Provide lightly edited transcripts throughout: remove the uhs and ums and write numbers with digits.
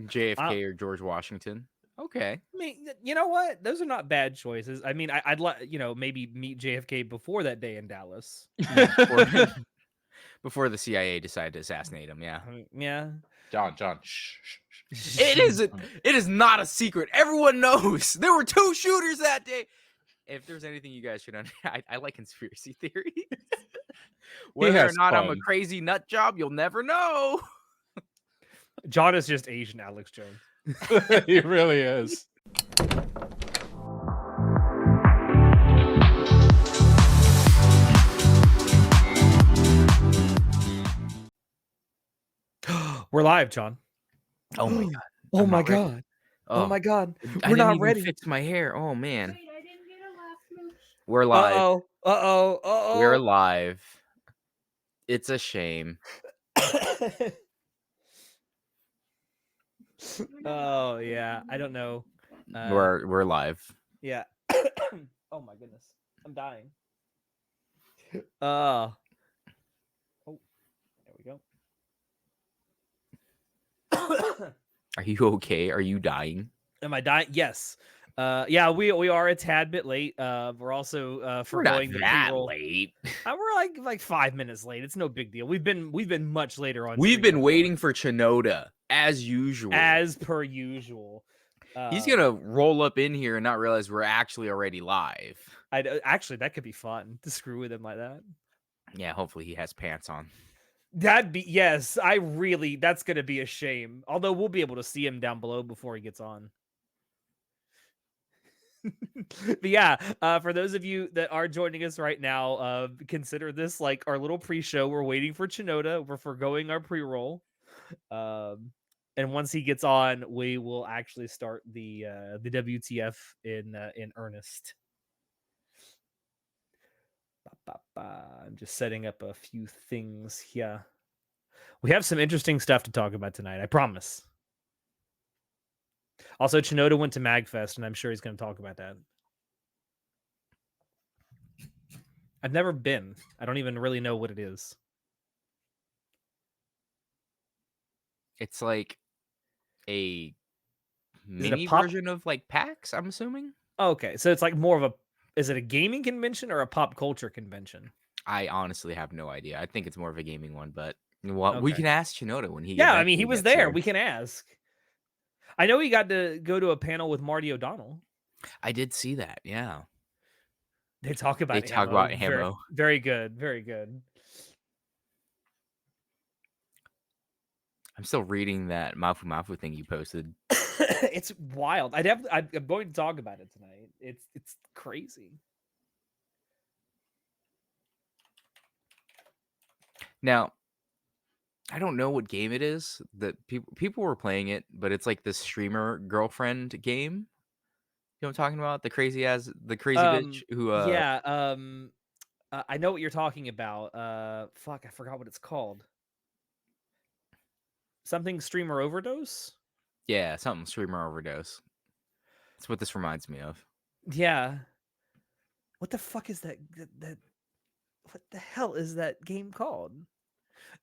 JFK or George Washington. Okay. I mean, you know what? Those are not bad choices. I mean, I'd like maybe meet JFK before that day in Dallas. Yeah, before before the CIA decided to assassinate him. Yeah. Yeah. John, shh, shh, shh. It isn't. It is not a secret. Everyone knows there were 2 shooters that day. If there's anything you guys should I like conspiracy theories. Whether or has not I'm a fun. crazy nut job, you'll never know. John is just Asian Alex Jones. He really is. We're live, John. Oh my god. Oh I'm my not ready. god. Oh my god. I We're didn't not even ready. fix my hair. Oh man. Wait, I didn't get a laugh mooch. We're live. Uh-oh. Uh-oh. Uh-oh. We're live. It's a shame. Oh yeah. I don't know. We're live. Yeah. Oh my goodness. I'm dying. Oh, there we go. Are you okay? Are you dying? Am I dying? Yes. Yeah, we are a tad bit late. We're also We're forgoing not the that pre-roll. late. We're like 5 minutes late. It's no big deal. We've been much later on. We've stream been before, waiting for Chinoda as usual. as per usual. He's gonna roll up in here and not realize we're actually already live. Actually, that could be fun to screw with him like that. Yeah, hopefully he has pants on. That'd be yes. That's gonna be a shame. Although we'll be able to see him down below before he gets on. But yeah, for those of you that are joining us right now, consider this like our little pre-show. We're waiting for Chinoda. We're forgoing our pre-roll. And once he gets on, we will actually start the WTF in earnest. I'm just setting up a few things here. We have some interesting stuff to talk about tonight, I promise. Also, Chinoda went to MagFest, and I'm sure he's going to talk about that. I've never been. I don't even really know what it is. It's like a Is it mini a pop- version of like PAX, I'm assuming. Okay, so it's like more of a. Is it a gaming convention or a pop culture convention? I honestly have no idea. I think it's more of a gaming one, but well, we Okay. can ask Chinoda when he. Yeah, I mean, he eventually was gets there. here. We can ask. I know he got to go to a panel with Marty O'Donnell. I did see that. Yeah, They talk about. they talk about Very, ammo. very good. Very good. I'm still reading that Mafu Mafu thing you posted. It's wild. I'm going to talk about it tonight. It's crazy. Now, I don't know what game it is that people were playing it, but it's like this streamer girlfriend game. You know what I'm talking about? The crazy bitch who Yeah. I know what you're talking about. Fuck, I forgot what it's called. Something streamer overdose. yeah, something streamer overdose. That's what this reminds me of. Yeah. What the fuck is that? What the hell is that game called?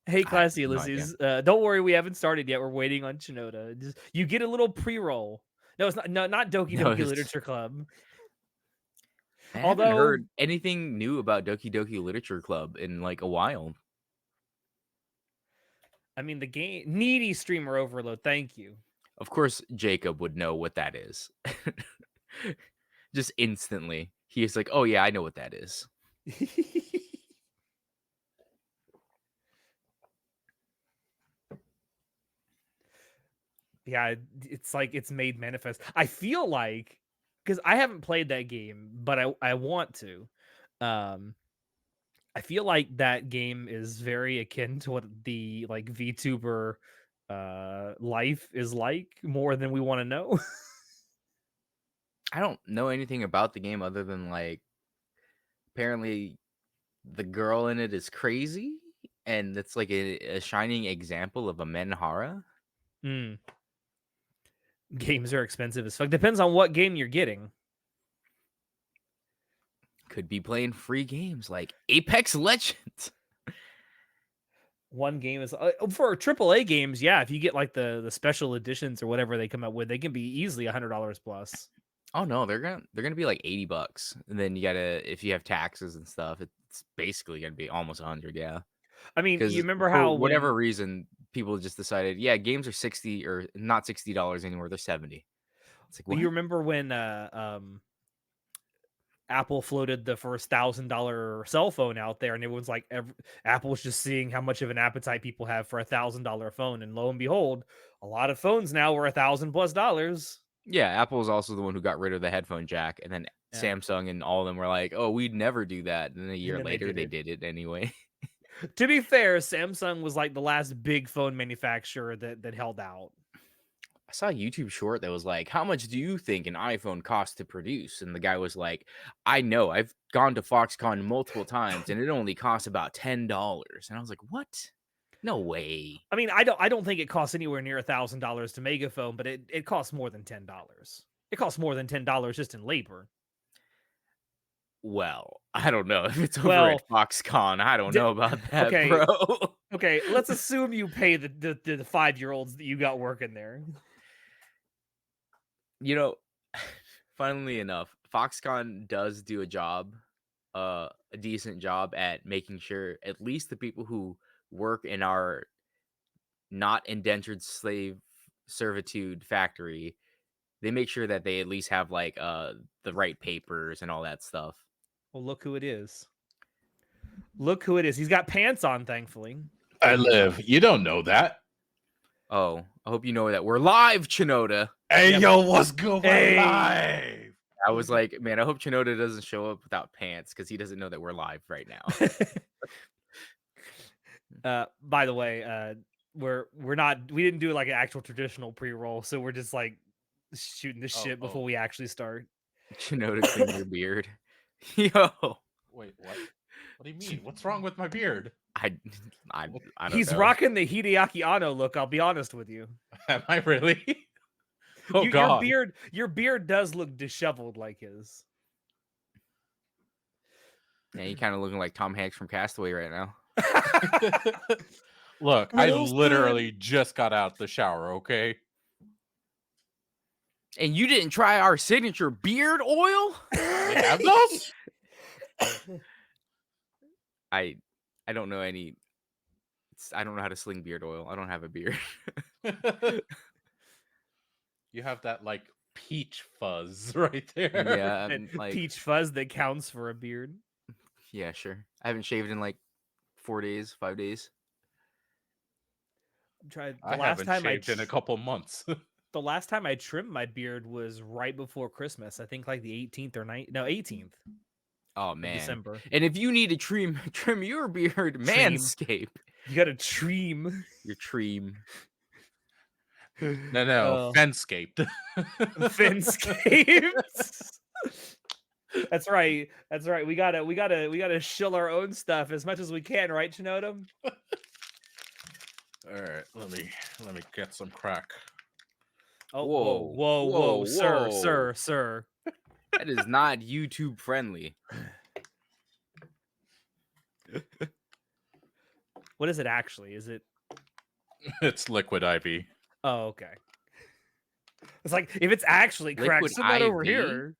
Hey, Classy have no idea. Ulysses. Don't worry, we haven't started yet. We're waiting on Chinoda. You get a little pre-roll. No, it's not. No, not Doki No, Doki it's- Literature Club. I haven't heard anything new about Doki Doki Literature Club in like a while. I mean, the game needy streamer overload. Thank you. Of course, Jacob would know what that is. Just instantly, he's like, "Oh yeah, I know what that is." Yeah, it's like it's made manifest. I feel like because I haven't played that game, but I want to. I feel like that game is very akin to what the like VTuber life is like more than we want to know. I don't know anything about the game other than like apparently the girl in it is crazy and it's like a shining example of a menhara. Mm. Games are expensive as fuck. Depends on what game you're getting. Could be playing free games like Apex Legends. One game is for AAA games. Yeah, if you get like the special editions or whatever they come up with, they can be easily $100 plus. Oh no, they're gonna be like $80, and then you gotta if you have taxes and stuff, it's basically gonna be almost 100. Yeah, I mean, you because remember for how whatever when reason, people just decided, yeah, games are 60 or not $60 anymore. They're 70. It's like you what? remember when Apple floated the first $1,000 cell phone out there, and everyone's like, Apple's just seeing how much of an appetite people have for $1,000 phone, and lo and behold, a lot of phones now were $1,000 plus. Yeah, Apple is also the one who got rid of the headphone jack, and then Yeah, Samsung and all of them were like, "Oh, we'd never do that." And then a and year then they later, did they it. did it anyway. To be fair, Samsung was like the last big phone manufacturer that held out. I saw a YouTube short that was like, "How much do you think an iPhone costs to produce?" And the guy was like, "I know. I've gone to Foxconn multiple times, and it only costs about $10." And I was like, "What? No way." I mean, I don't think it costs anywhere near $1,000 to make a phone, but it costs more than $10. It costs more than $10 just in labor. Well, I don't know if it's over at Well, Foxconn. I don't d- know about that, okay, bro. okay. Let's assume you pay the 5-year-olds that you got working there. You know, funnily enough, Foxconn does do a decent job at making sure at least the people who work in our not indentured slave servitude factory, they make sure that they at least have like the right papers and all that stuff. Well, look who it is. Look who it is. He's got pants on, thankfully. I live. You don't know that. Oh, I hope you know that we're live, Chinoda. Hey, Yep. yo, what's good? We're Hey. live. I was like, man, I hope Chinoda doesn't show up without pants because he doesn't know that we're live right now. By the way, we didn't do like an actual traditional pre-roll, so we're just like shooting the shit before we actually start. Chinoda, clean your beard. Yo, Wait, what? What do you mean? What's wrong with my beard? I, I don't He's know. rocking the Hideaki Anno look, I'll be honest with you. Am I really? Oh Your God! beard does look disheveled like his. Yeah, you kind of looking like Tom Hanks from Castaway right now. Look, I Wilson. literally just got out the shower. Okay. And you didn't try our signature beard oil? They have those? I don't know any. I don't know how to sling beard oil. I don't have a beard. You have that like peach fuzz right there. Yeah, And like peach fuzz that counts for a beard. yeah, sure. I haven't shaved in like 4 days, 5 days. Tried I haven't shaved in a couple months. the last time I trimmed my beard was right before Christmas. I think like the 18th or 18th Oh of man. December. And if you need to trim your beard, Manscaped. You got to trim. Your trim. No, Fenscaped. Finscaped. That's right. That's right. We gotta shill our own stuff as much as we can, right, Chinoda? All right, let me get some crack. Oh, Whoa, whoa, whoa. sir. That is not YouTube friendly. What is it actually? Is it? It's liquid IV. Oh, okay. It's like if it's actually cracked, Liquid send that over IV? here.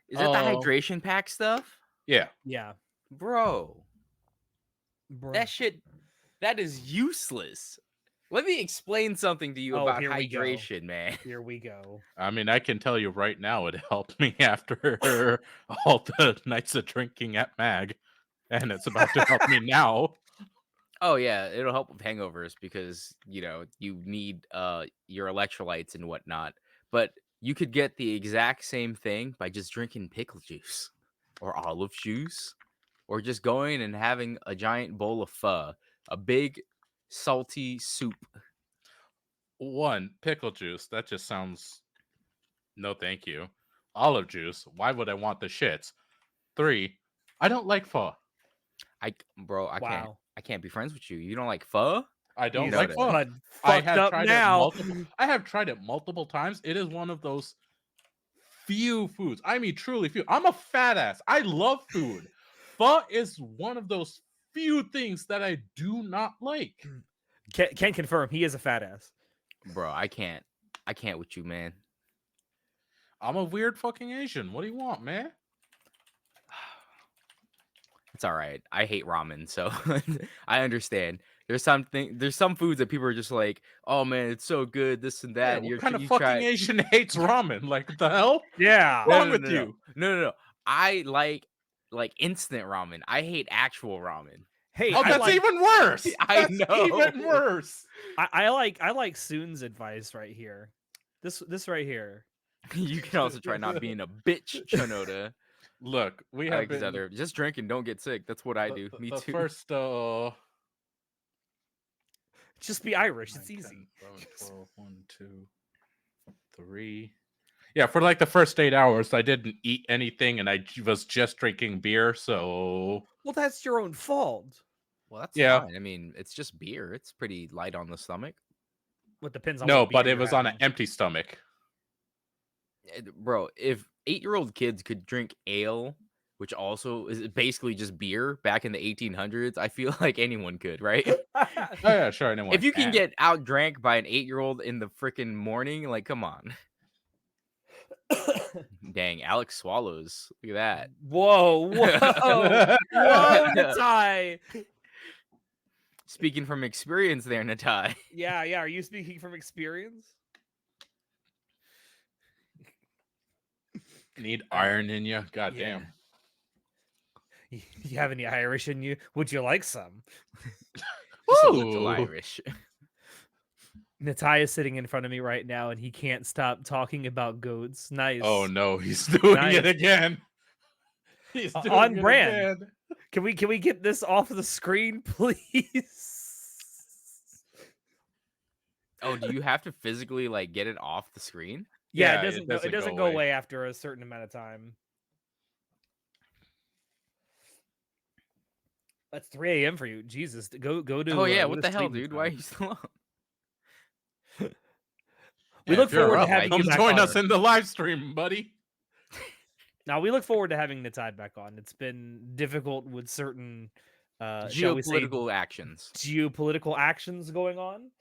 Is that the hydration pack stuff? Yeah. Yeah, Bro, bro. that is useless. Let me explain something to you Oh, about here we go. hydration, man. Here we go. I mean, I can tell you right now, it helped me after all the nights of drinking at Mag, and it's about to help me now. Oh yeah, it'll help with hangovers because you need your electrolytes and whatnot. But you could get the exact same thing by just drinking pickle juice or olive juice, or just going and having a giant bowl of pho, a big salty soup. One, pickle juice. That just sounds. No, thank you. Olive juice. Why would I want the shits? 3, I don't like pho. I Wow. can't be friends with you. You don't like pho? I don't You like know pho. that. I Fucked have up tried now. I have tried it multiple times. It is one of those few foods. I mean, truly few. I'm a fat ass. I love food. Pho is one of those few things that I do not like. Can confirm he is a fat ass. Bro, I can't with you, man. I'm a weird fucking Asian. What do you want, man? It's all right. I hate ramen, so I understand. There's some foods that people are just like, "Oh man, it's so good, this and Yeah, that." what kind of You fucking try. Asian hates ramen? Like, what the hell? Yeah. What's No, wrong no, with no, no, you? no, no, no. I like instant ramen. I hate actual ramen. Hey, Oh, I that's like even worse. I That's know. even worse. I like Soon's advice right here. This right here. You can also try not being a bitch, Chanoda. Look, we have Because been other just drink and don't get sick. That's what I do. Me the too. first Just be Irish. 9, It's 10, easy. 11, 12, 1, 2, 3. Yeah, for like the first 8 hours, I didn't eat anything and I was just drinking beer. So, Well, that's your own fault. Well, that's yeah. fine. I mean, it's just beer. It's pretty light on the stomach. What depends on No, what beer but it you're was on an having. empty stomach. Bro, if 8-year-old kids could drink ale, which also is basically just beer back in the 1800s, I feel like anyone could, right? Oh, yeah, sure. Anyone If you can can. get outdrank by an 8-year-old in the freaking morning, like, come on. Dang, Alex swallows. Look at Whoa, that. whoa, Natai. Speaking from experience there, Natai. Yeah. Are you speaking from experience? Need iron in you? God Yeah. damn. You have any Irish in you? Would you like some? Just a little Ooh. Irish. Natai is sitting in front of me right now, and he can't stop talking about goats. Nice. Oh no, he's doing Nice. it again. He's doing On it brand. again. Can we get this off the screen, please? Oh, do you have to physically like get it off the screen? Yeah, Yeah, it doesn't go away after a certain amount of time. That's 3 a.m. for you. Jesus, go to. Oh yeah, go what to the hell, sleep dude? now. Why are you still up? We Yeah, look if you're forward to up, having you come back join on. us in the live stream, buddy. Now we look forward to having Natai back on. It's been difficult with certain, shall we say, Geopolitical actions. geopolitical actions going on.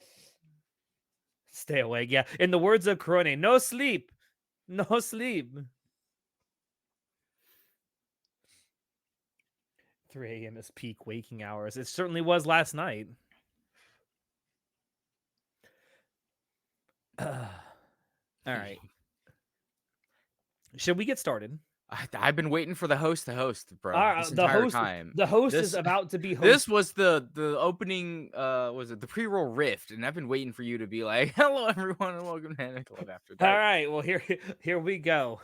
Stay awake. Yeah. In the words of Corone, no sleep. No sleep. 3 a.m. is peak waking hours. It certainly was last night. All right. Should we get started? I've been waiting for the host to host, bro, All right, this entire host. time. The host is This about to be hosted. this was the opening. Was it the pre-roll rift? And I've been waiting for you to be like, "Hello, everyone, and welcome to Panic Club." After All that, right. Well, here we go.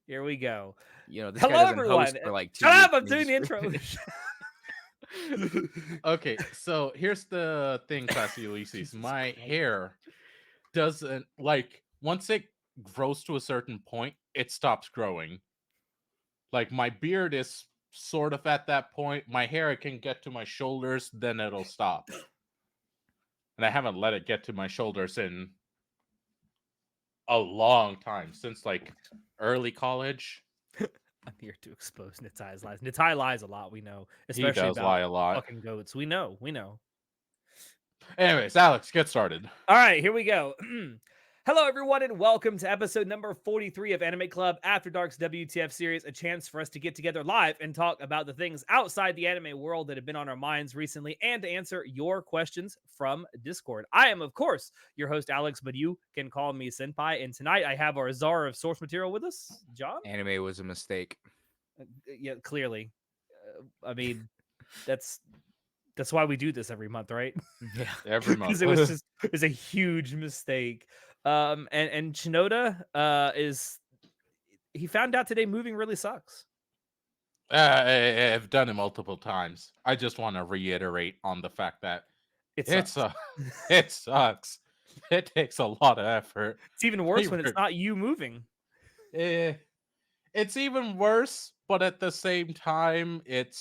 Here we go. you know, this guy Hello, doesn't host everyone. for like 2 Shut weeks. up! I'm and he doing the just- intro. Okay, so here's the thing, Classy Ulysses. My hair doesn't like once it grows to a certain point, it stops growing. Like my beard is sort of at that point. My hair can get to my shoulders, then it'll stop. And I haven't let it get to my shoulders in a long time, since like early college. I'm here to expose Nitai's lies. Nitai lies a lot, we know. He Especially does about lie a lot. fucking goats. We know. Anyways, Alex, get started. All right, here we go. Hello, everyone, and welcome to episode number 43 of Anime Club After Dark's WTF series, a chance for us to get together live and talk about the things outside the anime world that have been on our minds recently and to answer your questions from Discord. I am, of course, your host, Alex, but you can call me Senpai, and tonight I have our czar of source material with us, John. Anime was a mistake. Yeah, clearly. I mean, that's why we do this every month, right? Yeah, Every month. Because it's a huge mistake. And Shinoda is he found out today moving really sucks. I've done it multiple times. I just want to reiterate on the fact that It it sucks. it sucks. It takes a lot of effort. It's even worse when it's not you moving. It's even worse, but at the same time, it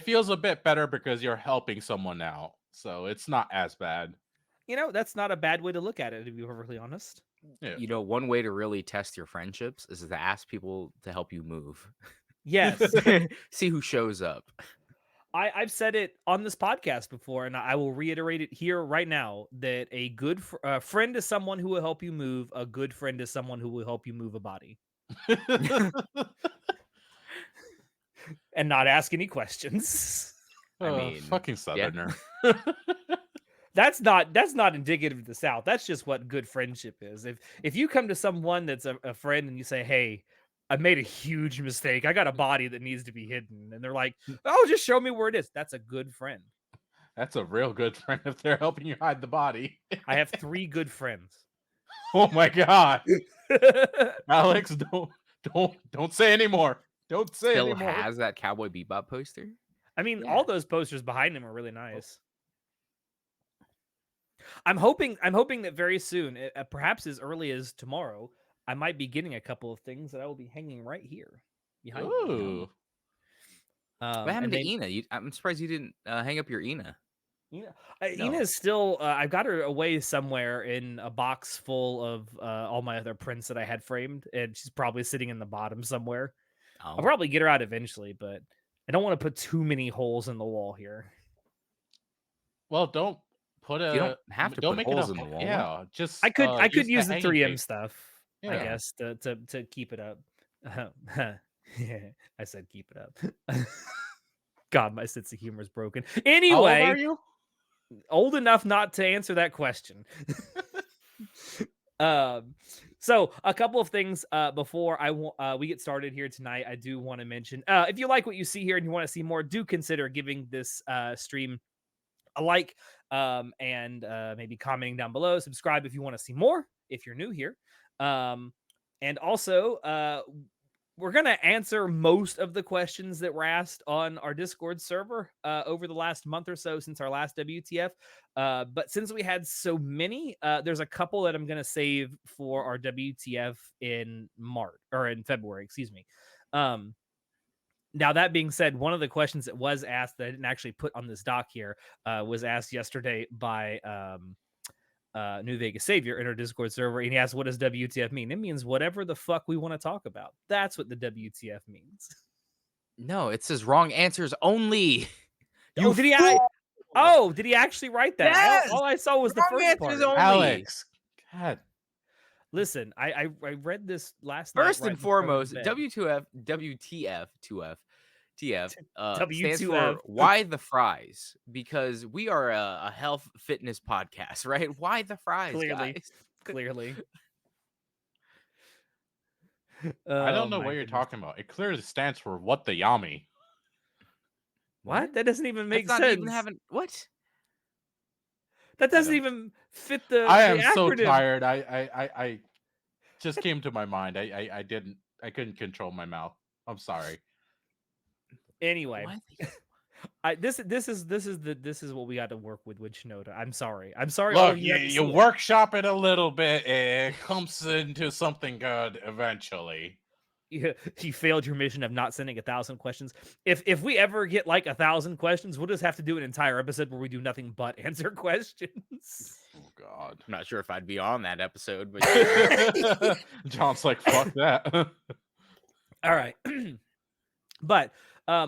feels a bit better because you're helping someone out, so it's not as bad. You know, that's not a bad way to look at it, to be perfectly honest. Yeah. you know, one way to really test your friendships is to ask people to help you move. Yes. See who shows up. I've said it on this podcast before, and I will reiterate it here right now that a good friend is someone who will help you move. A good friend is someone who will help you move a body and not ask any questions. I mean, Fucking yeah. Southerner. That's not indicative of the South. That's just what good friendship is. If you come to someone that's a friend and you say, "Hey, I made a huge mistake. I got a body that needs to be hidden," and they're like, "Oh, just show me where it is." That's a good friend. That's a real good friend if they're helping you hide the body. I have 3 good friends. Oh my god. Alex, don't say anymore. Don't say Still anymore. has that Cowboy Bebop poster. I mean, Yeah. all those posters behind him are really nice. I'm hoping that very soon, perhaps as early as tomorrow, I might be getting a couple of things that I will be hanging right here behind me. Ooh. What happened And to they, Ina? I'm surprised you didn't hang up your Ina. Ina, No. Ina is still. I've got her away somewhere in a box full of all my other prints that I had framed, and she's probably sitting in the bottom somewhere. I'll Oh, probably get her out eventually, but I don't want to put too many holes in the wall here. Well, don't put you don't have to don't put make it holes a in the wall. yeah. Just I could use the use the hanging 3M tape. stuff, I Yeah. guess, to keep it up. Yeah, I said keep it up. God, my sense of humor is broken. How old Anyway, are you? old enough not to answer that question. So a couple of things before we get started here tonight. I do want to mention, if you like what you see here and you want to see more, do consider giving this stream a like, and maybe commenting down below. Subscribe if you want to see more, if you're new here. And also, we're going to answer most of the questions that were asked on our Discord server over the last month or so since our last WTF. But since we had so many, there's a couple that I'm going to save for our WTF in February, excuse me. Now, that being said, one of the questions that was asked that I didn't actually put on this doc here was asked yesterday by New Vegas Savior in our Discord server. And he asked, what does WTF mean? It means whatever the fuck we want to talk about. That's what the WTF means. No, it says wrong answers only. Oh, did he? Did he actually write that? Yes! All I saw was the Wrong first answers part. only. Alex. God. Listen, I read this last First night. and foremost, WTF stands for W2F. why the fries? Because we are a health fitness podcast, right? Why the fries, Clearly. guys? Clearly. I don't Oh, know my what you're goodness. talking about. It clearly stands for what the yummy. What? That doesn't even make That's sense. not even having what? That doesn't don't- even fit the I am acronym. so tired. I just came to my mind. I couldn't control my mouth. I'm sorry. Anyway, Why this is what we got to work with Shinoda. I'm sorry. All Look, of you, had to you see it. workshop it a little bit. It comes into something good eventually. You failed your mission of not sending 1,000 questions. If we ever get like 1,000 questions, we'll just have to do an entire episode where we do nothing but answer questions. Oh God. I'm not sure if I'd be on that episode, but John's like, fuck that. All right. But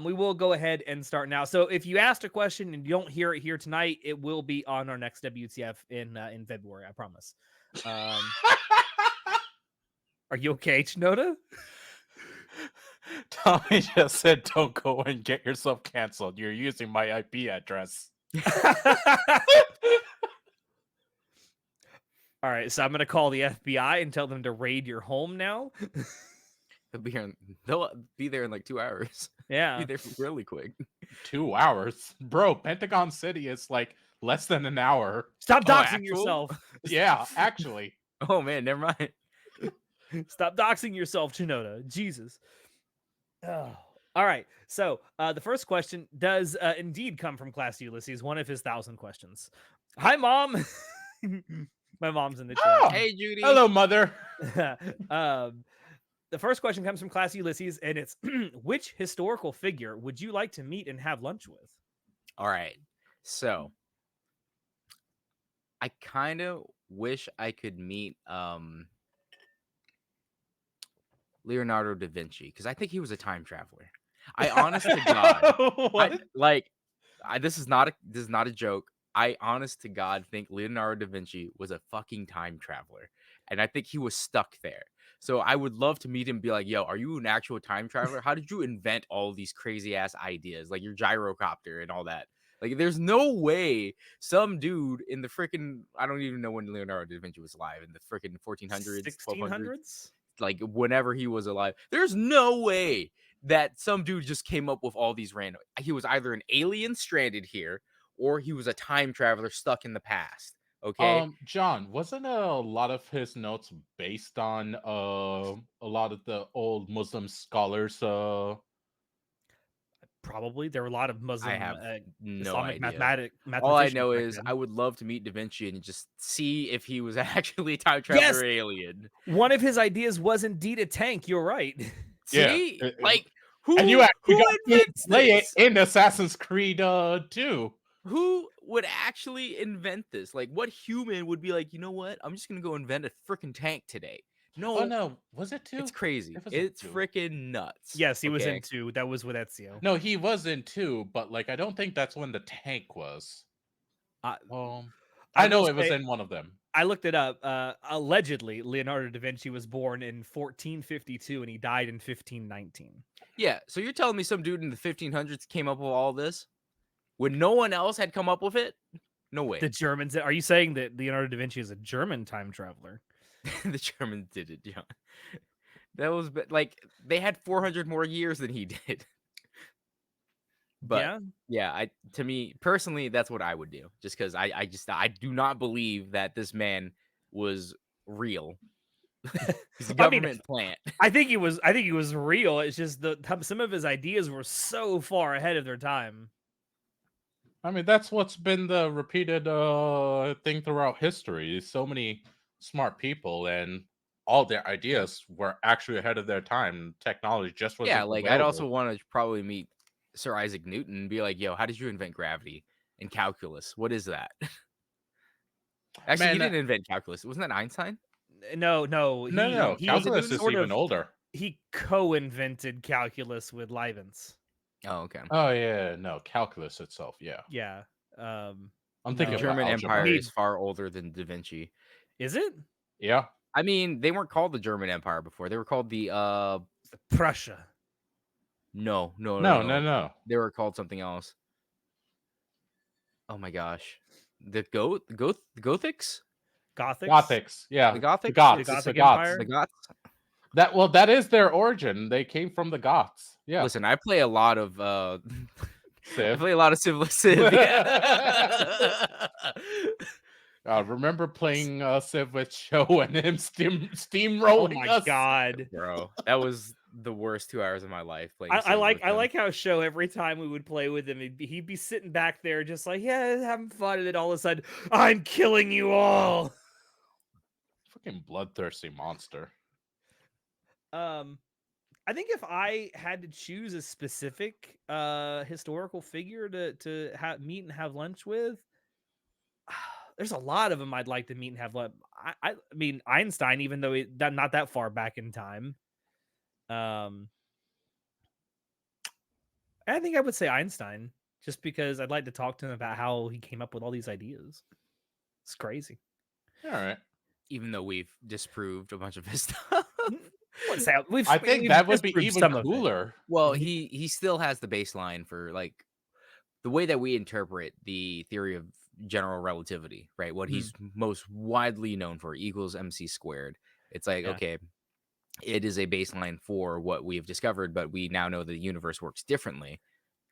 we will go ahead and start now. So if you asked a question and you don't hear it here tonight, it will be on our next WTF in February. I promise. Are you okay, Chinoda? Tommy just said, "Don't go and get yourself canceled. You're using my IP address." All right, so I'm gonna call the FBI and tell them to raid your home now. they'll be there in like 2 hours. Yeah, Be there really quick. 2 hours, bro. Pentagon City is like less than an hour. stop doxing actual? yourself. Yeah, actually. Oh man, never mind. Stop doxing yourself, Chinoda. Jesus. Oh. All right. So the first question does indeed come from Class Ulysses, one of his 1,000 questions. Hi, Mom. My mom's in the chat. Oh, Hey, Judy. hello, mother. The first question comes from Class Ulysses, and it's which historical figure would you like to meet and have lunch with? All right. So I kind of wish I could meet Leonardo da Vinci because I think he was a time traveler. I honest to God, I What? like this is not a joke. I honest to God think Leonardo da Vinci was a fucking time traveler, and I think he was stuck there. So I would love to meet him and be like, "Yo, are you an actual time traveler? How did you invent all these crazy ass ideas, like your gyrocopter and all that?" Like, there's no way some dude in the freaking I don't even know when Leonardo da Vinci was alive in the freaking 1400s, 1200s, 1600s? like whenever he was alive. There's no way that some dude just came up with all these random. He was either an alien stranded here or he was a time traveler stuck in the past. Okay. John, wasn't a lot of his notes based on a lot of the old Muslim scholars? Probably. There were a lot of I Muslim, have no Islamic idea. All I mathematicians know back is I then. would love to meet Da Vinci and just see if he was actually a time traveler Yes, or alien. one of his ideas was indeed a tank. You're right. Yeah, See? Like and you who actually got to invents play it this? in Assassin's Creed 2. Who would actually invent this? Like, what human would be like, you know what? I'm just gonna go invent a freaking tank today. Oh No, no, was it 2? it's crazy. It was in It's 2. freaking nuts. Yes, he was Okay. into that was with Ezio. No, he was in 2, but like I don't think that's when the tank was. I Um, I I will know it was say in one of them. I looked it up. Allegedly, Leonardo da Vinci was born in 1452 and he died in 1519. Yeah. So you're telling me some dude in the 1500s came up with all this when no one else had come up with it? No The way. Germans. Are you saying that Leonardo da Vinci is a German time traveler? The Germans did it, John. That was like they had 400 more years than he did. But Yeah. yeah, to me personally, that's what I would do. Just because I do not believe that this man was real. He's a I mean, government plant. I think he was real. It's just some of his ideas were so far ahead of their time. I mean, that's what's been the repeated thing throughout history. So many smart people and all their ideas were actually ahead of their time. Technology just Yeah, wasn't like I'd also available. want to probably meet Sir Isaac Newton and be like, "Yo, how did you invent gravity and calculus? What is that?" Actually, he Man, didn't invent calculus. Wasn't that Einstein? No, no, no, Was it calculus Newton? is sort even of older. he co-invented calculus with Leibniz. Oh, okay. Oh yeah, no, calculus itself. Yeah, Yeah. I'm The thinking No. about German algebra. Empire He is far older than Da Vinci. is it Yeah, I mean, they weren't called the German Empire before. They were called the Prussia? no, no, no, no, no, no. no. They were called something else. Oh my gosh. The Gothics? Gothics? Gothics. Yeah, The the Gothics? The Goths. It's The Gothic Goths. the Empire? Goths? That is their origin. They came from the Goths. Yeah, Listen, I play a lot of I Civ. play a lot of Civ. Yeah. Remember playing Civ with Show and him Oh steamrolling my us? god. Bro, that was the worst 2 hours of my life playing I Civ like with him. how Show every time we would play with him, he'd be sitting back there just like, yeah, having fun, and then all of a sudden, I'm killing you all. Fucking bloodthirsty monster. I think if I had to choose a specific historical figure to meet and have lunch with, there's a lot of them I'd like to meet and have lunch. I mean Einstein, even though not that far back in time. I think I would say Einstein, just because I'd like to talk to him about how he came up with all these ideas. It's crazy. All right. Even though we've disproved a bunch of his stuff. What's that? I think we've that would be disproved even some of it. cooler. Well, he still has the baseline for like the way that we interpret the theory of general relativity, right? What he's most widely known for equals mc squared. It's like, Yeah. okay, it is a baseline for what we've discovered, but we now know the universe works differently.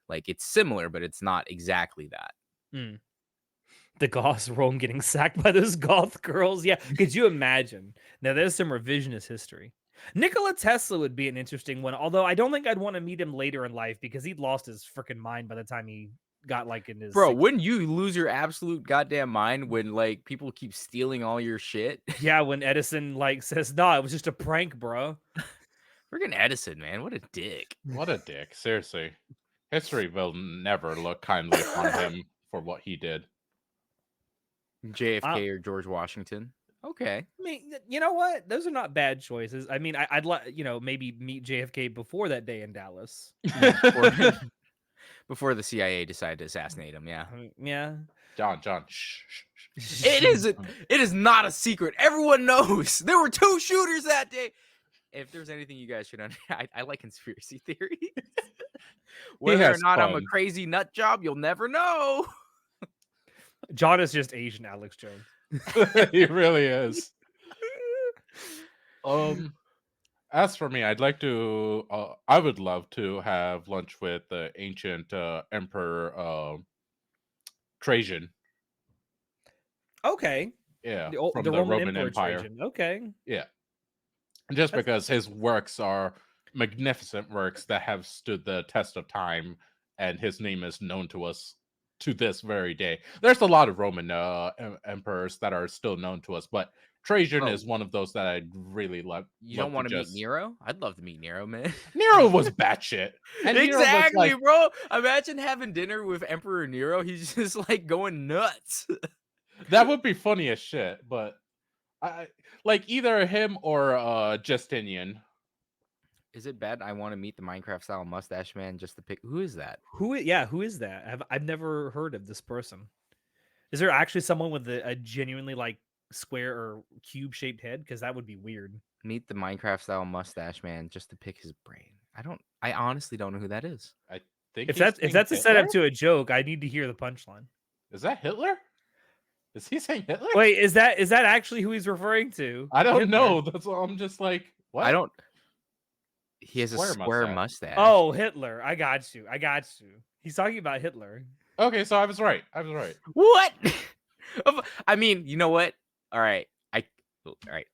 Like it's similar, but it's not exactly that. The Goths Rome getting sacked by those goth girls. Yeah. Could you imagine? Now there's some revisionist history. Nikola Tesla would be an interesting one, although I don't think I'd want to meet him later in life because he'd lost his freaking mind by the time he got like in his Bro, 60s. wouldn't you lose your absolute goddamn mind when like people keep stealing all your shit? Yeah, when Edison like says, "Nah, it was just a prank, bro." Freaking Edison, man, what a dick. What a dick. Seriously. History will never look kindly upon him for what he did. JFK or George Washington. Okay. I mean, you know what? Those are not bad choices. I mean, I'd like, maybe meet JFK before that day in Dallas. Yeah, before before the CIA decided to assassinate him, yeah. Yeah. John. Shh, shh, shh. It isn't it is not a secret. Everyone knows. There were 2 shooters that day. If there's anything you guys should I like conspiracy theories. He Whether or has not I'm a fun. crazy nut job, you'll never know. John is just Asian Alex Jones. He really is. As for me, I'd like to. I would love to have lunch with the ancient Emperor Trajan. Okay. Yeah, The from the Roman Roman Emperor Empire. Trajan. Okay. Yeah, just That's because his works are magnificent works that have stood the test of time, and his name is known to us to this very day. There's a lot of Roman emperors that are still known to us, but Trajan Bro, is one of those that I'd really you love don't to want to meet just. Nero? I'd love to meet Nero, man. Nero was batshit, and Nero was Exactly, like, bro. Imagine having dinner with Emperor Nero. He's just like going nuts. that would be funny as shit. But I like either him or Justinian. Is it bad I want to meet the Minecraft style mustache man just to pick who is that? who is that? I've never heard of this person. Is there actually someone with a genuinely like square or cube shaped head? Because that would be weird. Meet the Minecraft style mustache man just to pick his brain. I honestly don't know who that is. I think If he's that's saying a Hitler? setup to a joke, I need to hear the punchline. Is that Hitler? Is he saying Hitler? Wait, is that actually who he's referring to? I don't Hitler? know. That's all. I'm just like, what? I don't. He has a Square square mustache. mustache. Oh, Hitler. I got you. He's talking about Hitler. Okay, so I was right. What? I mean, you know what? All right. All right.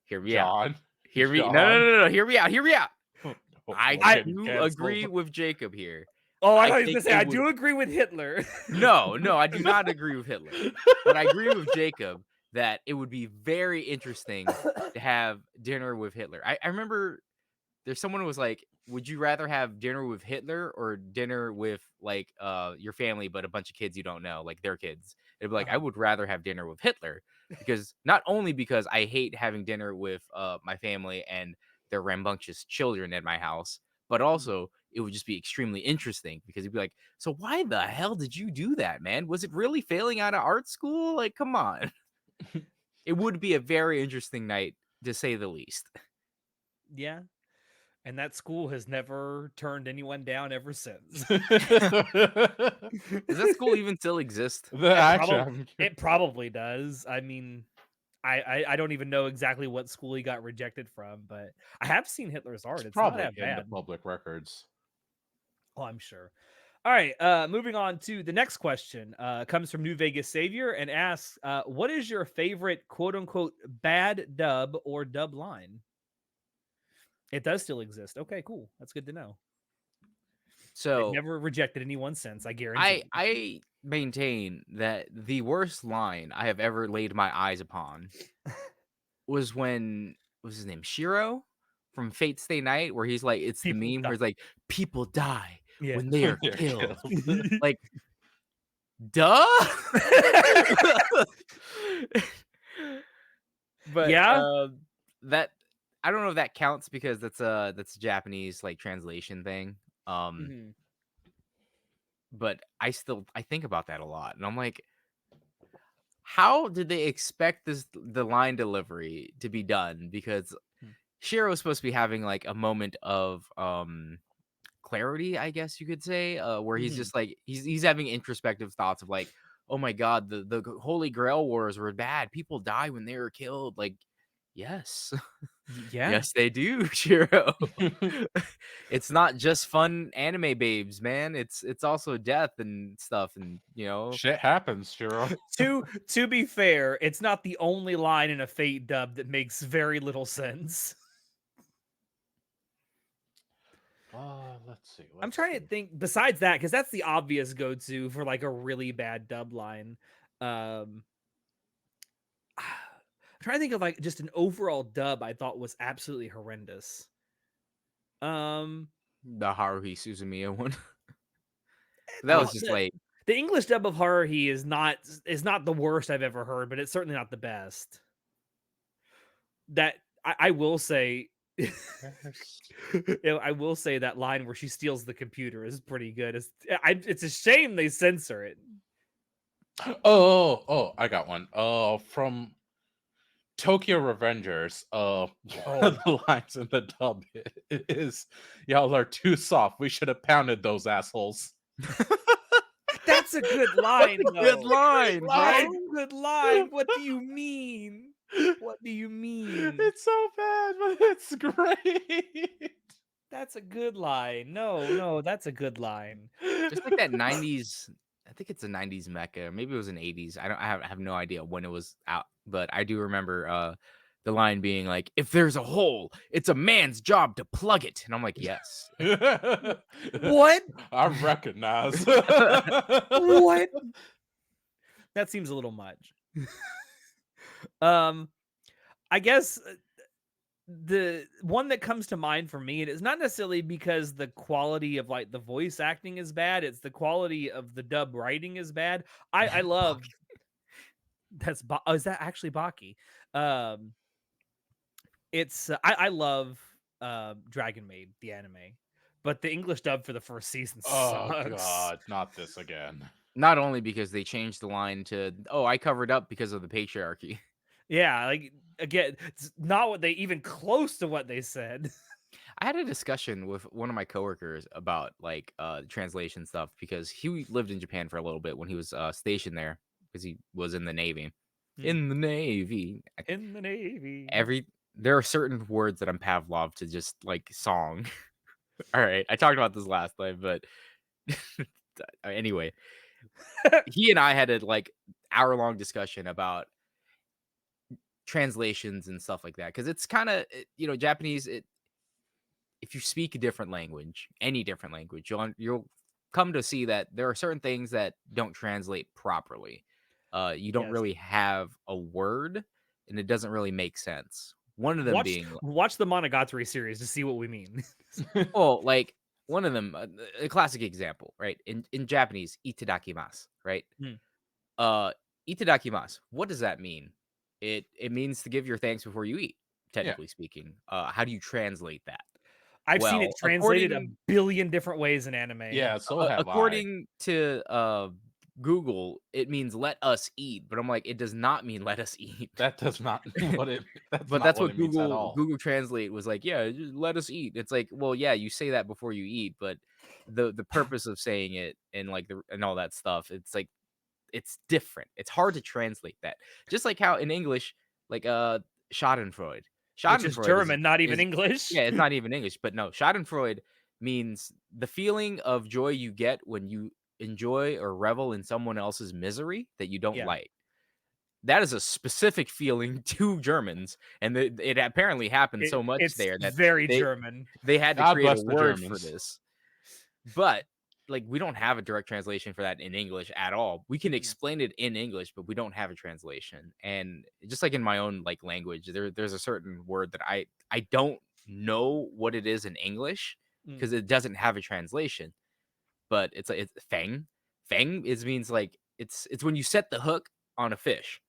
Hear me out. John. Hear me. John. No. Hear me out. I We're getting do canceled. agree with Jacob here. Oh, I I thought he was think gonna say it I would- do agree with Hitler. No, I do not agree with Hitler. But I agree with Jacob that it would be very interesting to have dinner with Hitler. I remember there's someone who was like, would you rather have dinner with Hitler or dinner with like your family but a bunch of kids you don't know, like their kids? It'd be like, I would rather have dinner with Hitler because not only because I hate having dinner with my family and their rambunctious children at my house, but also it would just be extremely interesting because he'd be like, so why the hell did you do that, man? Was it really failing out of art school? Like, come on. It would be a very interesting night to say the least. Yeah. And that school has never turned anyone down ever since. Does that school even still exist? It probably does. I mean, I don't even know exactly what school he got rejected from, but I have seen Hitler's art. It's not probably that in the bad. public records. Oh, I'm sure. All right, moving on to the next question. Comes from New Vegas Savior and asks, what is your favorite quote unquote bad dub or dub line? It does still exist. Okay, cool. That's good to know. So They've never rejected anyone since, I guarantee. I maintain that the worst line I have ever laid my eyes upon was when what was his name, Shiro from Fate Stay Night, where he's like, it's People the meme where he's like, people die Yeah. when they are They're killed. killed. Like, duh. But Yeah? that I don't know if that counts because that's a Japanese like translation thing. Mhm. But I think about that a lot, and I'm like, how did they expect the line delivery to be done? Because Shiro's supposed to be having like a moment of clarity, I guess you could say, where he's Mhm. just like he's having introspective thoughts of like, oh my god, the Holy Grail wars were bad. People die when they were killed. Like, yes. Yeah. Yes, they do, Shiro. It's not just fun anime babes, man. It's also death and stuff, and Shit happens, Shiro. To be fair, it's not the only line in a Fate dub that makes very little sense. Let's see. I'm trying to think besides that, because that's the obvious go-to for like a really bad dub line. I'm trying to think of like just an overall dub I thought was absolutely horrendous. The Haruhi Suzumiya one. That Well, was just like the English dub of Haruhi is not the worst I've ever heard, but it's certainly not the best. that I will say, Yes. I will say that line where she steals the computer is pretty good. It's a shame they censor it. I got one. From Tokyo Revengers, one Oh, of the lines in the dub is, "Y'all are too soft. We should have pounded those assholes." that's a good That's a line, good though. line, That's bro. a good line. What do you mean? What do you mean? It's so bad, but it's great. That's a good line. No, no, that's a good line. Just like that 90s, I think it's a 90s mecha, maybe it was an 80s. I have no idea when it was out, but I do remember the line being like, "If there's a hole, it's a man's job to plug it." And I'm like, "Yes." What? I recognize. What? That seems a little much. Um, I guess the one that comes to mind for me, and it's not necessarily because the quality of like the voice acting is bad, it's the quality of the dub writing is bad. I love oh, is that actually Baki? Um, it's I love Dragon Maid the anime, but the English dub for the first season Oh sucks. god, not this again. Not only because they changed the line to, "Oh, I covered up because of the patriarchy." Yeah, like again, it's not what they even close to what they said. I had a discussion with one of my coworkers about like translation stuff because he lived in Japan for a little bit when he was stationed there because he was in the Navy. Hmm. In the Navy. In the Navy. Every There are certain words that I'm Pavlov to just like song. All right, I talked about this last time, but anyway, he and I had a like hour-long discussion about translations and stuff like that because it's kind of Japanese. If you speak a different language, any different language, you'll come to see that there are certain things that don't translate properly. You don't Yes. really have a word, and it doesn't really make sense. One of them Watch being, watch the Monogatari series to see what we mean. well, like one of them, a classic example, right? In Japanese, itadakimasu, right? Hmm. Uh, itadakimasu. What does that mean? It means to give your thanks before you eat. Yeah. Technically speaking, how do you translate that? I've seen it Well, translated a billion different ways in anime. Yeah, so have I. according to Google, it means "let us eat," but I'm like, it does not mean "let us eat." That does not what it that's But not that's what what it means at all. Google Translate was like, "Yeah, just let us eat." It's like, well, yeah, you say that before you eat, but the purpose of saying it and like and all that stuff, it's like it's different. It's hard to translate that. Just like how in English, like Schadenfreude. Which is Schadenfreude German, not even is English. yeah, it's not even English, but no, Schadenfreude means the feeling of joy you get when you enjoy or revel in someone else's misery that you don't Yeah, like. That is a specific feeling to Germans, and it apparently happened so much it's there that very they German. they had to God create a bless the word for Germans. this. But, like, we don't have a direct translation for that in English at all. We can Mm-mm. explain it in English, but we don't have a translation. And just like in my own like language, there's a certain word that I don't know what it is in English Mm. because it doesn't have a translation. But it's like it's fang. Fang is means like it's when you set the hook on a fish.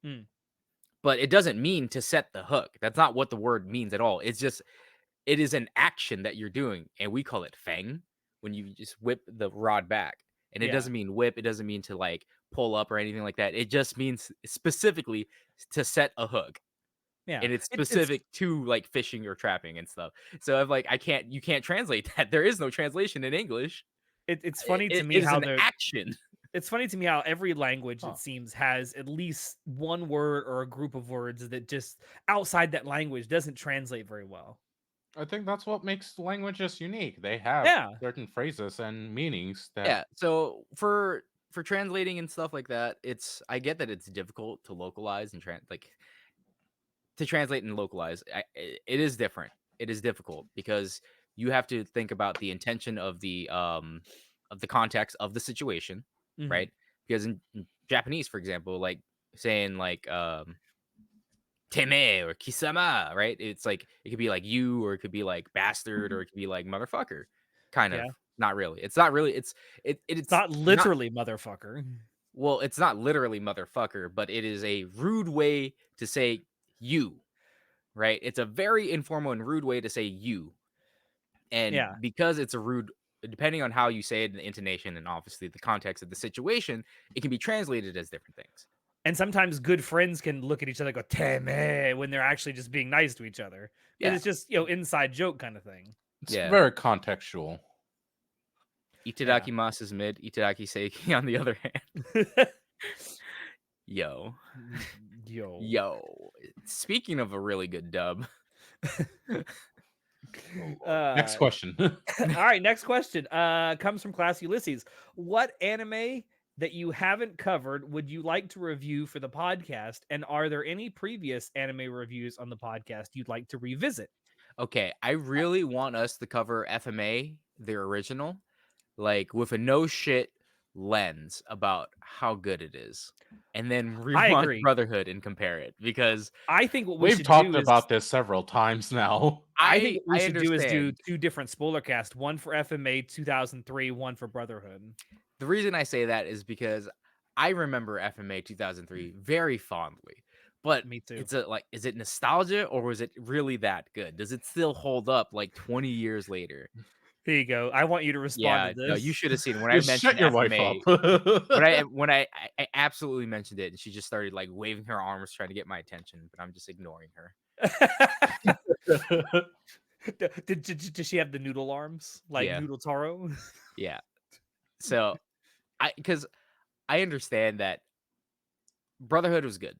Mm. But it doesn't mean to set the hook. That's not what the word means at all. It's just it is an action that you're doing, and we call it fang when you just whip the rod back. And it Yeah, doesn't mean whip, it doesn't mean to like pull up or anything like that. It just means specifically to set a hook. yeah. And it's It's specific to like fishing or trapping and stuff. So I'm like, you can't translate that. There is no translation in English. it's funny to me It is how an action. it's funny to me how every language, it Huh. seems, has at least one word or a group of words that just outside that language doesn't translate very well. I think that's what makes languages unique. They have Yeah. certain phrases and meanings that Yeah. So for translating and stuff like that, I get that it's difficult to localize and like to translate and localize. It is different. It is difficult because you have to think about the intention of the context of the situation, Mhm. right? Because in Japanese, for example, like saying like teme or kisama, right? It's like it could be like you, or it could be like bastard, or it could be like motherfucker. Kind of. Yeah. Not really. It's not really. It's It's not not. literally motherfucker. Well, it's not literally motherfucker, but it is a rude way to say you. right? It's a very informal and rude way to say you. And Yeah. because it's a rude, depending on how you say it, and the intonation, and obviously the context of the situation, it can be translated as different things. And sometimes good friends can look at each other and go, "Teme," when they're actually just being nice to each other. Because Yeah. it's just, inside joke kind of thing. It's Yeah. very contextual. Yeah. Itadakimasu is mid, itadaki seiki on the other hand. Yo. Yo. Yo. Speaking of a really good dub. Next question. All right, next question. Comes from Class Ulysses. What anime that you haven't covered would you like to review for the podcast? And are there any previous anime reviews on the podcast you'd like to revisit? Okay, I really want us to cover FMA, the original, like with a no shit lens about how good it is. And then I rewatch agree. Brotherhood and compare it, because I think what we We've should talked do is about this several times now. I think what we I should do is do understand. 2 different spoiler casts, one for FMA 2003, one for Brotherhood. The reason I say that is because I remember FMA 2003 very fondly. But Me too. it's like, is it nostalgia or was it really that good? Does it still hold up like 20 years later? Here you go. I want you to respond to Yeah, no, you this. should have seen when I Just shut mentioned your wife FMA. up. When I absolutely mentioned it, and she just started like waving her arms trying to get my attention, but I'm just ignoring her. Did she have the noodle arms like Yeah, Noodle Taro? yeah. So because I understand that Brotherhood was good.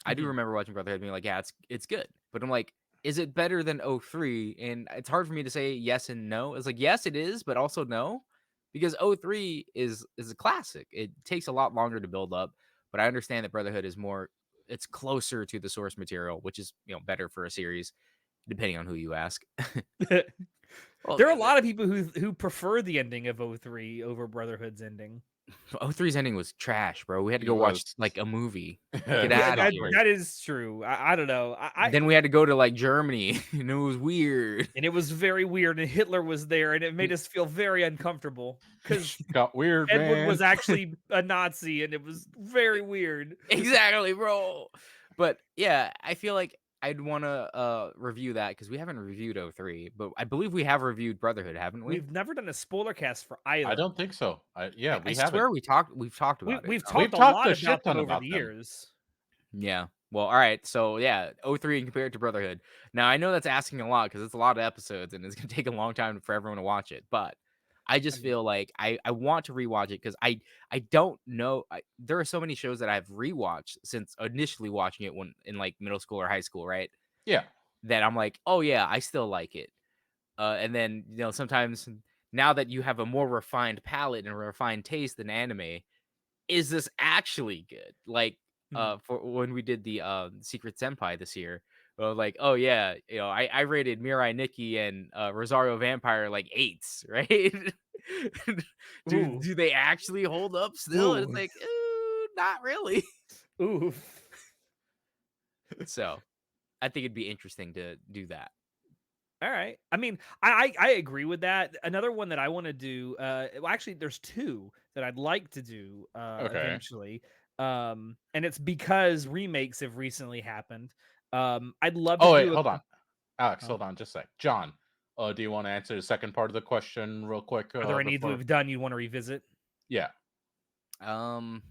I do Mhm. remember watching Brotherhood being like, yeah, it's good. But I'm like, is it better than 03? And it's hard for me to say yes and no. It's like, yes, it is, but also no. Because 03 is a classic. It takes a lot longer to build up, but I understand that Brotherhood is more, it's closer to the source material, which is, better for a series, depending on who you ask. Well, There are a lot of people who prefer the ending of 03 over Brotherhood's ending. 03's ending was trash, bro. We had to It go watch was like a movie. it Get was Yeah, out of not that here. great. that is true. I don't know. Then we had to go to like Germany, and it was weird. And it was very weird, and Hitler was there, and it made us feel very uncomfortable because Got weird, Edward man. was actually a Nazi, and it was very weird. Exactly, bro. But yeah, I feel like I'd want to review that because we haven't reviewed 03, but I believe we have reviewed Brotherhood, haven't we? We've never done a spoiler cast for I either. don't think so. Yeah, I we haven't. swear we've talked about it We've though. We've talked a talked lot a shit about them ton over about the them. years. Yeah. Well, all right. So yeah, 03 and compare it to Brotherhood. Now I know that's asking a lot because it's a lot of episodes and it's gonna take a long time for everyone to watch it. But I I just mean, feel like I want to rewatch it because I don't know. There are so many shows that I've rewatched since initially watching it when in like middle school or high school, right? Yeah. That I'm like, oh yeah, I still like it. And then sometimes now that you have a more refined palate and a refined taste than anime, is this actually good? Like, hmm. for when we did the Secret Senpai this year, like, oh yeah, I rated Mirai Nikki and Rosario Vampire like eights, right? do Ooh, do they actually hold up still? And it's ooh, like, not really. ooh. So I think it'd be interesting to do that. All right. I mean, I agree with that. Another one that I want to do. Well, actually, there's two that I'd like to do Okay. eventually. And it's because remakes have recently happened. I'd love to Oh wait, do a. hold on. Alex, Huh? hold on just a sec. John, do you want to answer the second part of the question real quick Are there any that before? we've done you want to revisit? Yeah. Um,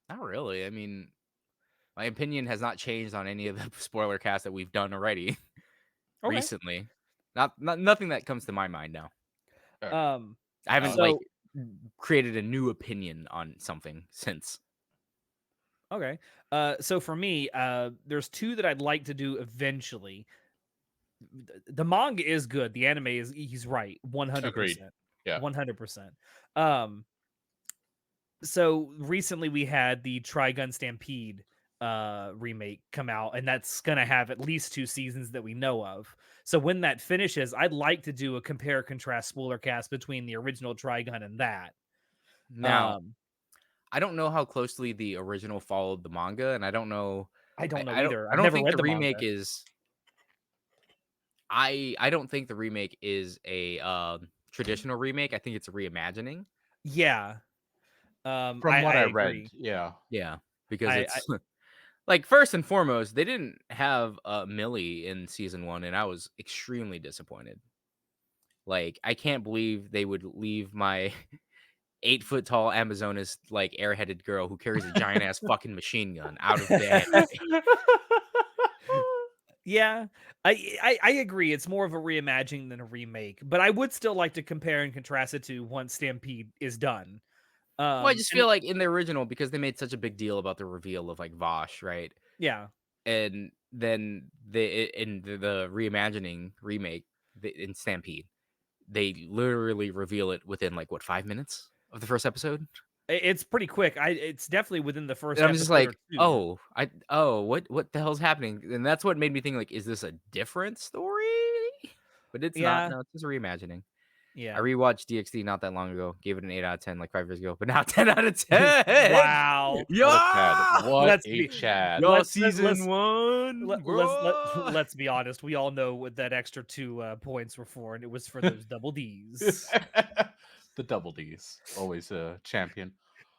Not really. I mean, my opinion has not changed on any of the spoiler casts that we've done already Okay. recently. Not nothing that comes to my mind now. Okay. Um. I haven't like So created a new opinion on something since. okay. So for me, there's two that I'd like to do eventually. The manga is good. The anime is he's right. Agreed. 100%. Yeah. 100%. Um so recently we had the Trigun Stampede remake come out, and that's gonna have at least 2 seasons that we know of. So when that finishes, I'd like to do a compare contrast spoiler cast between the original Trigun and that. Now, Um I don't know how closely the original followed the manga, and I don't know. I don't know I don't. either. I I've don't never think read the the remake manga. is. I don't think the remake is a traditional remake. I think it's a reimagining. Yeah. From what I I read, agree. yeah. Yeah, because I it's Like, first and foremost, they didn't have Millie in season 1, and I was extremely disappointed. Like, I can't believe they would leave my 8-foot tall Amazoness, like, airheaded girl who carries a giant ass fucking machine gun out of the anime. Yeah, I agree. It's more of a reimagining than a remake, but I would still like to compare and contrast it to once Stampede is done. Well, I just And feel like in the original, because they made such a big deal about the reveal of, like, Vosh, right? yeah, And then in the reimagining remake, in Stampede, they literally reveal it within, like, what, 5 minutes of the first episode? it's pretty quick. It's definitely within the And first I'm just episode or like, two. "Oh, what the hell's happening?" And that's what made me think, like, "Is this a different story?" But it's not. Yeah, No, it's just a reimagining. I yeah. rewatched DxD not that long ago, gave it an 8 out of 10 like 5 years ago, but now 10 out of 10! Wow. What a Chad. Yeah! What Let's a be Chad. Y'all let's season 1, bro! let's be honest. We all know what that extra 2 points were for, and it was for those double Ds. The double D's. Always a champion.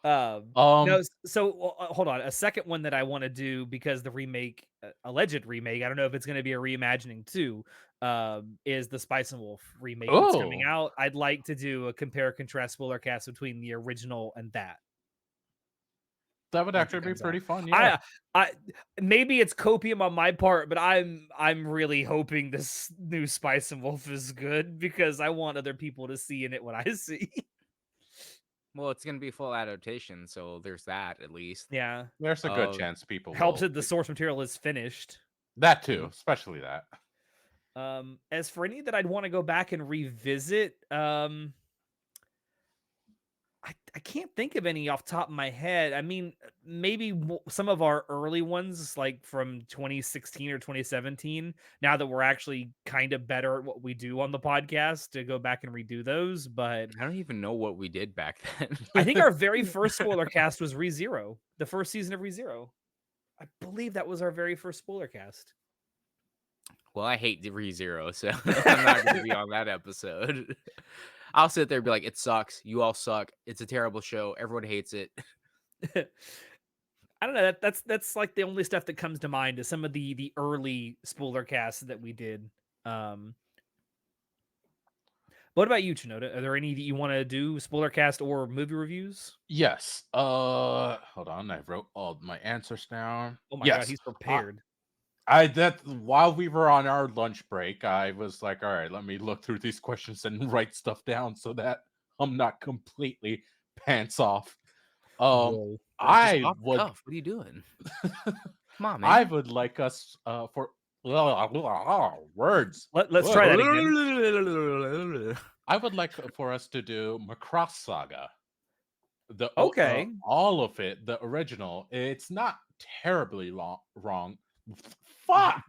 No, Um, so hold on. A second one that I want to do because the remake, alleged remake, I don't know if it's going to be a reimagining too, is the Spice and Wolf remake that's coming oh, out. I'd like to do a compare contrast spoiler cast between the original and that that would once it actually be comes out. pretty fun, yeah. I maybe it's copium on my part, but I'm really hoping this new Spice and Wolf is good because I want other people to see in it what I see. Well, it's gonna be a full adaptation, so there's that at least. Yeah, There's a good Uh, chance people helps will. that the source material is finished. That too, especially that. As for any that I'd want to go back and revisit, I can't think of any off the top of my head. I mean, maybe some of our early ones, like from 2016 or 2017. Now that we're actually kind of better at what we do on the podcast, to go back and redo those. But I don't even know what we did back then. I think our very first spoiler cast was ReZero, the first season of ReZero. I believe that was our very first spoiler cast. Well, I hate ReZero, so I'm not gonna be on that episode. I'll sit there and be like, "It sucks. You all suck. It's a terrible show. Everyone hates it." I don't know. That's like the only stuff that comes to mind is some of the early spoiler casts that we did. Um, what about you, Chinoda? Are there any that you want to do spoiler cast or movie reviews? Yes. Hold on. I wrote all my answers down. Oh my god, Yes. he's prepared. I that while we were on our lunch break, I was like, all right, let me look through these questions and write stuff down so that I'm not completely pants off. Um, Whoa. Just I off the would cuff. What are you doing? Come on, I man. would like us for words. Let's try that again. I would like for us to do Macross Saga. Okay. All of it, the original. It's not terribly wrong. Fuck.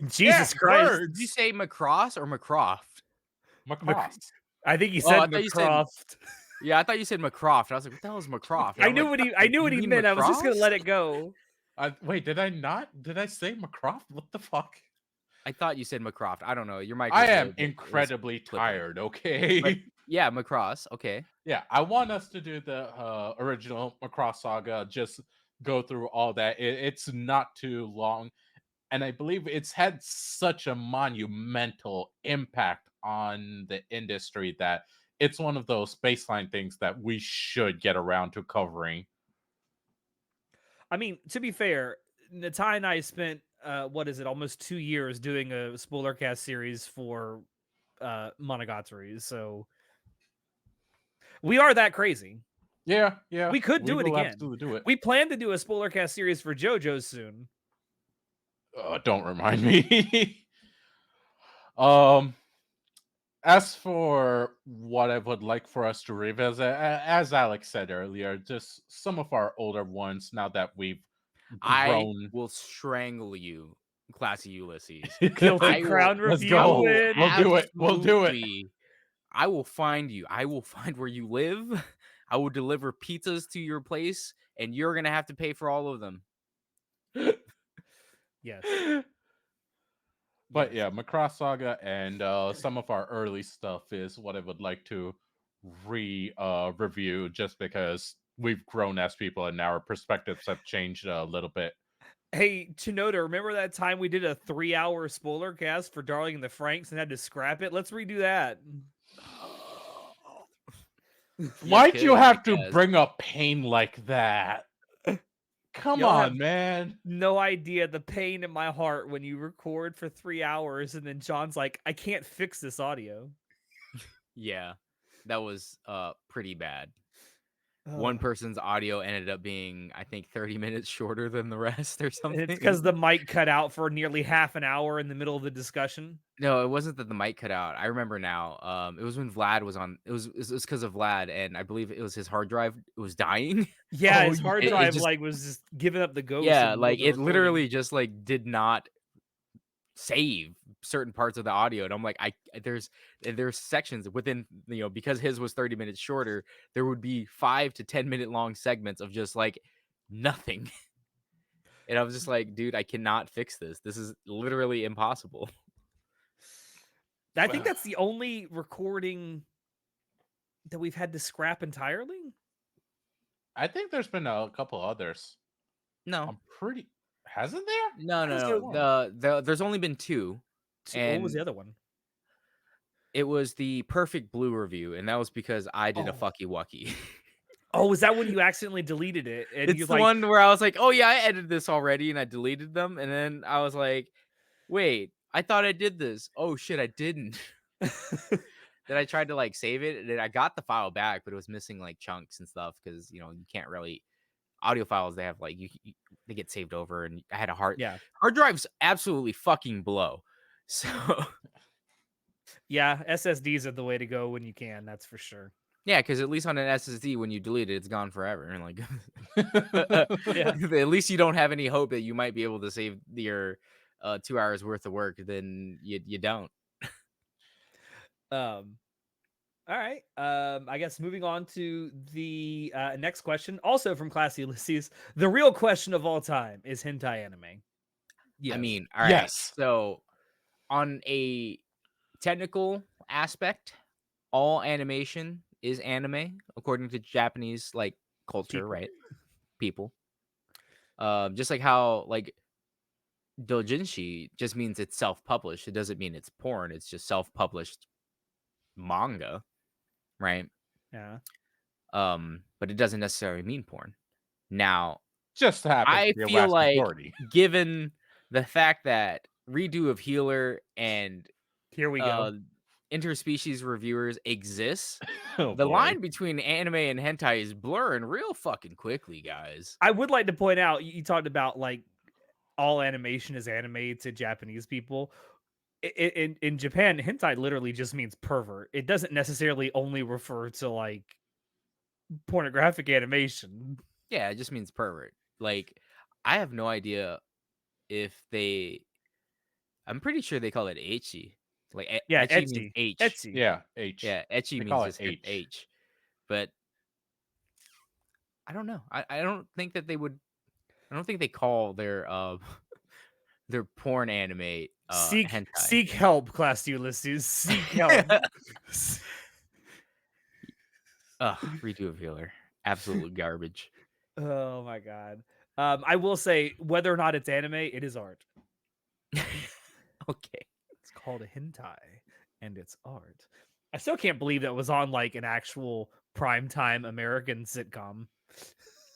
Jesus Can't Christ. Did you words. say Macross or Macroft? Macross. I think he Oh, I said thought you said McCroft. Yeah, I thought you said Macroft. I was like, "What the hell is Macroft?" And I I'm knew like, what he I "You knew what he mean meant. I was just gonna Macross?" let it go. Wait, did I not? Did I say Macroft? What the fuck? I thought you said Macroft. I don't know. Your mic I was a am little bit it was incredibly flipping. tired, But okay? yeah, Macross. Okay. Yeah, I want us to do the original Macross Saga, just go through all that. It's not too long. And I believe it's had such a monumental impact on the industry that it's one of those baseline things that we should get around to covering. I mean, to be fair, Natai and I spent what is it, almost 2 years doing a spoiler cast series for Monogatari, so we are that crazy. Yeah, yeah, We could we do it will again. absolutely do it. We plan to do a spoiler cast series for JoJo soon. Don't remind me. um, as for what I would like for us to revisit, as Alex said earlier, just some of our older ones now that we've I grown. will strangle you, Classy Ulysses. Guilty I will Crown Let's I review go. will it. We'll do it. We'll do it. absolutely I will find you. I will find where you live. I will deliver pizzas to your place, and you're gonna have to pay for all of them. Yes. But Yes. yeah, Macross Saga and some of our early stuff is what I would like to review just because we've grown as people and our perspectives have changed a little bit. Hey, Chinoda, remember that time we did a 3-hour spoiler cast for Darling in the Franxx and had to scrap it? Let's redo that. Why'd you I have to guess. bring up pain like that? Come Y'all have on, man. no idea the pain in my heart when you record for 3 hours and then John's like, I can't fix this audio. Yeah, that was pretty bad. One Ugh. person's audio ended up being, I think, 30 minutes shorter than the rest or And it's because something. the mic cut out for nearly half an hour in the middle of the discussion. No, it wasn't that the mic cut out. I remember now. It was when Vlad was on. It was because of Vlad, and I believe it was his hard drive. It was dying. Yeah, Oh, his hard It drive just like was just giving up the ghost in yeah, the middle of like the it recording. literally just like did not save certain parts of the audio, and I'm like, there's sections within because his was 30 minutes shorter. There would be 5 to 10 minute long segments of just like nothing, and I was just like, dude, I cannot fix this. This is literally impossible. I think that's the only recording that we've had to scrap entirely. I think there's been a couple others. No, I'm pretty. Hasn't there? no, I no, was no. there There's only been two, What was and the other one? it was the Perfect Blue review, and that was because I did a Oh. fucky wucky. Oh, was that when you accidentally deleted it? And It's you're the like, one where I was like, "Oh yeah, I edited this already," and I deleted them, and then I was like, "Wait, I thought I did this. Oh shit, I didn't." Then I tried to like save it, and then I got the file back, but it was missing like chunks and stuff because you can't really audio files. They have like they get saved over, and I had a yeah. hard drives absolutely fucking blow. So Yeah, SSDs are the way to go when you can, that's for sure. yeah, because at least on an SSD, when you delete it, it's gone forever. And like, Yeah. at least you don't have any hope that you might be able to save your 2 hours worth of work. Then you don't. Um all right. I guess moving on to the next question, also from Classy Ulysses. The real question of all time is hentai anime. I Yes. mean, all right. Yes. So on a technical aspect, all animation is anime according to Japanese like culture, People. right? People. Just like how like doujinshi just means it's self-published. It doesn't mean it's porn. It's just self-published manga, right? Yeah. But it doesn't necessarily mean porn. Now, Just happens to I be a feel vast like majority. given the fact that redo of healer and Here we go. interspecies reviewers exists, Oh the boy. line between anime and hentai is blurring real fucking quickly, guys. I would like to point out you talked about like all animation is anime to Japanese people. In Japan, hentai literally just means pervert. It doesn't necessarily only refer to like pornographic animation. Yeah, it just means pervert. Like, I have no idea if they. I'm pretty sure they call it ecchi. Like Yeah, ecchi means Etsy. H. Etsy. Yeah, H. Yeah, ecchi They means call it just H. H. But I don't know. I don't think that they would. I don't think they call their their porn anime hentai. Seek help, Class Ulysses. Seek help. Ugh, redo of healer. Absolute garbage. Oh my god. I will say whether or not it's anime, it is art. Okay. It's called a hentai, and it's art. I still can't believe that was on like an actual primetime American sitcom.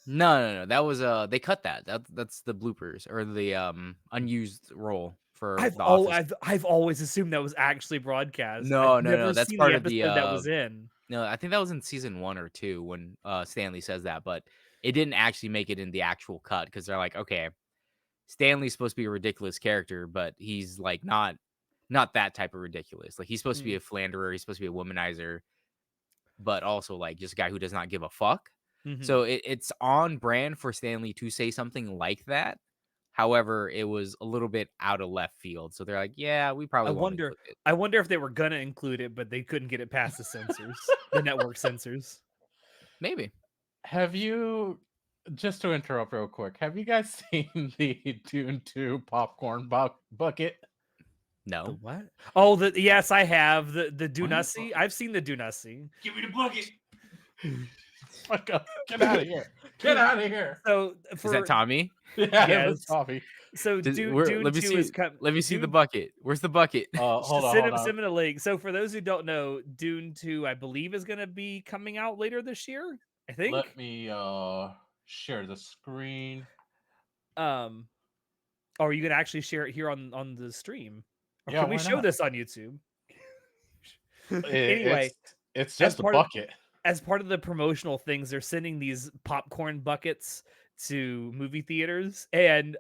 No. That was they cut that. That's the bloopers or the unused role for The Office. I've always assumed that was actually broadcast. I've No. never That's seen the part of the episode that was in. no, I think that was in season 1 or 2 when Stanley says that, but it didn't actually make it in the actual cut because they're like, okay, Stanley's supposed to be a ridiculous character, but he's like not that type of ridiculous. Like he's supposed to be Mm. a philanderer, he's supposed to be a womanizer, but also like just a guy who does not give a fuck. Mhm. So it's on brand for Stanley to say something like that. However, it was a little bit out of left field. So they're like, yeah, we I probably won't wonder include it. I wonder if they were gonna include it, but they couldn't get it past the censors, the network censors. Maybe. Have you, just to interrupt real quick, have you guys seen the Dune 2 popcorn bucket? The No. what? Oh, yes, I have the What the Dunussi. I've seen the Dunussi. Give me the bucket. Fuck up. Get out of here. Get out of here. So Is that for Tommy? Yeah, it was yes, Tommy. so Where, Dune 2 is let me see the Dune. bucket. Where's the bucket? Hold on, Send hold him, on. send him a link. So for those who don't know, Dune 2, I believe, is going to be coming out later this year. I think. Let me share the screen. Or are you going to actually share it here on the stream, or Yeah, can we why show not? this on YouTube? It's Anyway, it's as just a part of bucket. as part of the promotional things, they're sending these popcorn buckets to movie theaters, and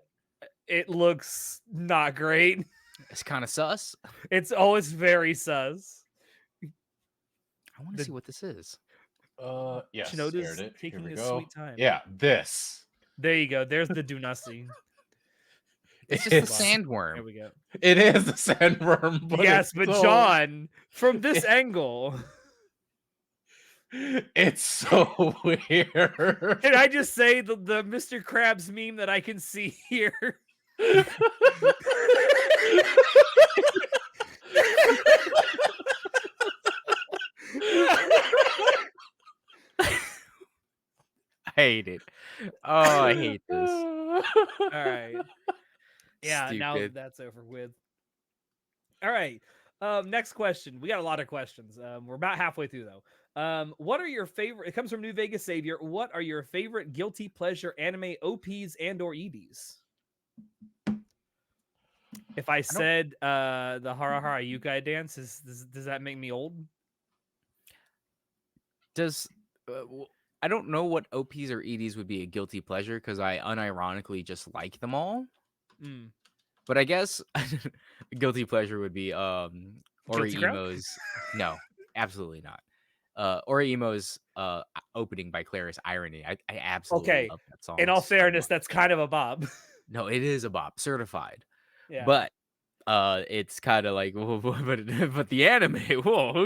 it looks not great. It's kind of sus. It's always very sus. I want to The see what this is. Yes, here it Shinoda's is. Here taking we his go. sweet time. Yeah, this. There you go. There's the Dunasi. It's just a It's There sandworm. we go. it is a sandworm, but Yes, it's but so John, from this it- angle, it's so weird. can I just say the Mr. Krabs meme that I can see here? I hate it. Oh, I hate this. All right. Yeah, now Stupid. that's over with. All right. Next question. We got a lot of questions. We're about halfway through though. What are your favorite? It comes from New Vegas Savior. What are your favorite guilty pleasure anime OPs and or EDs? If I don't- said the Hara Hara Yukai dance, does that make me old? Does I don't know what OPs or EDs would be a guilty pleasure because I unironically just like them all. Mm. But I guess a guilty pleasure would be Ori Guilty Crown? Emo's. No, absolutely not. Ori Emo's opening by Claris Irony. I absolutely Okay. love that song. In all so fairness, much. that's kind of a bob. No, it is a bop, certified. Yeah. But it's kind of like, but the anime, whoa,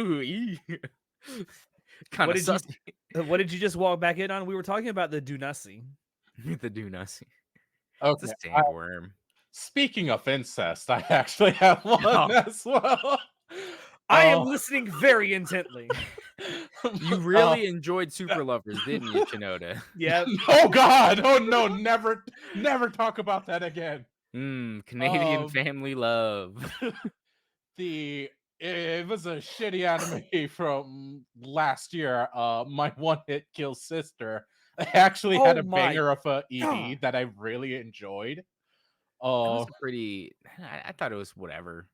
kind What of did you sus. what did you just walk back in on? We were talking about the Dunasi. The Dunas. Okay. It's a sandworm. Speaking of incest, I actually have one Oh. as well. I am listening very intently. You really enjoyed Super Lovers, didn't you, Chinoda? Yeah. Oh God! Oh no! Never talk about that again. Canadian family love. It was a shitty anime from last year. My one hit kill sister. I actually had Oh a my banger of a ED God. that I really enjoyed. That was a pretty. I thought it was whatever.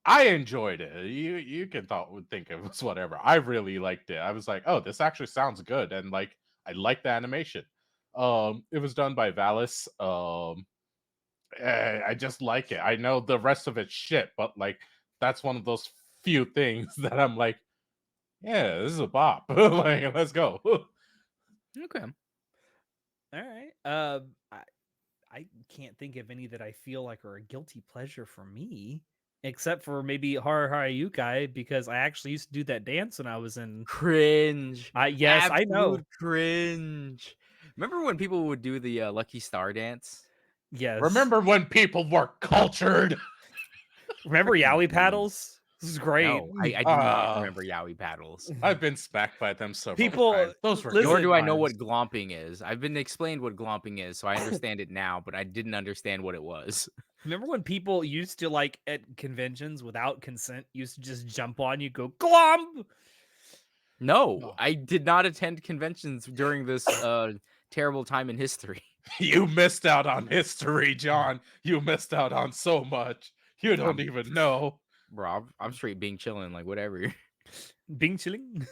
I enjoyed it. You can think it was whatever. I really liked it. I was like, oh, this actually sounds good, and like I like the animation. It was done by Valis. I just like it. I know the rest of it's shit, but like that's one of those few things that I'm like, yeah, this is a bop. Like, let's go. Okay. All right. I can't think of any that I feel like are a guilty pleasure for me, except for maybe Hara Hara Yukai, because I actually used to do that dance when I was in. Cringe. Yes, I know. Absolute cringe. Remember when people would do the Lucky Star dance? Yes. Remember when people were cultured? Remember Yowie paddles? This is great. No, I do not remember Yowie paddles. I've been smacked by them several People- times. Those were listen- Nor good do I know times. what glomping is. I've been explained what glomping is, so I understand it now, but I didn't understand what it was. Remember when people used to, like, at conventions without consent, used to just jump on you, go glomp? No, No. I did not attend conventions during this terrible time in history. You missed out on history, John. You missed out on so much. You don't even know. Bro, I'm straight being chilling, like whatever. Bing chilling.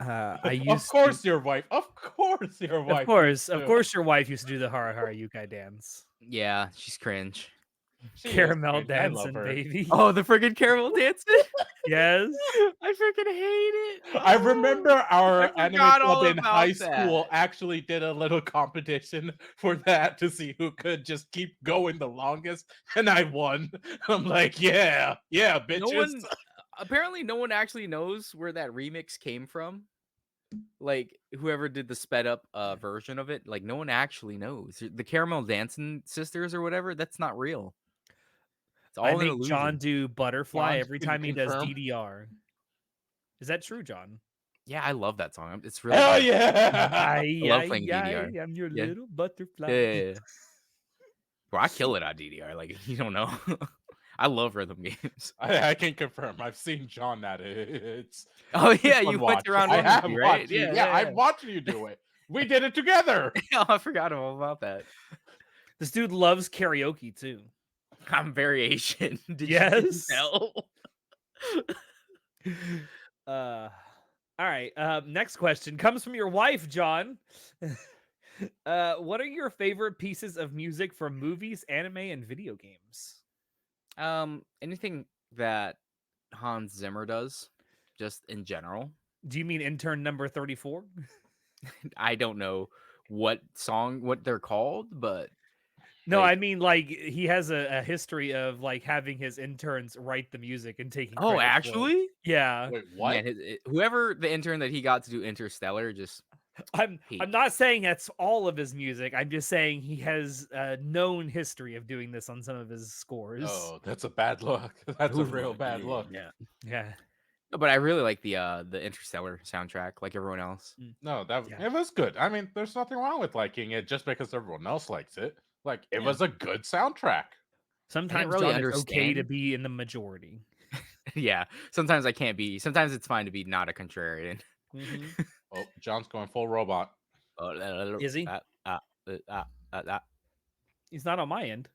I used Of course, your wife. Of course, your wife. of course, your wife used to do the Hara Hara Yukai dance. Yeah, she's cringe. She is Caramel cringe. I love dancing, her. baby. Oh, the friggin' caramel dancing! Yes. I freaking hate it. I remember our I anime forgot club all in about high that. school actually did a little competition for that to see who could just keep going the longest, and I won. I'm like, yeah, bitches. Apparently, no one actually knows where that remix came from. Like whoever did the sped up version of it, like no one actually knows. The Caramel Dancing Sisters or whatever, that's not real. It's all I an make illusion. John do butterfly John, every can you time he does confirm? DDR. Is that true, John? Yeah, I love that song. It's really Hell good. yeah! I love playing DDR. I'm your Yeah. little butterfly. Yeah. Bro, I kill it on DDR. Like, you don't know. I love rhythm games. I can confirm. I've seen John at it. It's Oh it's yeah, fun you went watch. around I one with have me, right? watched you. Yeah, Yeah, yeah, I've yeah. watched you do it. We did it together. Oh, I forgot all about that. This dude loves karaoke too. I'm very Asian. Did you Yes. tell? All right. Next question comes from your wife, John. What are your favorite pieces of music from movies, anime, and video games? Anything that Hans Zimmer does, just in general. Do you mean intern number 34? I don't know what they're called, but No, I like, mean like he has a history of like having his interns write the music and taking oh, credit for it. actually, Yeah. Wait, what? man, whoever the intern that he got to do Interstellar, just I'm peak. not saying that's all of his music. I'm just saying he has a known history of doing this on some of his scores. Oh, that's a bad look. That's a real bad look. Yeah. Yeah. No, but I really like the Interstellar soundtrack, like everyone else. No, Yeah. it was good. I mean, there's nothing wrong with liking it just because everyone else likes it. Like, it Yeah. was a good soundtrack. Sometimes, really John, it's okay to understand. be in the majority. Yeah, sometimes I can't be. Sometimes it's fine to be not a contrarian. Mhm. Oh, John's going full robot. Is he? Uh, He's not on my end.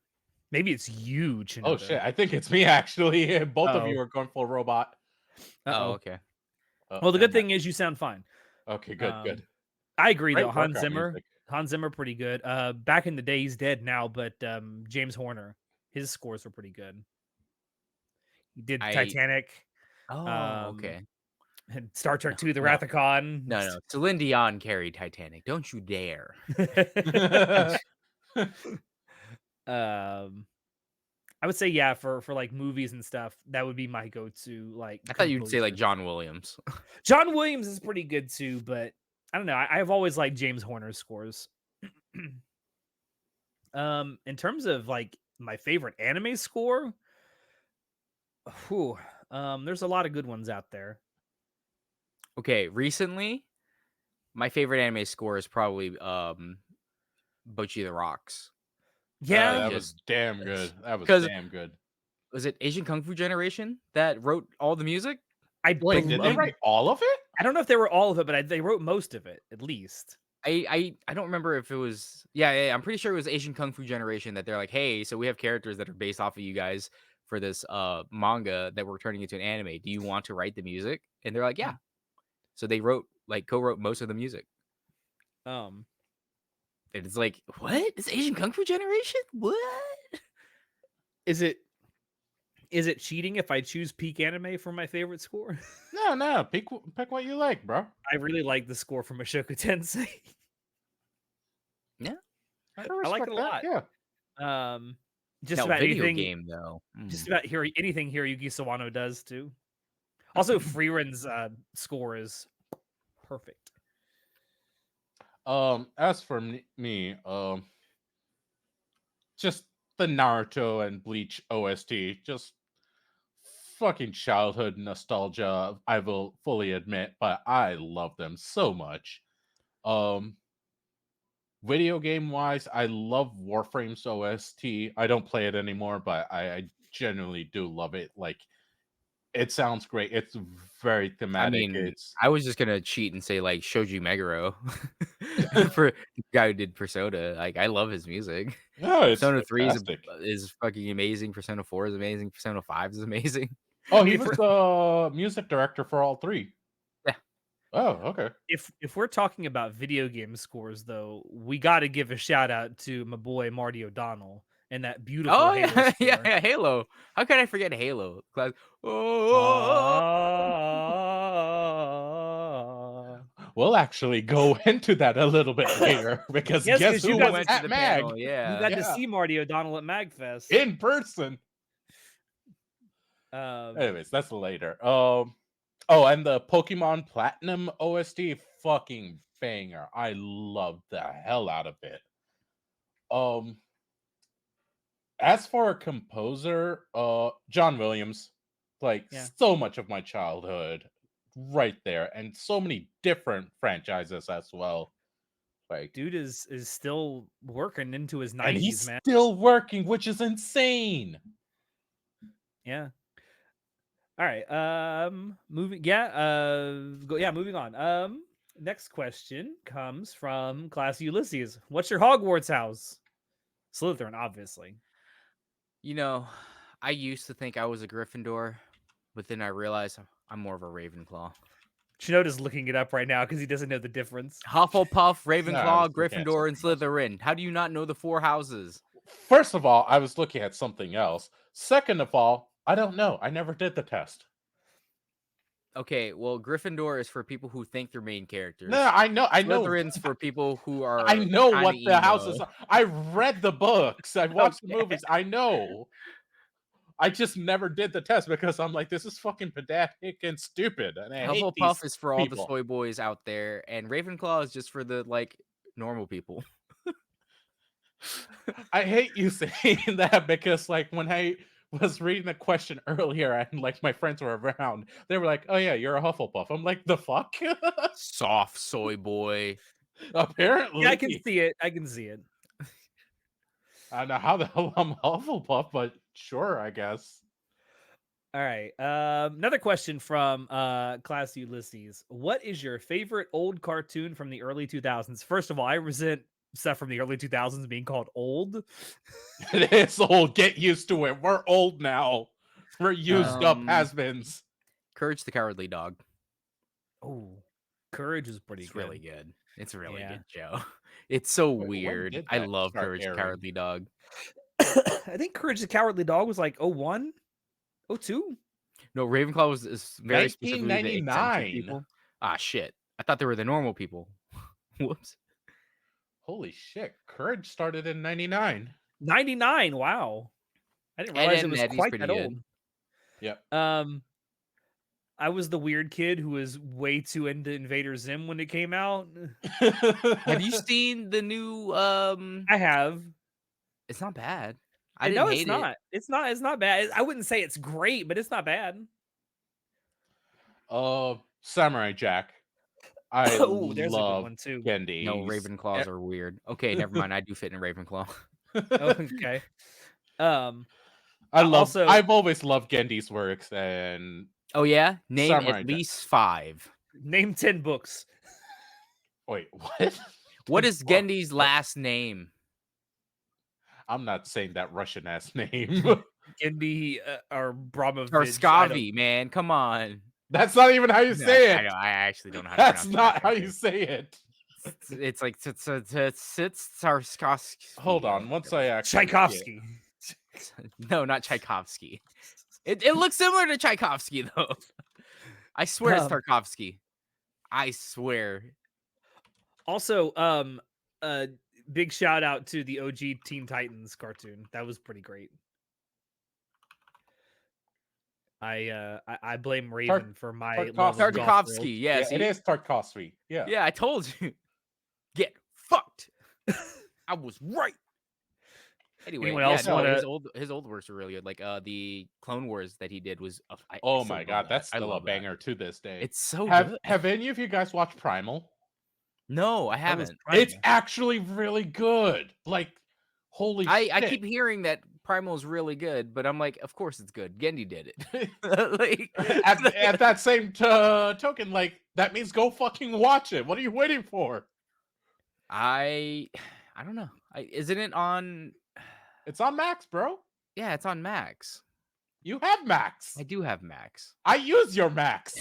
Maybe it's you, Chinoda. Oh shit, I think it's me actually. Both of you Uh-oh. are going full robot. Oh, Uh-oh. okay. Well, the good never mind. thing is you sound fine. Okay, good, good. I agree Great though. Hans workout Zimmer, music. pretty good. Back in the day, he's dead now, but James Horner, his scores were pretty good. He did Titanic, Oh, okay. and Star Trek No, 2: The no, Wrath of Khan. no. Celine Dion carried Titanic. Don't you dare. I would say yeah, for like movies and stuff, that would be my go-to. Like, I thought you'd say like composer. John Williams. John Williams is pretty good too, but I don't know. I've always liked James Horner's scores. In terms of like my favorite anime score, there's a lot of good ones out there. Okay, recently, my favorite anime score is probably Bocchi the Rocks. Yeah, that was damn good. That was 'Cause- damn good. Was it Asian Kung Fu Generation that wrote all the music? Wait, did they write all of it? I don't know if they were all of it, but they wrote most of it at least. I don't remember if it was yeah, I'm pretty sure it was Asian Kung Fu Generation that they're like, hey, so we have characters that are based off of you guys for this manga that we're turning into an anime. Do you want to write the music? And they're like, yeah. So they co-wrote most of the music. Um, And it's like, what? It's Asian Kung Fu Generation? What? is it cheating if I choose peak anime for my favorite score? No, pick what you like, bro. I really like the score from Ashoka Tensei. Yeah. I like it respect a that, lot. Yeah. Just No, about video anything. game though. Just about anything Hiroyuki Sawano does too. Also, Freeren's score is perfect. As for me, just the Naruto and Bleach OST, just fucking childhood nostalgia. I will fully admit, but I love them so much. Video game wise, I love Warframe's OST. I don't play it anymore, but I genuinely do love it. Like, it sounds great. It's very thematic. I mean, It's I was just gonna cheat and say like Shoji Meguro for the guy who did Persona. Like, I love his music. no, it's Persona 3 fantastic. is fucking amazing. Persona 4 is amazing. Persona 5 is amazing. Oh, he was the music director for all three. Yeah. Oh, okay. If we're talking about video game scores, though, we got to give a shout out to my boy Marty O'Donnell and that beautiful Oh Halo yeah, score. yeah, Halo. How could I forget Halo? We'll actually go into that a little bit later because Yes, guess 'cause who you was went to at the Mag panel, You yeah. got to see Marty O'Donnell at MagFest. in person? Um, Anyways, that's later. Oh, and the Pokemon Platinum OST, fucking banger. I love the hell out of it. As for a composer, John Williams, like Yeah. so much of my childhood, right there, and so many different franchises as well. Like, Dude is still working into his and 90s, he's man. still working, which is insane. Yeah. All right. Moving. Moving on. Next question comes from Class Ulysses. What's your Hogwarts house? Slytherin, obviously. You know, I used to think I was a Gryffindor, but then I realized I'm more of a Ravenclaw. Shinoda's looking it up right now because he doesn't know the difference. Hufflepuff, No, I was Ravenclaw, looking at Gryffindor, and something else. Slytherin. How do you not know the 4 houses? First of all, I was looking at something else. Second of all, I don't know. I never did the test. Okay, well, Gryffindor is for people who think they're main characters. No, I know. Slytherin's for people who are I know kinda what the emo. houses are. I read the books. I watched the Okay. movies. I know. I just never did the test because I'm like, this is fucking pedantic and stupid, and I hate these Hufflepuff is for all the people. soy boys out there, and Ravenclaw is just for the, like, normal people. I hate you saying that because, like, when I was reading the question earlier and, like, my friends were around, they were like, oh, yeah, you're a Hufflepuff. I'm like, the fuck? Soft soy boy. Apparently. Yeah, I can see it. I can see it. I don't know how the hell I'm Hufflepuff, but sure, I guess. All right. Another question from Class Ulysses. What is your favorite old cartoon from the early 2000s? First of all, I resent stuff from the early 2000s being called old. It is old. Get used to it. We're old now. We're used up has-beens. Courage the Cowardly Dog. Oh, Courage is pretty It's good. really good. It's a really Yeah. good show. It's so Wait, when weird. did I that love start Courage the airing? Cowardly Dog. I think Courage the Cowardly Dog was like 01, 02. No, Ravenclaw is very specifically the eccentric 1999. people. Ah, shit. I thought they were the normal people. Whoops. Holy shit. Courage started in 99. 99. Wow. I didn't Ed, realize Edd it n was Eddy's quite pretty that good. old. Yep. I was the weird kid who was way too into Invader Zim when it came out. Have you seen the new I have. It's not bad. I No, didn't it's hate it. not. It's not bad. I wouldn't say it's great, but it's not bad. Samurai Jack. I Oh, there's a good love one too. Gendy. No, Ravenclaws are weird. Okay, never mind. I do fit in a Ravenclaw. Okay. I've Also always loved Gendy's works and Oh yeah? Name Samurai at Jack. least 5. name 10 books. Wait, what? What is Whoa. Gendy's last name? I'm not saying that Russian ass name. Gendy or Bramovich. Or I don't- Scavi, man. Come on. That's not even how you say I it. know, I actually don't know how to That's pronounce not that how either. you say it. It's like Tsarskarsky. Hold on, once I actually Tchaikovsky. No, not Tchaikovsky. It looks similar to Tchaikovsky though. I swear it's Tarkovsky. I swear. Also, big shout out to the OG Teen Titans cartoon. That was pretty great. I blame Raven for my love of Goth World. Tarkovsky, yeah, it is Tarkovsky. Yeah. Yeah, I told you. Get fucked. I was right. Anyway, Anyone yeah, else no, wanna- his old works are really good. Like the Clone Wars that he did was. Oh I still my love god, that. that's I still a love that. banger to this day. It's so have good. have any of you guys watched Primal? No, I What was haven't. Primal? It's actually really good. Like, holy shit. I keep hearing that Primal is really good, but I'm like, of course it's good. Gendy did it. Like at that same token, like, that means go fucking watch it. What are you waiting for? I don't know. Isn't it on? It's on Max, bro. Yeah, it's on Max. You have Max. I do have Max. I use your Max.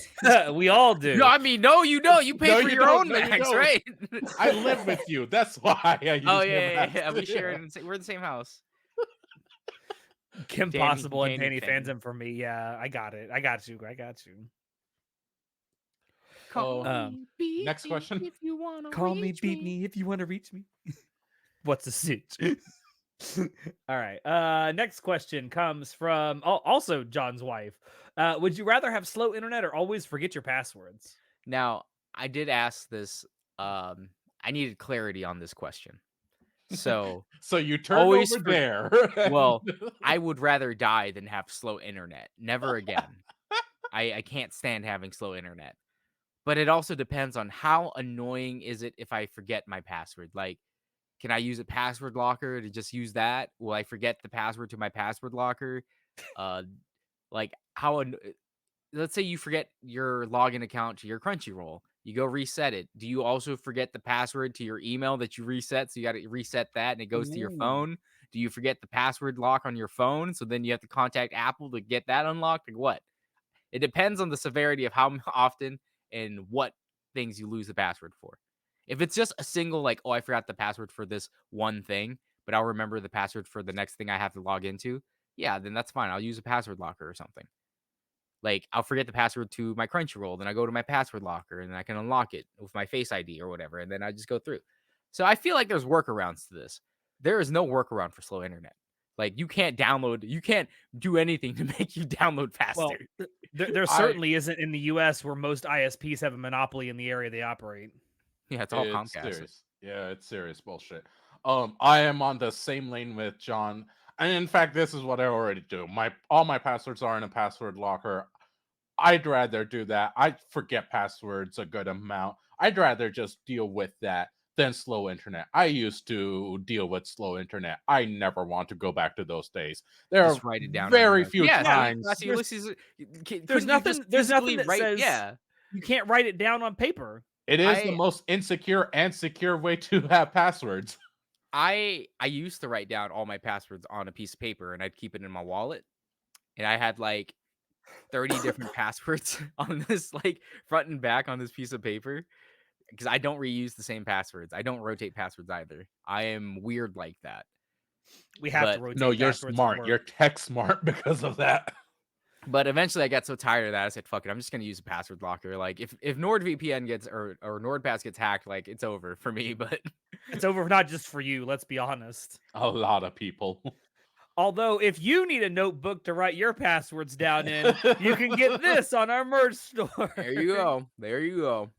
We all do. No, I mean, no, you don't. You pay No, for you your don't. own No, you Max, don't. right? I live with you. That's why I use Oh your yeah, Max. yeah. We share it. We're in the same house. Kim Danny- Possible and Danny Danny Phantom. Phantom for me. Yeah, I got it. I got you. Call me, beat next question. If you wanna Call me, reach beat me if you want to reach me. What's the sitch? All right. Next question comes from also John's wife. Would you rather have slow internet or always forget your passwords? Now, I did ask this. I needed clarity on this question. So, So you turn Always over for- there. well, I would rather die than have slow internet. Never again. I can't stand having slow internet. But it also depends on how annoying is it if I forget my password. Like, can I use a password locker to just use that? Will I forget the password to my password locker? Uh, like how let's say you forget your login account to your Crunchyroll. You go reset it. Do you also forget the password to your email that you reset? So you got to reset that and it goes to your Ooh. phone. Do you forget the password lock on your phone? So then you have to contact Apple to get that unlocked? Like what? It depends on the severity of how often and what things you lose the password for. If it's just a single, like, oh, I forgot the password for this one thing, but I'll remember the password for the next thing I have to log into, yeah, then that's fine. I'll use a password locker or something. Like, I'll forget the password to my Crunchyroll, then I go to my password locker and I can unlock it with my Face ID or whatever, and then I just go through. So I feel like there's workarounds to this. There is no workaround for slow internet. Like, you can't do anything to make you download faster. Well, there I certainly isn't in the US where most ISPs have a monopoly in the area they operate. Yeah, it's all It's Comcast. serious. Yeah, it's serious bullshit. I am on the same lane with John. And in fact, this is what I already do. All my passwords are in a password locker. I'd rather do that. I forget passwords a good amount. I'd rather just deal with that than slow internet. I used to deal with slow internet. I never want to go back to those days. There Just are write it down on your very notes. few Yeah, Yeah, see, times. Classy there's Ulysses, there's couldn't you just nothing physically that write? says Yeah, you can't write it down on paper. It is the I most insecure and secure way to have passwords. I used to write down all my passwords on a piece of paper and I'd keep it in my wallet. And I had like 30 different passwords on this, like front and back on this piece of paper. Because I don't reuse the same passwords. I don't rotate passwords either. I am weird like that. We have to But No, rotate you're passwords at smart. work. You're tech smart because of that. eventually I got so tired of that I said, fuck it, I'm just gonna use a password locker. Like if NordVPN gets or NordPass gets hacked, like it's over for me. But It's over not just for you, let's be honest. A lot of people. Although, if you need a notebook to write your passwords down in, you can get this on our merch store. there you go. There you go.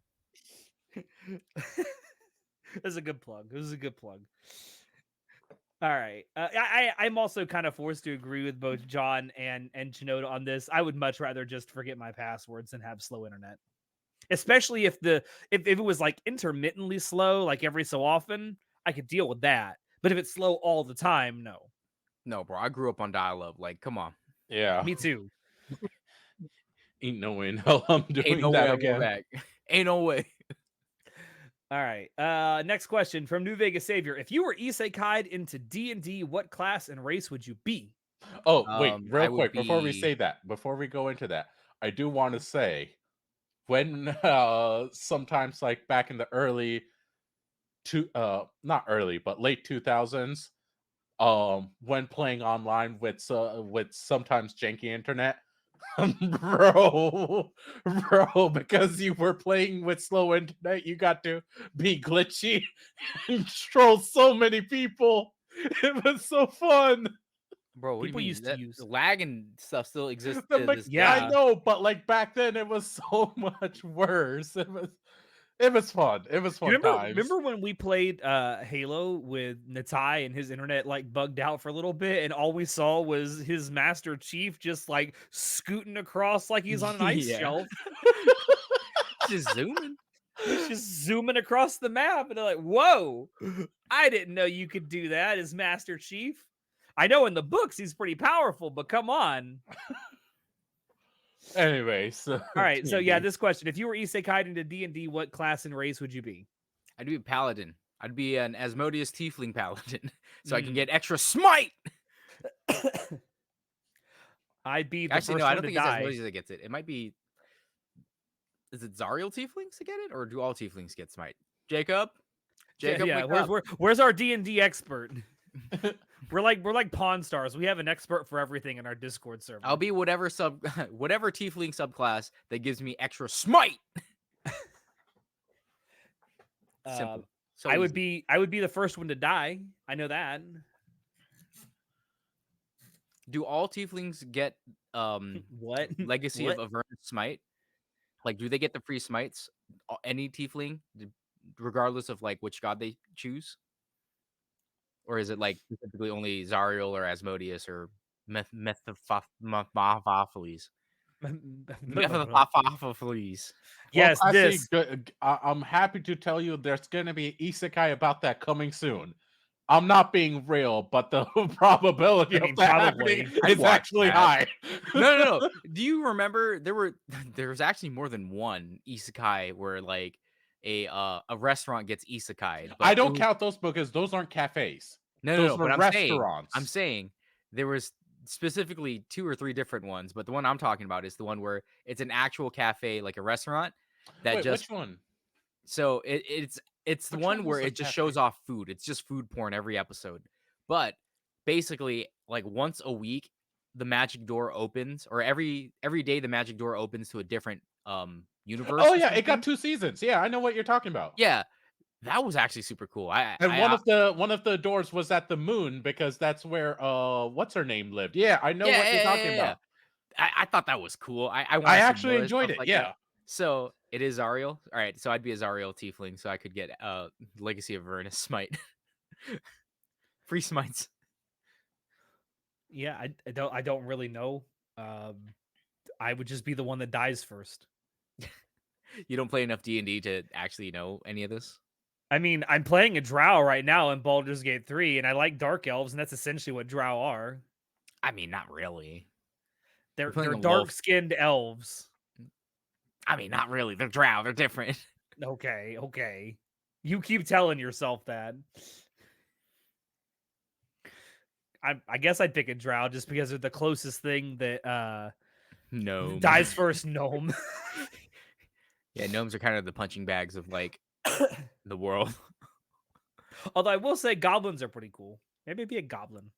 This is a good plug. This is a good plug. All right. I'm also kind of forced to agree with both John and Chinoda on this. I would much rather just forget my passwords than have slow internet. Especially if if it was like intermittently slow, like every so often, I could deal with that. But if it's slow all the time, no. No, bro. I grew up on dial-up. Like, come on. Yeah. Me too. Ain't no way in hell I'm Ain't doing no way that I'm going again. back. Ain't no way. All right. Next question from New Vegas Savior. If you were isekai'd into D&D, what class and race would you be? Oh, wait, real I would quick, before we be say that, before we go into that, I do want to say when sometimes like back in the early not early, but late 2000s, when playing online with sometimes janky internet, bro, bro, because you were playing with slow internet, you got to be glitchy and troll so many people. It was so fun. bro. What do you People mean? used to That use. lag and stuff still exists I'm to like, this I Yeah. day. know, but like back then, it was so much worse. It was fun. It was Do you fun times. remember when we played Halo with Natai and his internet like bugged out for a little bit and all we saw was his Master Chief just like scooting across like he's on an ice Yeah, shelf. just zooming. He's just zooming across the map and they're like, "Whoa. I didn't know you could do that as Master Chief." I know in the books he's pretty powerful, but come on. Anyway, so All right, so yeah, D&D. this question: if you were isekai'd into D&D, what class and race would you be? I'd be a paladin. I'd be an Asmodeus tiefling paladin, so I can Mm. get extra smite. I'd be the Actually, no, first I one don't to think it's die. Asmodeus that gets it. It might be. Is it Zariel tieflings to get it, or do all tieflings get smite? Jacob, Yeah, Jacob, yeah. wake up. Where's our D&D expert? We're like Pawn Stars. We have an expert for everything in our Discord server. I'll be whatever whatever tiefling subclass that gives me extra smite. Uh, Simple, so I would easy. be the first one to die. I know that. Do all tieflings get What? Legacy of What? Avernus smite? Like, do they get the free smites? Any tiefling, regardless of like which god they choose, or is it like specifically only Zariel or Asmodeus or Mephistopheles? Fleas. Well, Yes, Classy, this. I'm happy to tell you there's going to be an isekai about that coming soon. I'm not being real, but the probability I of mean, that happening probably. I'd is watch actually that. high. No. Do you remember there was actually more than one isekai where like a restaurant gets isekai'd, I but it don't was count those because those aren't cafes. no. Those But were I'm restaurants. saying there was specifically 2 or 3 different ones, but the one I'm talking about is the one where it's an actual cafe, like a restaurant that Wait, just which one? so it's the Which one one where was a it just shows cafe? off food. It's just food porn every episode. But basically, like once a week, the magic door opens, or every day the magic door opens to a different universe Oh or yeah, it got something. 2 seasons. Yeah, I know what you're talking about. Yeah, that was actually super cool. And one of the doors was at the moon because that's where what's her name lived. Yeah, I know what you're talking yeah. about. I thought that was cool. I I want to see actually more enjoyed stuff it. like that. Yeah. So it is Zariel. All right, so I'd be a Zariel tiefling, so I could get Legacy of Avernus smite, free smites. Yeah, I don't really know. I would just be the one that dies first. You don't play enough D&D to actually know any of this? I mean, I'm playing a drow right now in Baldur's Gate 3, and I like dark elves, and that's essentially what drow are. I mean, not really. You're They're playing a wolf. dark-skinned elves. I mean, not really. They're drow. They're different. Okay. You keep telling yourself that. I guess I'd pick a drow just because they're the closest thing that Gnome. dies first gnome. Yeah, gnomes are kind of the punching bags of like the world. Although I will say goblins are pretty cool. Maybe be a goblin.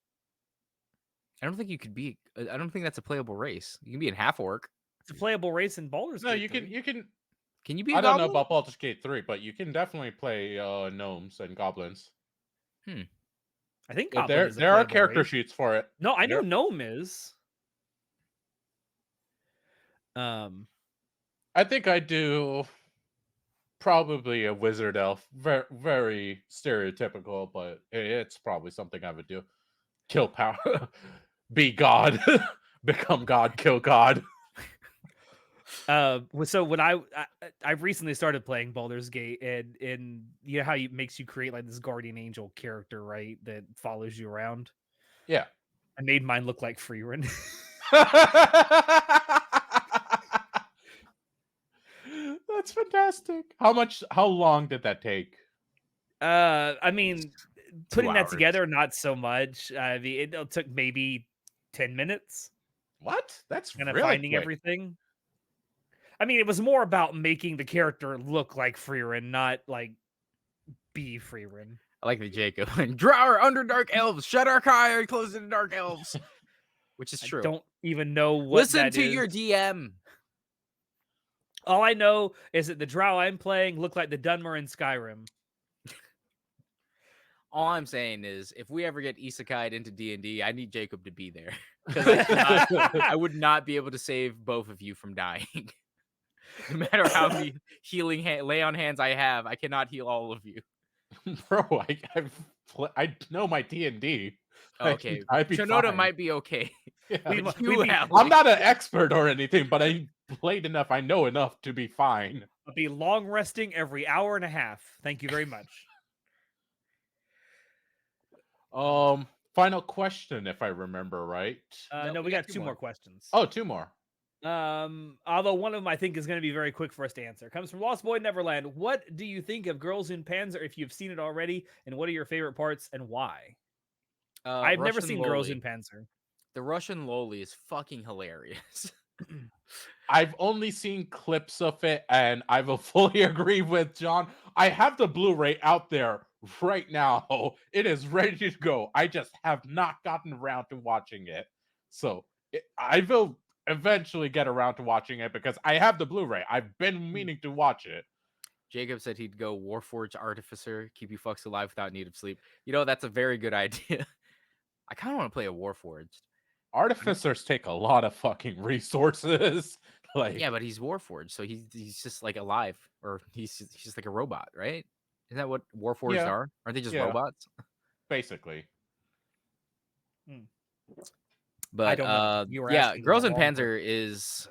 I don't think you could be. I don't think that's a playable race. You can be a half orc. It's a playable race in Baldur's No, Gate you 3. can Can you be a I don't know goblin? about Baldur's Gate 3, but you can definitely play gnomes and goblins. I think Yeah, goblin is a there are playable character race. sheets for it. No, I know There- gnome is. I think I do probably a wizard elf. Very, very stereotypical, but it's probably something I would do. Kill power. Be God. Become God. Kill God. So when I recently started playing Baldur's Gate, and you know how it makes you create like this guardian angel character, right, that follows you around. Yeah. I made mine look like Freerin. That's fantastic. How long did that take? I mean, 2 putting that hours. together, not so much. It took maybe 10 minutes. What? That's Kind of really finding quick. everything. I mean, it was more about making the character look like Freerin, not like be Freerin. I like the Jacob. Drow are under dark elves. Shut our eye or close into dark elves. Which is true. I don't even know what Listen that to is. your DM. All I know is that the drow I'm playing look like the Dunmer in Skyrim. All I'm saying is, if we ever get isekai'd into D&D, I need Jacob to be there. Because I would not be able to save both of you from dying. No matter how many healing lay on hands I have, I cannot heal all of you. Bro, I know my D&D. Okay, I'd be Shinoda fine. might be okay. Yeah. But you have, I'm not an expert or anything, but I played enough. I know enough to be fine. I'll be long resting every hour and a half. Thank you very much. Final question, if I remember right. No, we got two more questions. Oh, 2 more. Although one of them I think is going to be very quick for us to answer. Comes from Lost Boy Neverland. What do you think of Girls in Panzer if you've seen it already, and what are your favorite parts and why? I've never Russian seen Loli. Girls in Panzer. The Russian Loli is fucking hilarious. I've only seen clips of it, and I will fully agree with John. I have the Blu-ray out there right now. It is ready to go. I just have not gotten around to watching it. So I will eventually get around to watching it because I have the Blu-ray. I've been meaning to watch it. Jacob said he'd go Warforged Artificer, keep you fucks alive without need of sleep. You know, that's a very good idea. I kind of want to play a Warforged. Artificers take a lot of fucking resources. Like, Yeah, but he's Warforged, so he's just like alive, or he's just like a robot, right? Isn't that what Warforged Yeah. are? Aren't they just Yeah. robots? basically. But don't know. You were yeah, asking Girls in the wrong Panzer is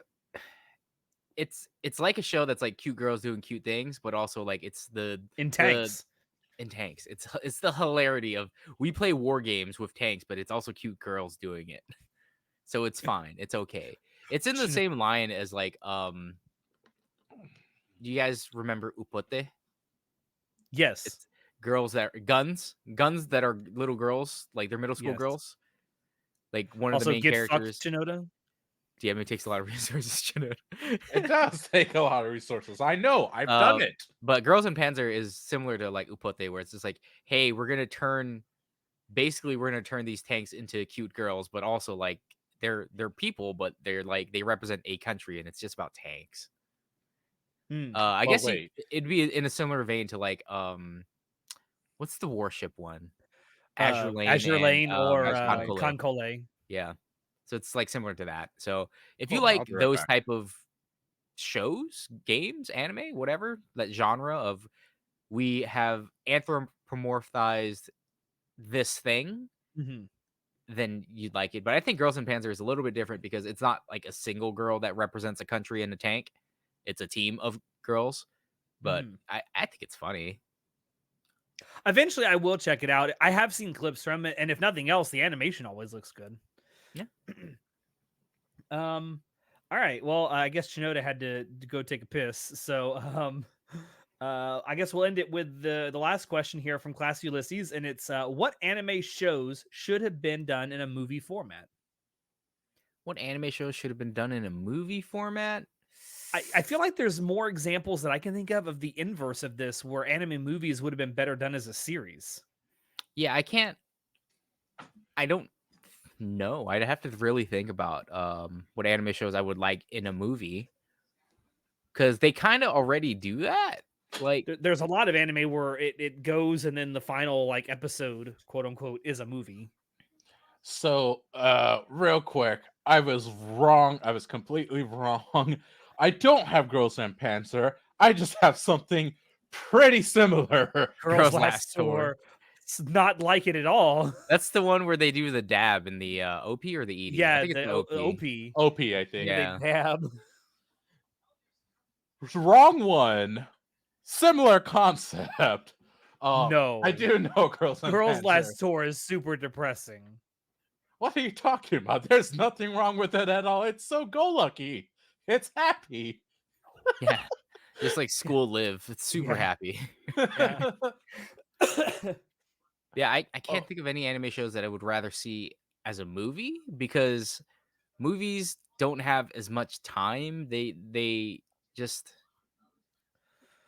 it's like a show that's like cute girls doing cute things, but also like it's In the tanks. in tanks. It's the hilarity of we play war games with tanks, but it's also cute girls doing it. So it's fine. It's okay. It's in the Chino- same line as like do you guys remember Upote? Yes. It's girls that guns that are little girls, like they're middle school Yes. girls. Like one of the Also, main get fucked, characters. Chinoda. DM it takes a lot of resources to know. It does take a lot of resources. I know. I've done Uh, it. but Girls in Panzer is similar to like Upote, where it's just like, hey, we're gonna turn these tanks into cute girls, but also like they're people, but they're like they represent a country, and it's just about tanks. Hmm. I Well, guess wait. it'd be in a similar vein to like what's the warship one? Azure Lane Azure and Lane or Azure Lane. Concole. Concole. Yeah. So it's like similar to that. So if you Hold on, I'll like be right those back. type of shows, games, anime, whatever, that genre of we have anthropomorphized this thing, Mhm. then you'd like it. But I think Girls in Panzer is a little bit different because it's not like a single girl that represents a country in a tank. It's a team of girls. But Mhm. I think it's funny. Eventually, I will check it out. I have seen clips from it, and if nothing else, the animation always looks good. Yeah. Um. All right. Well, I guess Shinoda had to go take a piss. So, I guess we'll end it with the last question here from Class Ulysses, and it's what anime shows should have been done in a movie format? What anime shows should have been done in a movie format? I feel like there's more examples that I can think of the inverse of this, where anime movies would have been better done as a series. Yeah, I don't know. I'd have to really think about what anime shows I would like in a movie. Because they kind of already do that. Like, There's a lot of anime where it goes and then the final like episode, quote unquote, is a movie. So, real quick, I was wrong. I was completely wrong. I don't have Girls and Panzer. I just have something pretty similar. Girls Girls Last Last Tour. Tour. It's not like it at all. That's the one where they do the dab in the OP or the ED. I Yeah, think it's the the OP. OP. OP, I think. And they Yeah. dab. Wrong one. Similar concept. No. I do know Girls and Girls Panzer. Last Tour is super depressing. What are you talking about? There's nothing wrong with it at all. It's so go lucky. It's happy. Yeah. Just like School Live. It's super Yeah. happy. Yeah. Yeah, I can't Oh. think of any anime shows that I would rather see as a movie because movies don't have as much time. They just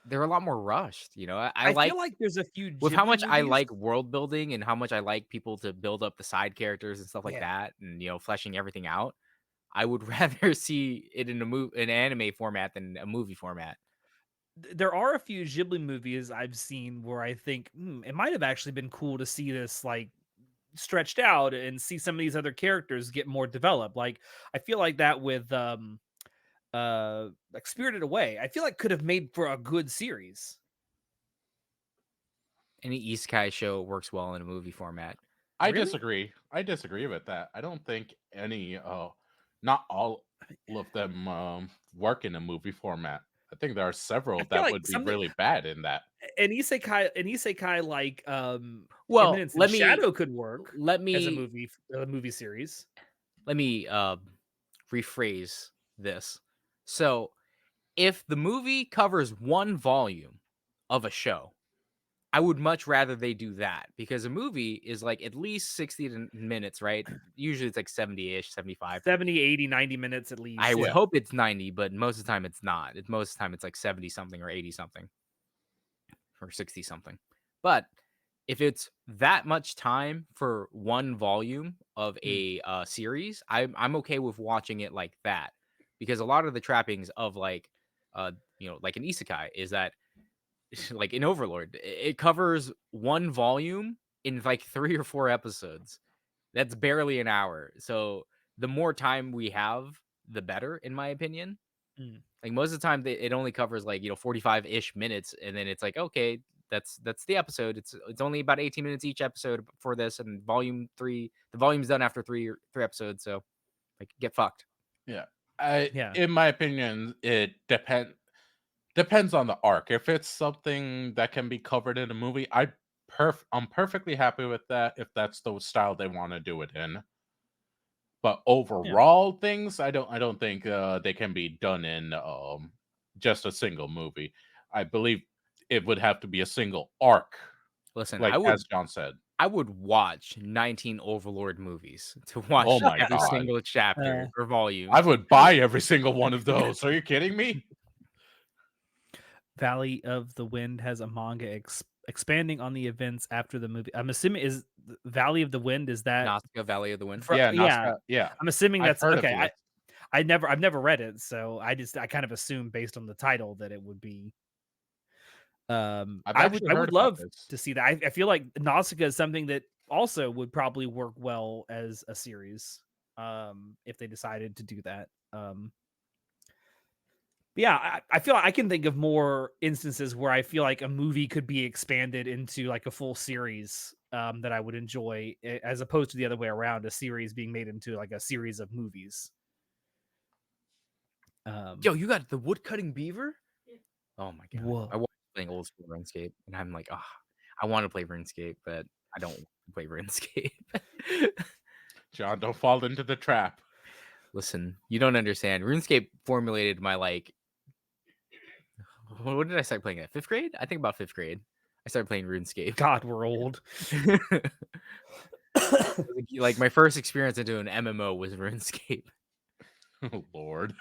they're a lot more rushed, you know. I I like feel like there's a few with how Ghibli much I movies. like world building and how much I like people to build up the side characters and stuff like Yeah. that, and you know, fleshing everything out. I would rather see it in an anime format than a movie format. There are a few Ghibli movies I've seen where I think it might have actually been cool to see this like stretched out and see some of these other characters get more developed. Like I feel like that with like Spirited Away. I feel like could have made for a good series. Any isekai show works well in a movie format. I Really? disagree. I disagree with that. I don't think any not all of them work in a movie format. I think there are several I feel that like would be something really bad in that. an isekai like Well, Eminence in Shadow could work let as me a movie series. let me rephrase this. So, if the movie covers one volume of a show, I would much rather they do that because a movie is like at least 60 minutes, right? Usually it's like 70-ish, 75. 70, 80, 90 minutes at I least. would Yeah. hope it's 90, but most of the time it's not. Most of the time it's like 70 something or 80 something or 60 something. But if it's that much time for one volume of Mm, a series, I'm okay with watching it like that because a lot of the trappings of like like an isekai is that like in Overlord, it covers one volume in like 3 or 4 episodes. That's barely an hour. So the more time we have, the better, in my opinion. mm. Like most of the time, it only covers like 45-ish minutes, and then it's like okay, that's the episode. It's only about 18 minutes each episode for this, and volume 3, the volume's done after three episodes. So like get fucked. Yeah. Yeah. in my opinion, it depends on the arc. If it's something that can be covered in a movie, I'm perfectly happy with that if that's the style they want to do it in. But Yeah. overall things, I don't think they can be done in just a single movie. I believe it would have to be a single arc, Listen, like as John said. I would watch 19 Overlord movies to Oh watch my every god. single Uh, chapter or volume. I would buy every single one of those. Are you kidding me? Valley of the Wind has a manga expanding on the events after the movie. I'm assuming Valley of the Wind is that Nausicaa Valley of the Wind. Yeah, yeah. Nazca, yeah. I'm assuming I've that's heard of okay. this. I've never read it, so I kind of assumed based on the title that it would be. I've actually I heard would about love this. to see that. I feel like Nausicaa is something that also would probably work well as a series, if they decided to do that. Yeah, I feel like I can think of more instances where I feel like a movie could be expanded into like a full series, that I would enjoy, as opposed to the other way around, a series being made into like a series of movies. Yo, you got the woodcutting beaver? Oh my god. I Whoa. was playing old school RuneScape and I'm like, "Ah, I want to play RuneScape, but I don't want to play RuneScape." John, don't fall into the trap. Listen, you don't understand. RuneScape formulated my like when did I start playing it? 5th grade? I think about 5th grade. I started playing RuneScape. God, we're old. Like my first experience into an MMO was RuneScape. Oh Lord.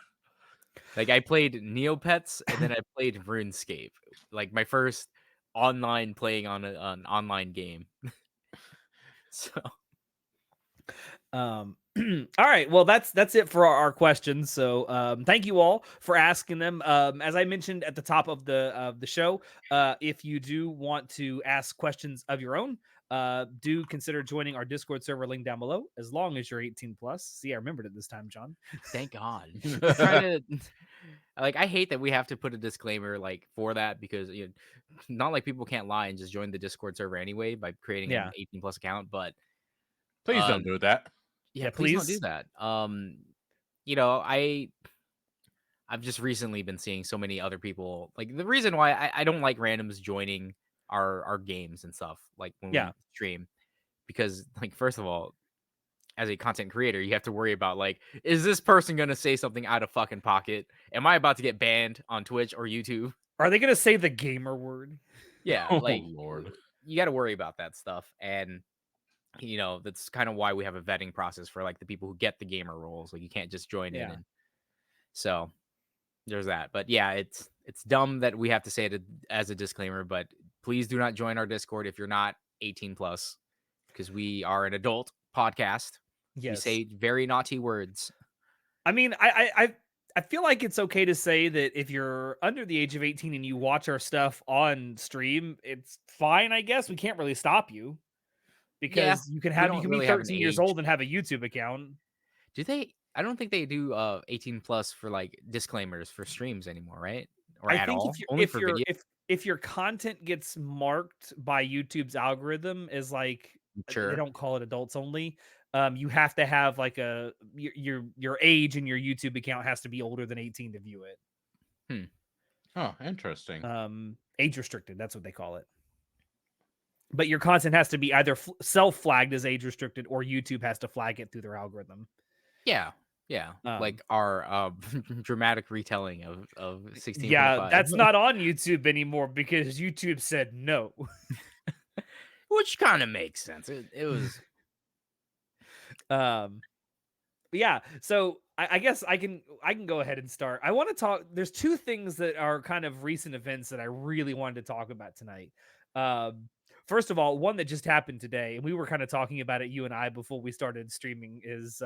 Like I played Neopets and then I played RuneScape. Like my first online playing on an online game. So All right. Well, that's it for our questions. So, thank you all for asking them. As I mentioned at the top of the show, if you do want to ask questions of your own, do consider joining our Discord server link down below. As long as you're 18 plus. See, I remembered it this time, John. thank God. I'm trying to like I hate that we have to put a disclaimer like for that because not like people can't lie and just join the Discord server anyway by creating an Yeah. 18 plus account, but Please don't um do that. yeah, Yeah. please don't do Please. that. You know, I've just recently been seeing so many other people like the reason why I don't like randoms joining our games and stuff like when Yeah. we stream because like first of all as a content creator you have to worry about like is this person going to say something out of fucking pocket, am I about to get banned on Twitch or YouTube? Are they gonna say the gamer word? Yeah, Oh like Lord. you got to worry about that stuff, and that's kind of why we have a vetting process for like the people who get the gamer roles. Like you can't just join in Yeah. and so there's that. But yeah, it's dumb that we have to say it as a disclaimer, but please do not join our Discord if you're not 18 plus because we are an adult podcast. We Yes. say very naughty words. I mean, I feel like it's okay to say that if you're under the age of 18 and you watch our stuff on stream, it's fine, I guess. We can't really stop you Yeah, because we you don't can be really have an 13 years age. old and have a YouTube account. Do they? I don't think they do 18 plus for like disclaimers for streams anymore, right? Or I at think all? Only for video. if your content gets marked by YouTube's algorithm as like they Sure. don't call it adults only, you have to have like your age and your YouTube account has to be older than 18 to view it. Hmm. Oh, interesting. Age restricted, that's what they call it. But your content has to be either self-flagged as age restricted or YouTube has to flag it through their algorithm. Yeah. Yeah. Um, Like our dramatic retelling of yeah, 1625. that's not on YouTube anymore because YouTube said no. Which kind of makes sense. It was Um, but yeah, so I guess I can go ahead and start. I want to talk. There's two things that are kind of recent events that I really wanted to talk about tonight. First of all, one that just happened today, and we were kind of talking about it, you and I, before we started streaming, is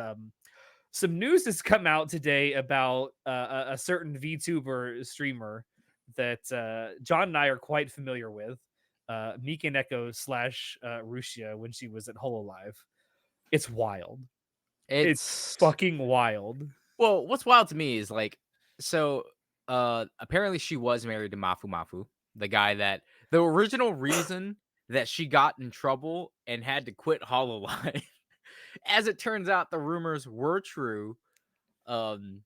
some news has come out today about a certain VTuber streamer that John and I are quite familiar with, Mika Neko slash Rusia when she was at Hololive. It's wild. It's it's fucking wild. well, what's wild to me is like so apparently she was married to Mafu Mafu, the guy that the original reason that she got in trouble and had to quit Hololive. As it turns out, the rumors were true. Um,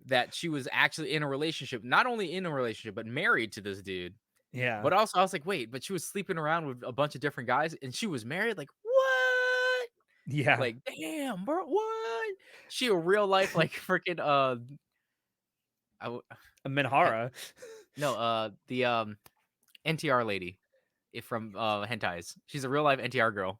that she was actually in a relationship, not only in a relationship, but married to this dude. Yeah. But also, I was like, wait, but she was sleeping around with a bunch of different guys, and she was married. Like, what? Yeah. Like, damn, bro, what? She a real life like freaking I w- he- Minhara. no the NTR lady, from hentais. She's a real life NTR girl,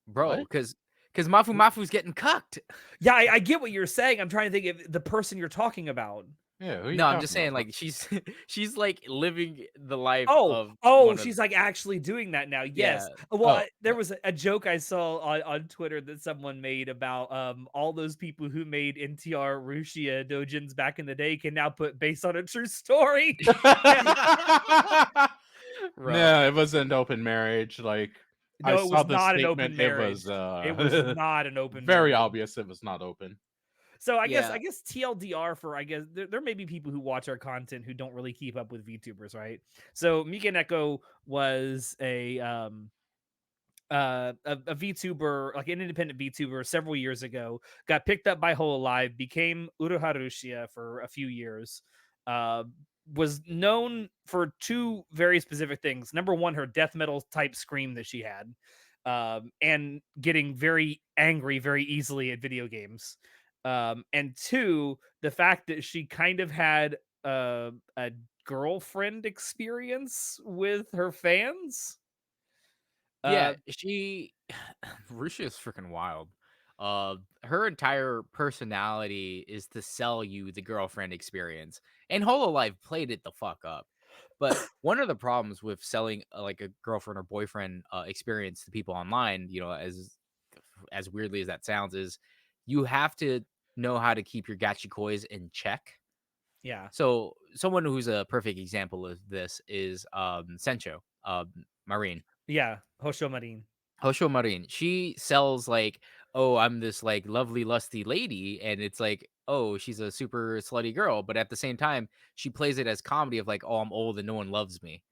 bro. What? Because Mafu's getting cucked. Yeah, I get what you're saying. I'm trying to think of the person you're talking about. Yeah, who are you No, I'm just talking saying, about, bro? like she's like living the life Oh, of oh, one of she's like actually doing that now. yeah. Yes. Well, Oh, there was a joke I saw on Twitter that someone made about all those people who made NTR Rushia dojins back in the day can now put based on a true story. Bro. no, it was an open marriage. Like I No, it saw was the not an open statement. It marriage. was It was not an open very marriage. obvious it was not open. So I Yeah. guess TLDR for I guess there may be people who watch our content who don't really keep up with VTubers, right? So Mika Neko was a VTuber, like an independent VTuber several years ago, got picked up by Hololive, became Uruharushia for a few years. Uh, was known for two very specific things. Number one, her death metal type scream that she had, and getting very angry very easily at video games. And two, the fact that she kind of had a girlfriend experience with her fans. Yeah, Uh, she Russia is freaking wild. Her entire personality is to sell you the girlfriend experience, and Hololive played it the fuck up. But one of the problems with selling like a girlfriend or boyfriend experience to people online, as weirdly as that sounds, is you have to know how to keep your gachikois in check. yeah. So someone who's a perfect example of this is Sencho, Marine. Yeah, Hosho Marin. Hosho Marin, she sells like, "Oh, I'm this like lovely lusty lady," and it's like, "Oh, she's a super slutty girl," but at the same time, she plays it as comedy of like, "Oh, I'm old and no one loves me."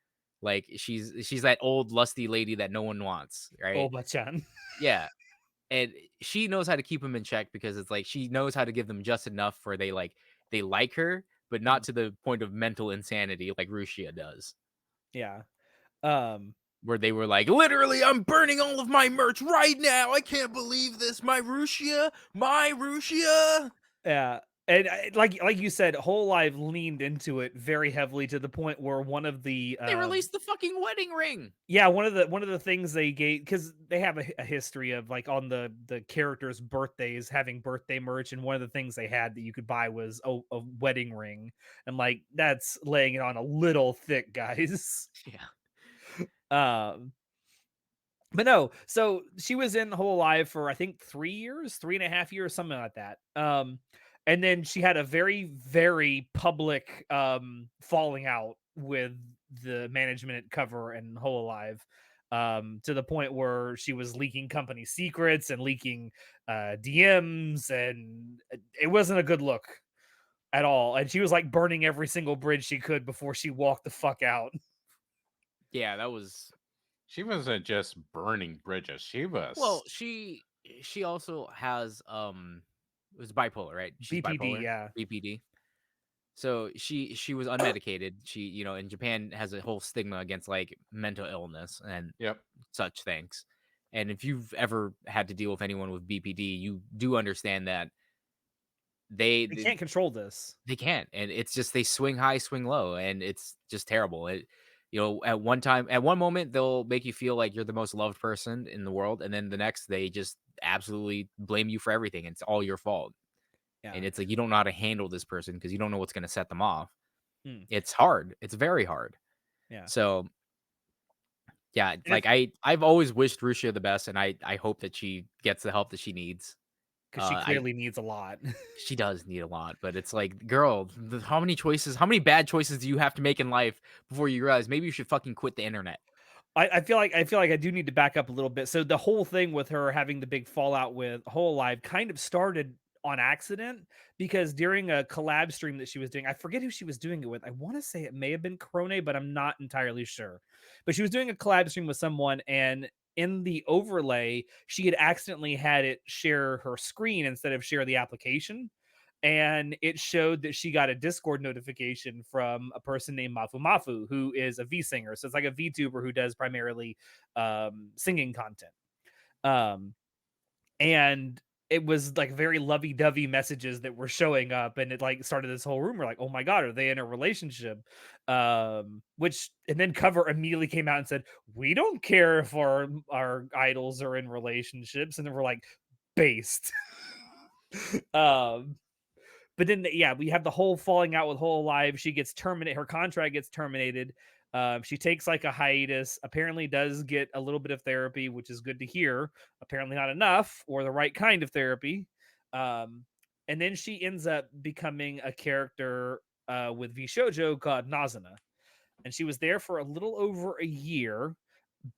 Like she's that old lusty lady that no one wants, right? Oba-chan. Yeah, and she knows how to keep them in check because it's like she knows how to give them just enough for they like her, but not Mm, to the point of mental insanity like Rushia does. yeah. Um, Where they were like, literally, I'm burning all of my merch right now. I can't believe this. My Rushia. yeah. And like you said, Whole Life leaned into it very heavily to the point where one of the They released the fucking wedding ring. yeah, one of the things they gave, because they have a history of like on the characters' birthdays having birthday merch, and one of the things they had that you could buy was a wedding ring, and like that's laying it on a little thick, guys. Yeah. Um, but no, so she was in Whole Live for I think 3 years, 3.5 years, something like that. And then she had a very, very public falling out with the management at Cover and Whole Live. To the point where she was leaking company secrets and leaking DMs, and it wasn't a good look at all. And she was like burning every single bridge she could before she walked the fuck out. Yeah, that was She wasn't just burning bridges. She well, was. she also has it was bipolar, right? She's BPD, bipolar, yeah. BPD. So she was unmedicated. She, in Japan has a whole stigma against like mental illness and Yep. such things. And if you've ever had to deal with anyone with BPD, you do understand that they They they, can't control this. they can't, and it's just they swing high, swing low, and it's just terrible. At one moment they'll make you feel like you're the most loved person in the world, and then the next they just absolutely blame you for everything. It's all your fault, and Yeah. it's like you don't know how to handle this person because you don't know what's going to set them off. Mm, It's hard. It's very hard. yeah. So yeah, And like it's I've always wished Rushia the best, and I hope that she gets the help that she needs. because she I clearly needs a lot. She does need a lot, but it's like, girl, how many choices, how many bad choices do you have to make in life before you realize maybe you should fucking quit the internet? I feel like I do need to back up a little bit. So the whole thing with her having the big fallout with Whole Live kind of started on accident, because during a collab stream that she was doing, I forget who she was doing it with. I want to say it may have been Krone, but I'm not entirely sure. But she was doing a collab stream with someone, and in the overlay, she had accidentally had it share her screen instead of share the application. And it showed that she got a Discord notification from a person named Mafu Mafu, who is a V singer. So it's like a VTuber who does primarily singing content. Um, and it was like very lovey-dovey messages that were showing up, and it like started this whole rumor like, oh my god, are they in a relationship? Which and then Cover immediately came out and said, we don't care if our idols are in relationships, and then we're like, based. um but then, yeah, we have the whole falling out with Whole Alive. She gets terminated. Her contract gets terminated. She takes like a hiatus. Apparently, does get a little bit of therapy, which is good to hear. Apparently, not enough or the right kind of therapy. Um, and then she ends up becoming a character with V Shoujo called Nazuna, and she was there for a little over a year,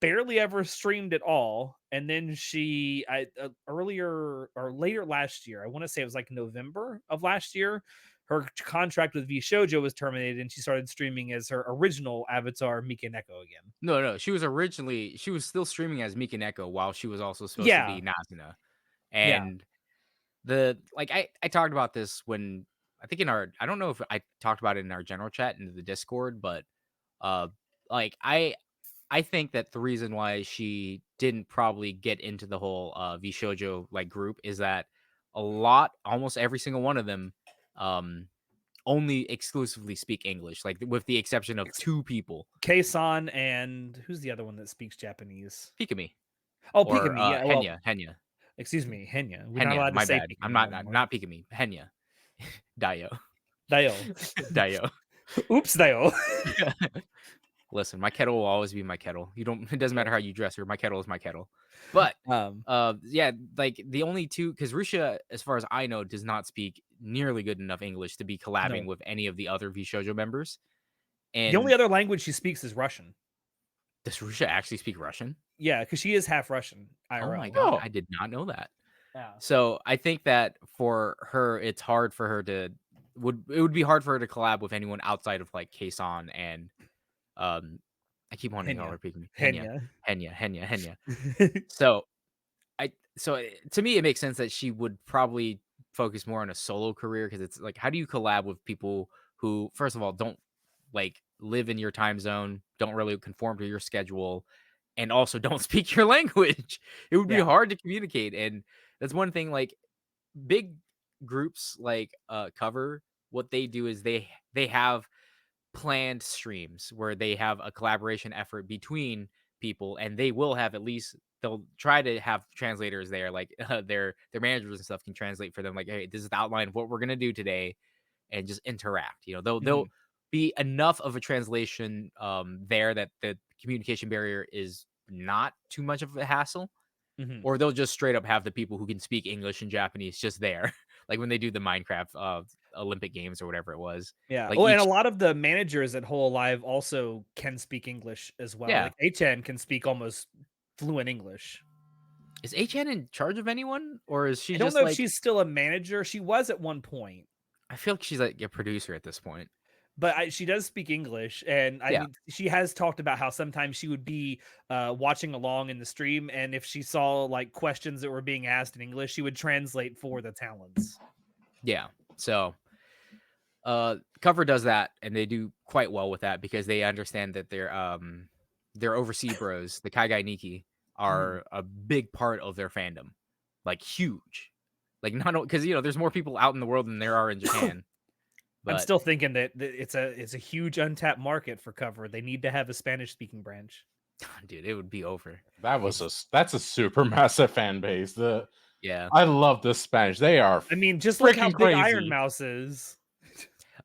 barely ever streamed at all. And then earlier or later last year, I want to say it was like November of last year, her contract with V Shoujo was terminated, and she started streaming as her original avatar Mikaneko again. No, she was still streaming as Mikaneko while she was also supposed to Yeah, be Nazuna. yeah. And I talked about this when I think in our I don't know if I talked about it in our general chat in the Discord, but uh like I think that the reason why she didn't probably get into the whole Vishojo like group is that almost every single one of them um only exclusively speak English, like with the exception of two people, Kei-san and who's the other one that speaks Japanese? Pikami Oh, or Pikami. Yeah, well, Henya. excuse me, Henya. We're not Henya, allowed to my say bad. I'm Pikami not no not, anymore. not Pikami. Henya. Dio. Dayo. Dio. Oops, Dayo. Listen, my kettle will always be my kettle. You don't it doesn't matter how you dress her, my kettle is my kettle. But um, yeah, like the only two because Rusha, as far as I know, does not speak nearly good enough English to be collabing no. with any of the other V Shoujo members. The only And other language she speaks is Russian. does Rusha actually speak Russian? Yeah, because she is half Russian, Oh my IRL. god, Oh, I did not know that. Yeah. So I think that for her, it's hard for her to it would be hard for her to collab with anyone outside of like Kason and um I keep wanting to call Henya. her Pikmin. Henya. Henya. So to me it makes sense that she would probably focus more on a solo career because it's like how do you collab with people who first of all don't like live in your time zone, don't really conform to your schedule, and also don't speak your language. It would be Yeah. hard to communicate, and that's one thing. Like big groups like Cover, what they do is they have planned streams where they have a collaboration effort between people, and they will have at least they'll try to have translators there, like their managers and stuff can translate for them. Like, hey, this is the outline of what we're gonna do today, and just interact. You know, they'll Mhm. be enough of a translation there that the communication barrier is not too much of a hassle, Mhm. or they'll just straight up have the people who can speak English and Japanese just there, like when they do the Minecraft Olympic Games or whatever it was. Yeah. Like Oh, and a each, lot of the managers at Whole Alive also can speak English as well. yeah. Like HN can speak almost fluent English. Is HN in charge of anyone, or is she I don't just know if like? she's still a manager. She was at one point, I feel like she's like a producer at this point. but she does speak English. And I Yeah, mean, she has talked about how sometimes she would be watching along in the stream. And if she saw like questions that were being asked in English, she would translate for the talents. yeah. So Cover does that, and they do quite well with that because they understand that their overseas bros, the Kaigai Niki, Mhm. are a big part of their fandom, like huge. Like not because there's more people out in the world than there are in Japan. I'm But still thinking that it's a huge untapped market for Cover. They need to have a Spanish speaking branch. dude, it would be over. that's a super massive fan base. Yeah. I love the Spanish. They are I mean, just look how freaking big Iron crazy. Mouse is.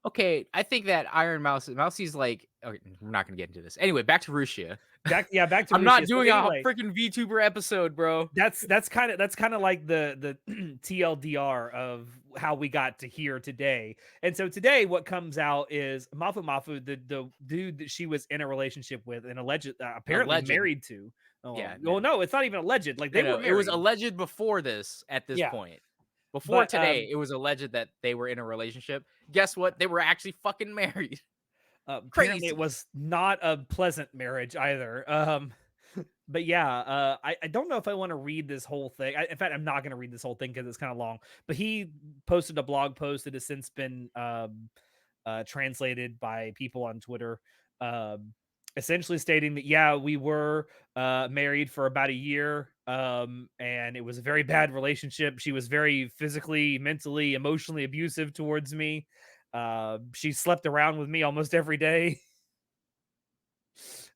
Okay, I think that Iron Mousey's like. Okay, we're not gonna get into this. Anyway, back to Rusia. Back to I'm not Rusia. So doing a anyway, freaking VTuber episode, bro. that's kind of like the TLDR of how we got to here today. And so today, what comes out is Mafu Mafu, the dude that she was in a relationship with and alleged apparently Alleged. married to. Oh, Yeah, well, no. no, it's not even alleged. Like they were No. It was married. alleged before this. At this Yeah, point, before but today, it was alleged that they were in a relationship. Guess what? They were actually fucking married. apparently it Crazy. was not a pleasant marriage either. But yeah, I don't know if I want to read this whole thing. In fact, I'm not going to read this whole thing because it's kind of long. But he posted a blog post that has since been translated by people on Twitter, um, essentially stating that yeah, we were married for about a year, and it was a very bad relationship. She was very physically, mentally, emotionally abusive towards me. She slept around with me almost every day.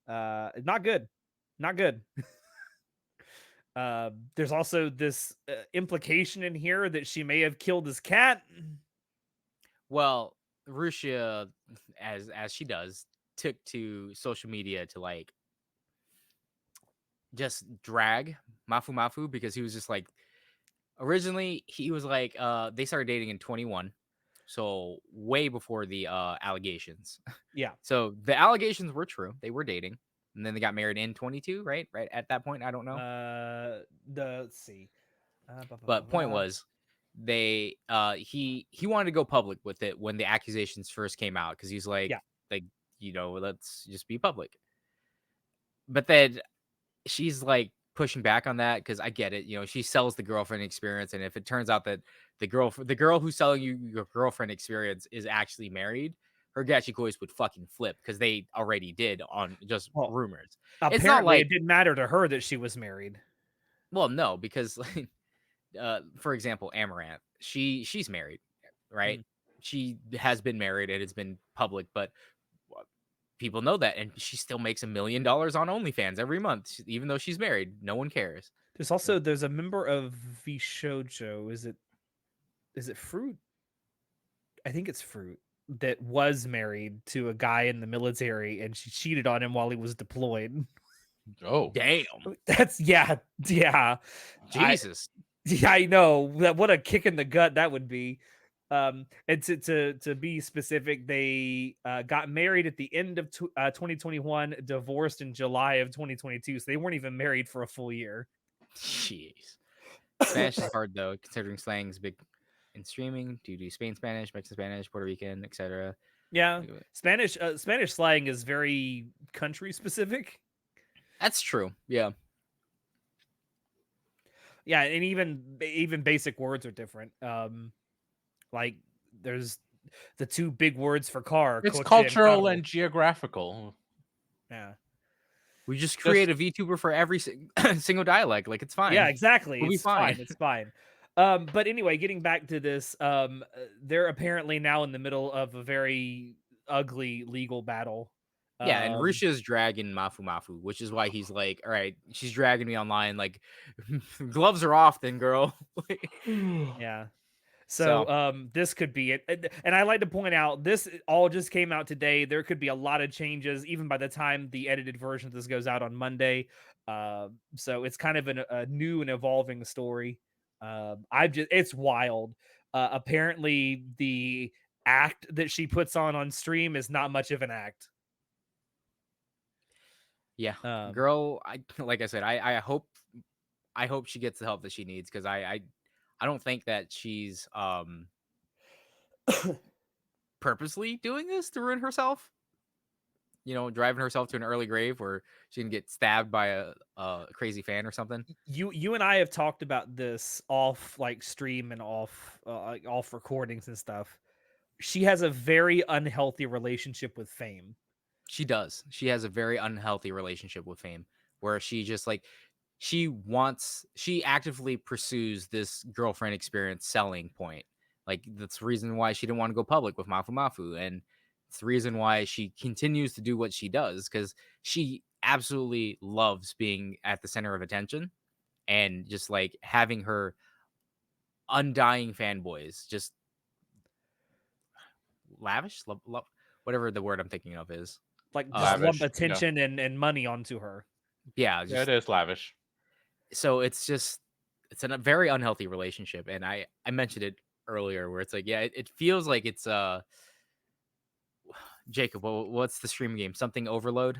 Not good, not good. There's also this implication in here that she may have killed his cat. Well, Rusia, as she does, took to social media to like just drag Mafu because he was just like originally he was like they started dating in 21, so way before the allegations. Yeah. So the allegations were true. They were dating. And then they got married in 22, right? Right at that point, I don't know. Let's see. Blah, blah, blah, But point blah. was he wanted to go public with it when the accusations first came out because he's Yeah. like let's just be public. But then she's like pushing back on that because I get it. She sells the girlfriend experience, and if it turns out that the girl who's selling you your girlfriend experience is actually married, her Gachi would fucking flip because they already did on just Well, rumors. It's not apparently it like didn't matter to her that she was married. well, no, because like for example, Amaranth, she's married, right? Mhm. She has been married and it's been public, but people know that, and she still makes $1 million on OnlyFans every month, even though she's married. No one cares. There's a member of Vishojo. Is it Fruit? I think it's Fruit that was married to a guy in the military, and she cheated on him while he was deployed. Oh, Damn, That's yeah. I Jesus. Yeah, I know. What a kick in the gut that would be. And to be specific, they got married at the end of 2021, divorced in July of 2022. So they weren't even married for a full year. Jeez. Spanish is hard though, considering slang is big in streaming. Do you do Spain Spanish, Mexican Spanish, Puerto Rican, etc.? Yeah, Spanish slang is very country specific. That's true. Yeah. Yeah, and even basic words are different. Like there's the two big words for car, it's coche and cultural carro. and geographical. Yeah. We just Just create a VTuber for every single dialect. Like, it's Yeah, fine. exactly. We'll be It's fine. fine. It's fine. But anyway, getting back to this, they're apparently now in the middle of a very ugly legal battle. Yeah, and Um, Risha's dragging Mafu, which is why he's like, all right, she's dragging me online. Like, gloves are off, then, girl. yeah. So So, this could be it. And I like to point out this all just came out today. There could be a lot of changes even by the time the edited version of this goes out on Monday. So it's kind of a new and evolving story. It's wild. Apparently the act that she puts on stream is not much of an act. yeah, Um, girl, like I said, I hope she gets the help that she needs because I don't think that she's purposely doing this to ruin herself. Driving herself to an early grave where she can get stabbed by a crazy fan or something. you and I have talked about this off like stream and off like off recordings and stuff. She has a very unhealthy relationship with fame. She does. She has a very unhealthy relationship with fame where she just like she actively pursues this girlfriend experience selling point. Like that's the reason why she didn't want to go public with Mafu, and it's the reason why she continues to do what she does because she absolutely loves being at the center of attention and just like having her undying fanboys just lavish, whatever the word I'm thinking of is. Like just lump lavish. Yeah, attention and money onto her. Yeah, yeah, it just is lavish. so it's a very unhealthy relationship, and I mentioned it earlier where it's like yeah, it feels like it's Jacob, what's the stream game? Something overload?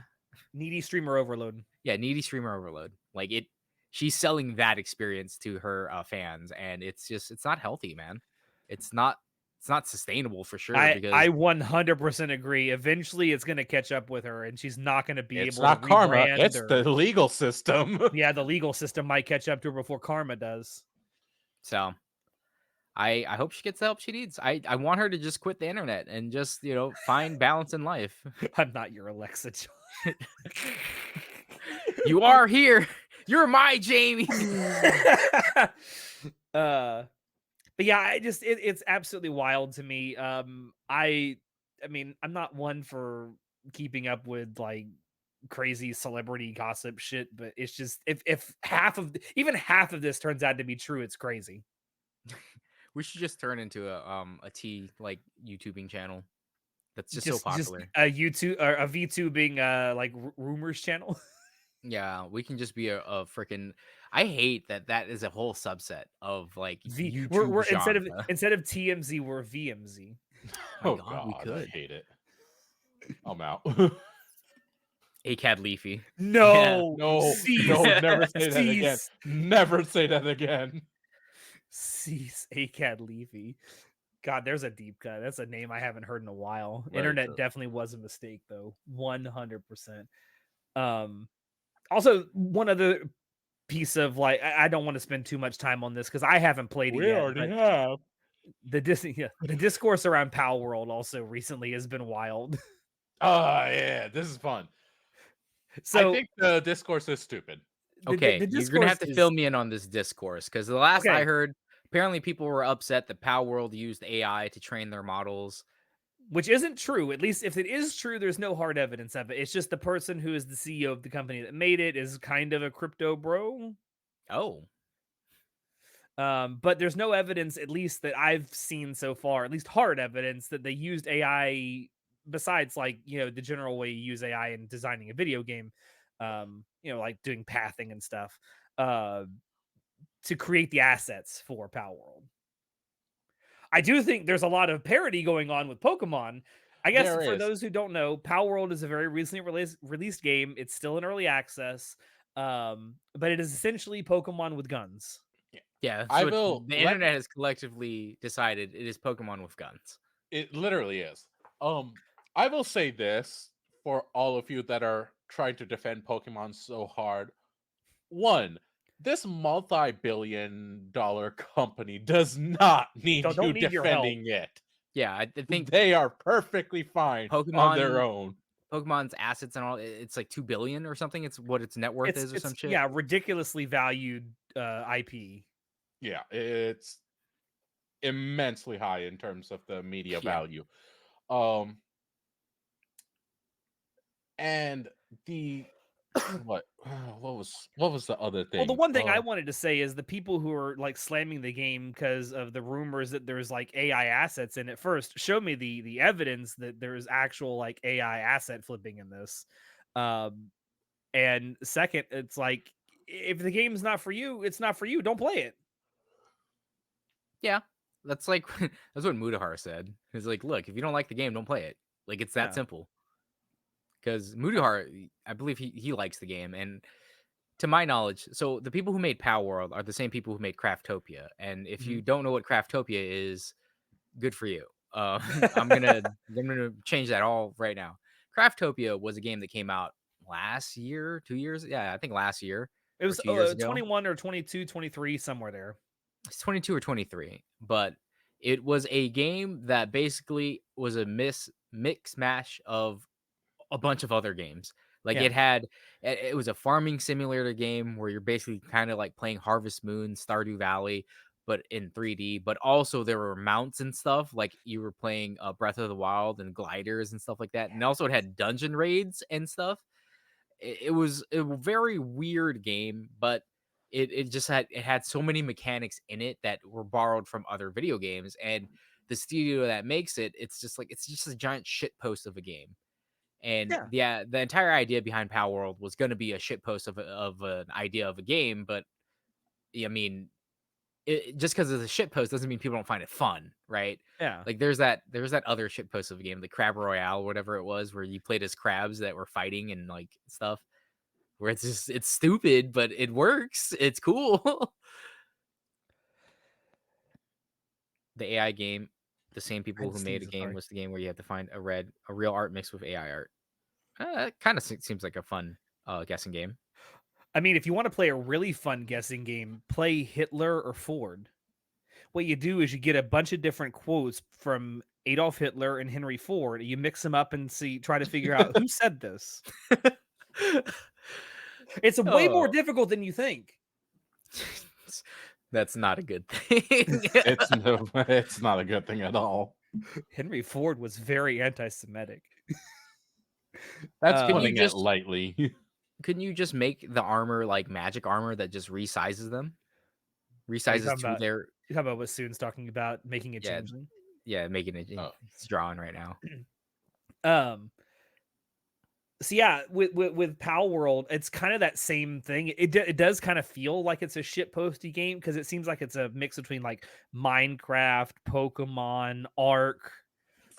Needy streamer overload. Yeah, needy streamer overload. Like she's selling that experience to her fans, and it's not healthy, man. It's it's not sustainable for sure I because I 100% agree. Eventually, it's gonna catch up with her, and she's not gonna be It's able to not karma, rebrand it's or the legal system. yeah, the legal system might catch up to her before karma does. so I hope she gets the help she needs. I want her to just quit the internet and just, find balance in life. I'm not your Alexa. You are here. You're my Jamie. But yeah, it's absolutely wild to me. I mean, I'm not one for keeping up with like crazy celebrity gossip shit, but it's just if even half of this turns out to be true, it's crazy. We should just turn into a tea like YouTubing channel. That's just so Just popular. a YouTube or a VTubing like rumors channel. Yeah, we can just be a freaking. I hate that that is a whole subset of like YouTube We're genre. instead of TMZ, we're VMZ. My Oh God, we god, I could. hate it. I'm out. ACAD Leafy. Yeah. No, No, no, cease, never say that again. cease, Never say that again. cease. ACAD Leafy. God, there's a deep cut. That's a name I haven't heard in a while. Very Internet true. definitely was a mistake, though. 100%. Um, Also, one other piece of like, I don't want to spend too much time on this because I haven't played it We yet, already but have. the discourse around Palworld also recently has been wild. Yeah, this is fun. I So think the discourse is stupid. the Okay, you're gonna discourse have to fill is me in on this discourse because the last I okay, heard, apparently people were upset that Palworld used AI to train their models. which isn't true. At least if it is true, there's no hard evidence of it. It's just the person who is the CEO of the company that made it is kind of a crypto bro. Oh, But there's no evidence, at least that I've seen so far, at least hard evidence that they used AI besides like, the general way you use AI in designing a video game, like doing pathing and stuff, uh, to create the assets for Palworld. I do think there's a lot of parody going on with Pokemon. I guess There for is. those who don't know, Palworld is a very recently released game. It's still in early access, but it is essentially Pokemon with guns. Yeah. yeah, that's I what will the let internet has collectively decided. It is Pokemon with guns. it literally is. I will say this for all of you that are trying to defend Pokemon so hard. One, this multi-billion-dollar company does not need Don't you need your help. defending it. Yeah, I think They are perfectly fine on their Pokemon own. Pokemon's assets and all it's like 2 billion or something. It's what its net worth is or It's some shit. yeah, ridiculously valued IP. Yeah, it's immensely high in terms of the media Yeah. value. Um and the what what was the other Well, the thing? one thing I wanted to say is the people who are like slamming the game because of the rumors that there's like AI assets in it. First, show me the evidence that there's actual like AI asset flipping in this. Um, and second, it's like if the game's not for you, it's not for you. Don't play it. Yeah. That's like that's what Mudahar said. He's like, look, if you don't like the game, don't play it. Like it's that Yeah. simple. Because Mudahar, I believe he likes the game, and to my knowledge, so the people who made Palworld are the same people who made Craftopia. And if Mhm. you don't know what Craftopia is, good for you. I'm gonna change that all right now. Craftopia was a game that came out last year, 2 years. Yeah, I think last year It or was 2 years ago. 21 or 22, 23, somewhere there. It's 22 or 23, but it was a game that basically was a mix mash of a bunch of other games. Like Yeah. it was a farming simulator game where you're basically kind of like playing Harvest Moon, Stardew Valley, but in 3D. But also there were mounts and stuff, like you were playing Breath of the Wild and gliders and stuff like that. And also it had dungeon raids and stuff. It was a very weird game, but it just had so many mechanics in it that were borrowed from other video games. And the studio that makes it, it's just a giant shit post of a game. And Yeah. the entire idea behind Palworld was going to be a shit post of an idea of a game, but I mean, just because it's a shit post doesn't mean people don't find it fun, right? Yeah. Like there's that other shit post of a game, the Crab Royale, whatever it was, where you played as crabs that were fighting and like stuff. Where it's stupid, but it works. It's cool. The AI game. the same people who made a Steve's game Atari. was the game where you have to find a real art mixed with AI art. That kind of seems like a fun guessing game. I mean, if you want to play a really fun guessing game, play Hitler or Ford. What you do is you get a bunch of different quotes from Adolf Hitler and Henry Ford. You mix them up and try to figure out who said this. It's way more Oh, difficult than you think. that's not a good thing. It's not a good thing at all. Henry Ford was very anti-Semitic. That's Can you putting it just lightly. Couldn't you just make the armor like magic armor that just resizes them? Are you Resizes talking to about their what Soon's talking about making a yeah, changeling? yeah, making it Oh. it's drawing right now. Um so yeah, with Palworld, it's kind of that same thing. It does kind of feel like it's a shit posty game because it seems like it's a mix between like Minecraft, Pokemon, Ark,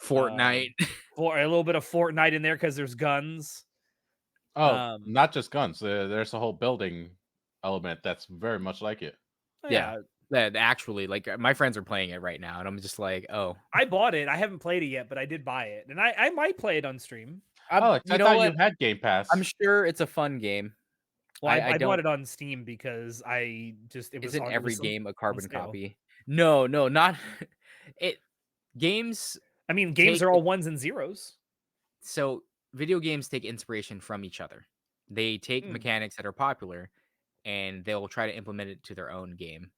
Fortnite. for a little bit of Fortnite in there because there's guns. Oh, Um, not just guns. There's a whole building element that's very much like it. Yeah. yeah, That actually like my friends are playing it right now and I'm just like, "Oh, I bought it. I haven't played it yet, but I did buy it, and I might play it on stream. Alex, you I know thought you what? had Game I'm Pass. sure it's a fun game. Well, I I bought don't it on Steam because it was Isn't on every game a on carbon sale. copy? No, no, not it games I mean, games take are all ones and zeros. so video games take inspiration from each other. They take Mm. mechanics that are popular and they'll try to implement it to their own game.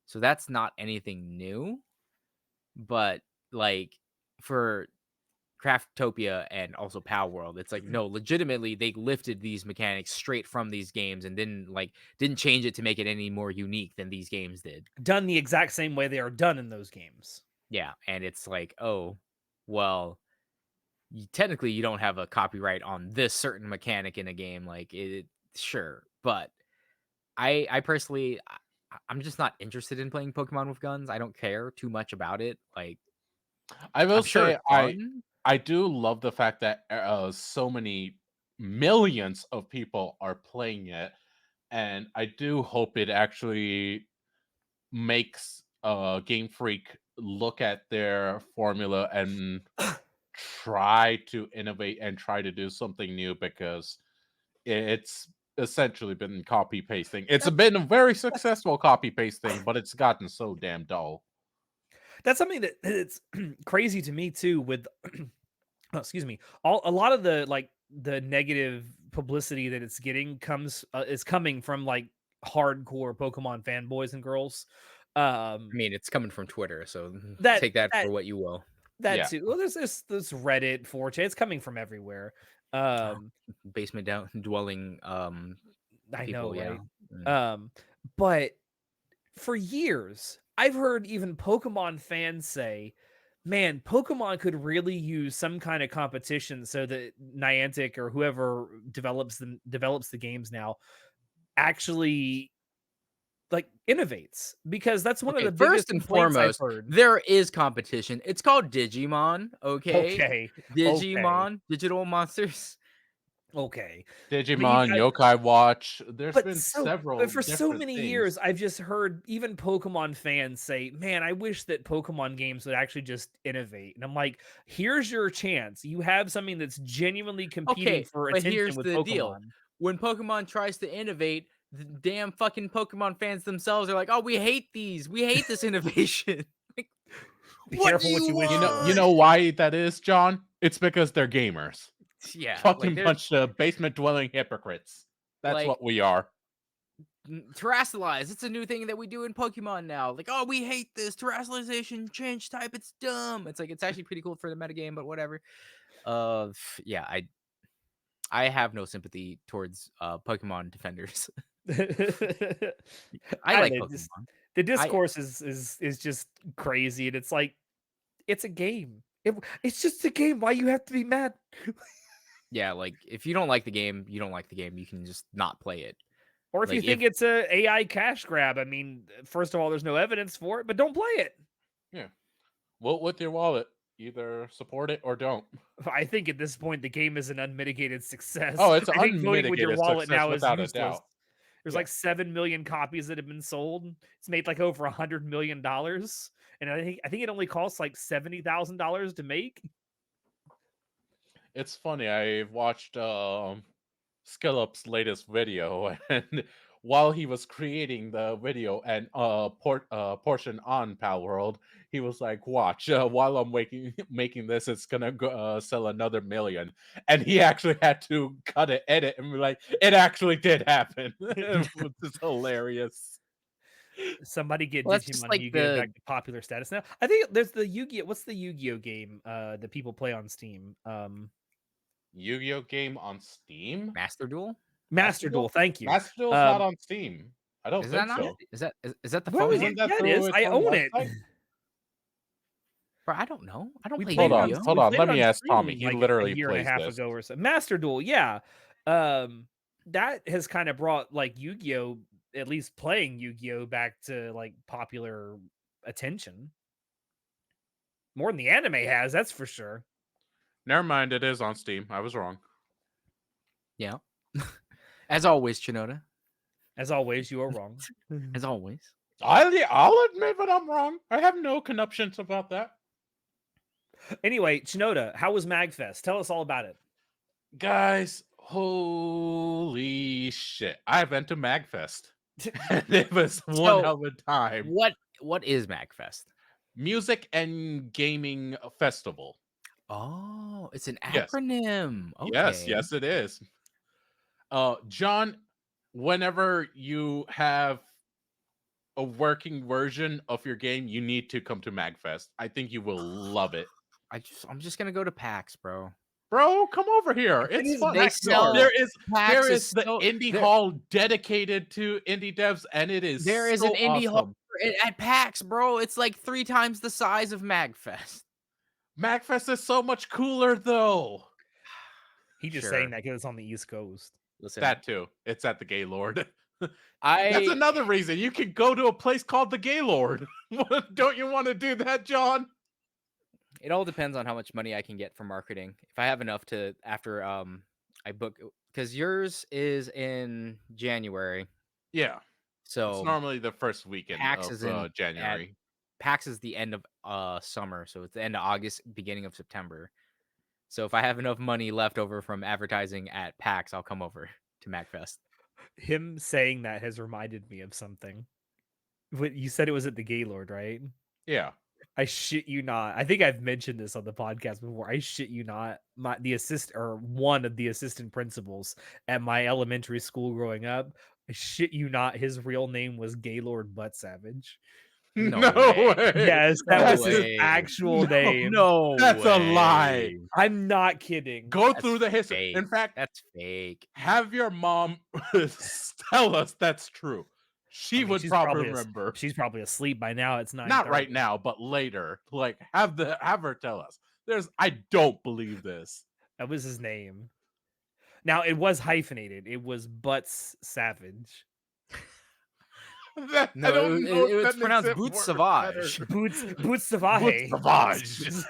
So that's not anything new, but like for Craftopia and also Palworld, it's like no, legitimately they lifted these mechanics straight from these games and didn't change it to make it any more unique than these games did. Done the exact same way they are done in those games. Yeah, and it's like, oh, well, technically you don't have a copyright on this certain mechanic in a game, like it sure, but I personally I'm just not interested in playing Pokemon with guns. I don't care too much about it. Like I will I'm sure say it's fun. I do love the fact that so many millions of people are playing it, and I do hope it actually makes Game Freak look at their formula and try to innovate and try to do something new because it's essentially been copy pasting. It's That's been a very successful copy pasting, but it's gotten so damn dull. That's something that it's crazy to me too. With oh, excuse me, a lot of the negative publicity that it's getting is coming from like hardcore Pokemon fanboys and girls. I mean, it's coming from Twitter, so That take that that for what you will. that Yeah. too. Well, there's this Reddit, 4chan. It's coming from everywhere. Um, Basement down dwelling I know, people, yeah. right? Mm. But for years, I've heard even Pokemon fans say, "Man, Pokemon could really use some kind of competition so that Niantic or whoever develops the games now actually like innovates because that's one of Okay, the biggest first and complaints I've foremost, heard." there is competition. It's called Digimon, okay? Okay, okay, Digimon, digital monsters. okay, but you Digimon, Yokai Watch. There's been but several for so different many things. years, I've just heard even Pokemon fans say, "Man, I wish that Pokemon games would actually just innovate." And I'm like, "Here's your chance. You have something that's genuinely competing Okay, for but attention here's with the deal. Pokemon." When Pokemon tries to innovate, the damn fucking Pokemon fans themselves are like, "Oh, we hate these. We hate this innovation." Like, Be what do careful what you you wish You for. want? know why that is, John? It's because they're gamers. Yeah, like Fucking there's bunch of basement dwelling hypocrites. That's like what we are. terrestrialize. It's a new thing that we do in Pokemon now. Like, oh, we hate this terrestrialization, change type. It's dumb. It's like it's actually pretty cool for the metagame, but whatever. Yeah, I have no sympathy towards Pokemon defenders. I I don't like know, just Pokemon. the I discourse is just crazy, and it's like it's a game. It's just a game. Why you have to be mad? Yeah, like if you don't like the game, you don't like the game. You can just not play it. Or if you Like think if it's a AI cash grab, I mean, first of all, there's no evidence for it, but don't play it. Yeah. Vote with your wallet. Either support it or don't. I think at this point the game is an unmitigated success. Oh, it's I think voting with your unmitigated wallet success now is without a useless. doubt. There's Yeah. like 7 million copies that have been sold. It's made like over $100 million, and I think it only costs like $70,000 to make. It's funny. I watched Skillup's latest video, and while he was creating the video and portion on Palworld, he was like, "Watch, while I'm making this, it's gonna sell another million." And he actually had to cut it, edit, and be like, "It actually did happen," which is hilarious. Somebody get Well, that's just Digimon like Yu-Gi-Oh the back to popular status now. I think there's the Yu-Gi-Oh. What's the Yu-Gi-Oh game that people play on Steam? Yu-Gi-Oh game on Steam. Master Duel. Master Master Duel. Duel? Thank you. Master Duel's not Um, on Steam. I don't Is that think not? so. Is that the well, phone Isn't one? that yeah, it through is. its I own own it. website? Bro, I don't know. I don't We play played it on Yu-Gi-Oh. Hold we on. played Let it on me ask Tommy. stream He like a literally year and a plays half this. ago or so. Master Duel, yeah. That has kind of brought like Yu-Gi-Oh, at least playing Yu-Gi-Oh back to like popular attention. More than the anime has, that's for sure. Never mind. It is on Steam. I was wrong. Yeah. As always, Chinoda. As always, you are wrong. As always. I'll admit when I'm wrong. I have no conniptions about that. Anyway, Chinoda, how was MagFest? Tell us all about it. Guys, holy shit. I went to MagFest. And it was one So, hell of a time. What is MagFest? Music and gaming festival. Oh, it's an Yes. acronym. Yes, Okay. yes, it is. John, whenever you have a working version of your game, you need to come to MagFest. I think you will love it. I'm just gonna go to PAX, bro. Bro, come over here. It's fun. They sell There is PAX the so, indie there, hall dedicated to indie devs, and it is there is so an indie hall awesome. at PAX, bro. It's like 3 times the size of MagFest. MagFest is so much cooler, though. He just Sure. saying that because it's on the East Coast. Listen, That too. It's at the Gaylord. That's I another reason you could go to a place called the Gaylord. Don't you want to do that, John? it all depends on how much money I can get for marketing. If I have enough to after I book, because yours is in January. Yeah. It's So normally the first weekend PAX of is in January. PAX is the end of summer, so it's the end of August, beginning of September. So if I have enough money left over from advertising at PAX, I'll come over to MagFest. Him saying that has reminded me of something. You said it was at the Gaylord, right? Yeah. I shit you not. I think I've mentioned this on the podcast before. I shit you not. One of the assistant principals at my elementary school growing up. I shit you not. His real name was Gaylord Butt Savage. No No way. way. Yes, that No was his way. actual name. No, That's a lie. way. I'm not kidding. Go That's through the history. fake. In fact, That's fake. have your mom tell us that's true. She I mean, would she's probably remember. She's probably asleep by now. It's 9:30. Not right now, but later. Like have her tell us. I don't believe this. That was his name. Now it was hyphenated. It was Butts Savage. No, I don't know if it's that pronounced makes it Boots more Savage. better. Boots Savage. Savage.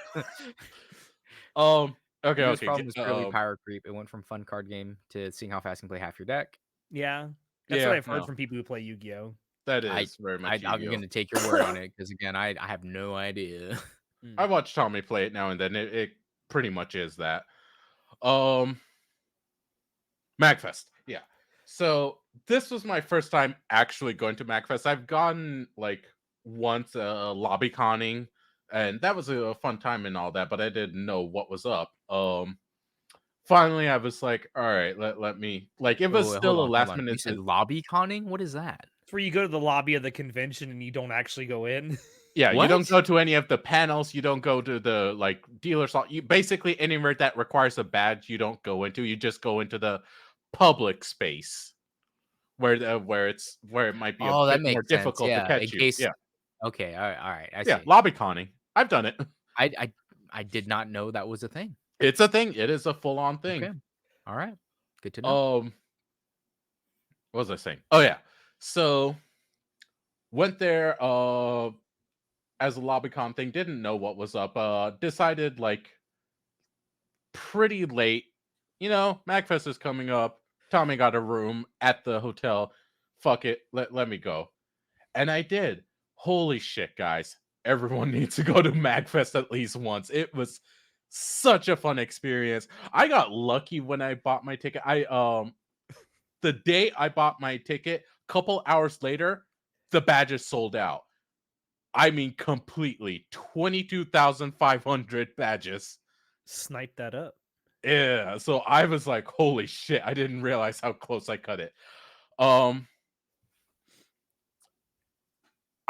Okay, This okay. problem was purely power creep. It went from fun card game to seeing how fast you can play half your deck. Yeah. That's what I've heard from people who play Yu-Gi-Oh. That is very much I'm Yu-Gi-Oh. going to take your word on it because again, I have no idea. I watch Tommy play it now and then. It pretty much is that. MagFest, yeah. So this was my first time actually going to MagFest. I've gone like once lobby conning, and that was a fun time and all that, but I didn't know what was up. Finally I was like, all right, let me like it was still a last minute. You said lobby conning? What is that? It's where you go to the lobby of the convention and you don't actually go in. Yeah, What? you don't go to any of the panels. You don't go to the like dealer slot. You basically anywhere that requires a badge, you don't go into. You just go into the public space where it might be a that bit makes more sense. difficult to Yeah, catch in you. case. Yeah, Okay, all right. I yeah. see. Lobby conning. I've done it. I did not know that was a thing. It's a thing. It is a full on thing. Okay. All right. Good to know. What was I saying? Oh yeah. So went there as a LobbyCon thing, didn't know what was up. Decided like pretty late, MagFest is coming up. Tommy got a room at the hotel. fuck it, let me go. And I did. Holy shit, guys. Everyone needs to go to MagFest at least once. It was such a fun experience. I got lucky when I bought my ticket. The day I bought my ticket, couple hours later, the badges sold out. I mean completely. 22,500 badges. Snipe that up. Yeah, so I was like, holy shit, I didn't realize how close I cut it. I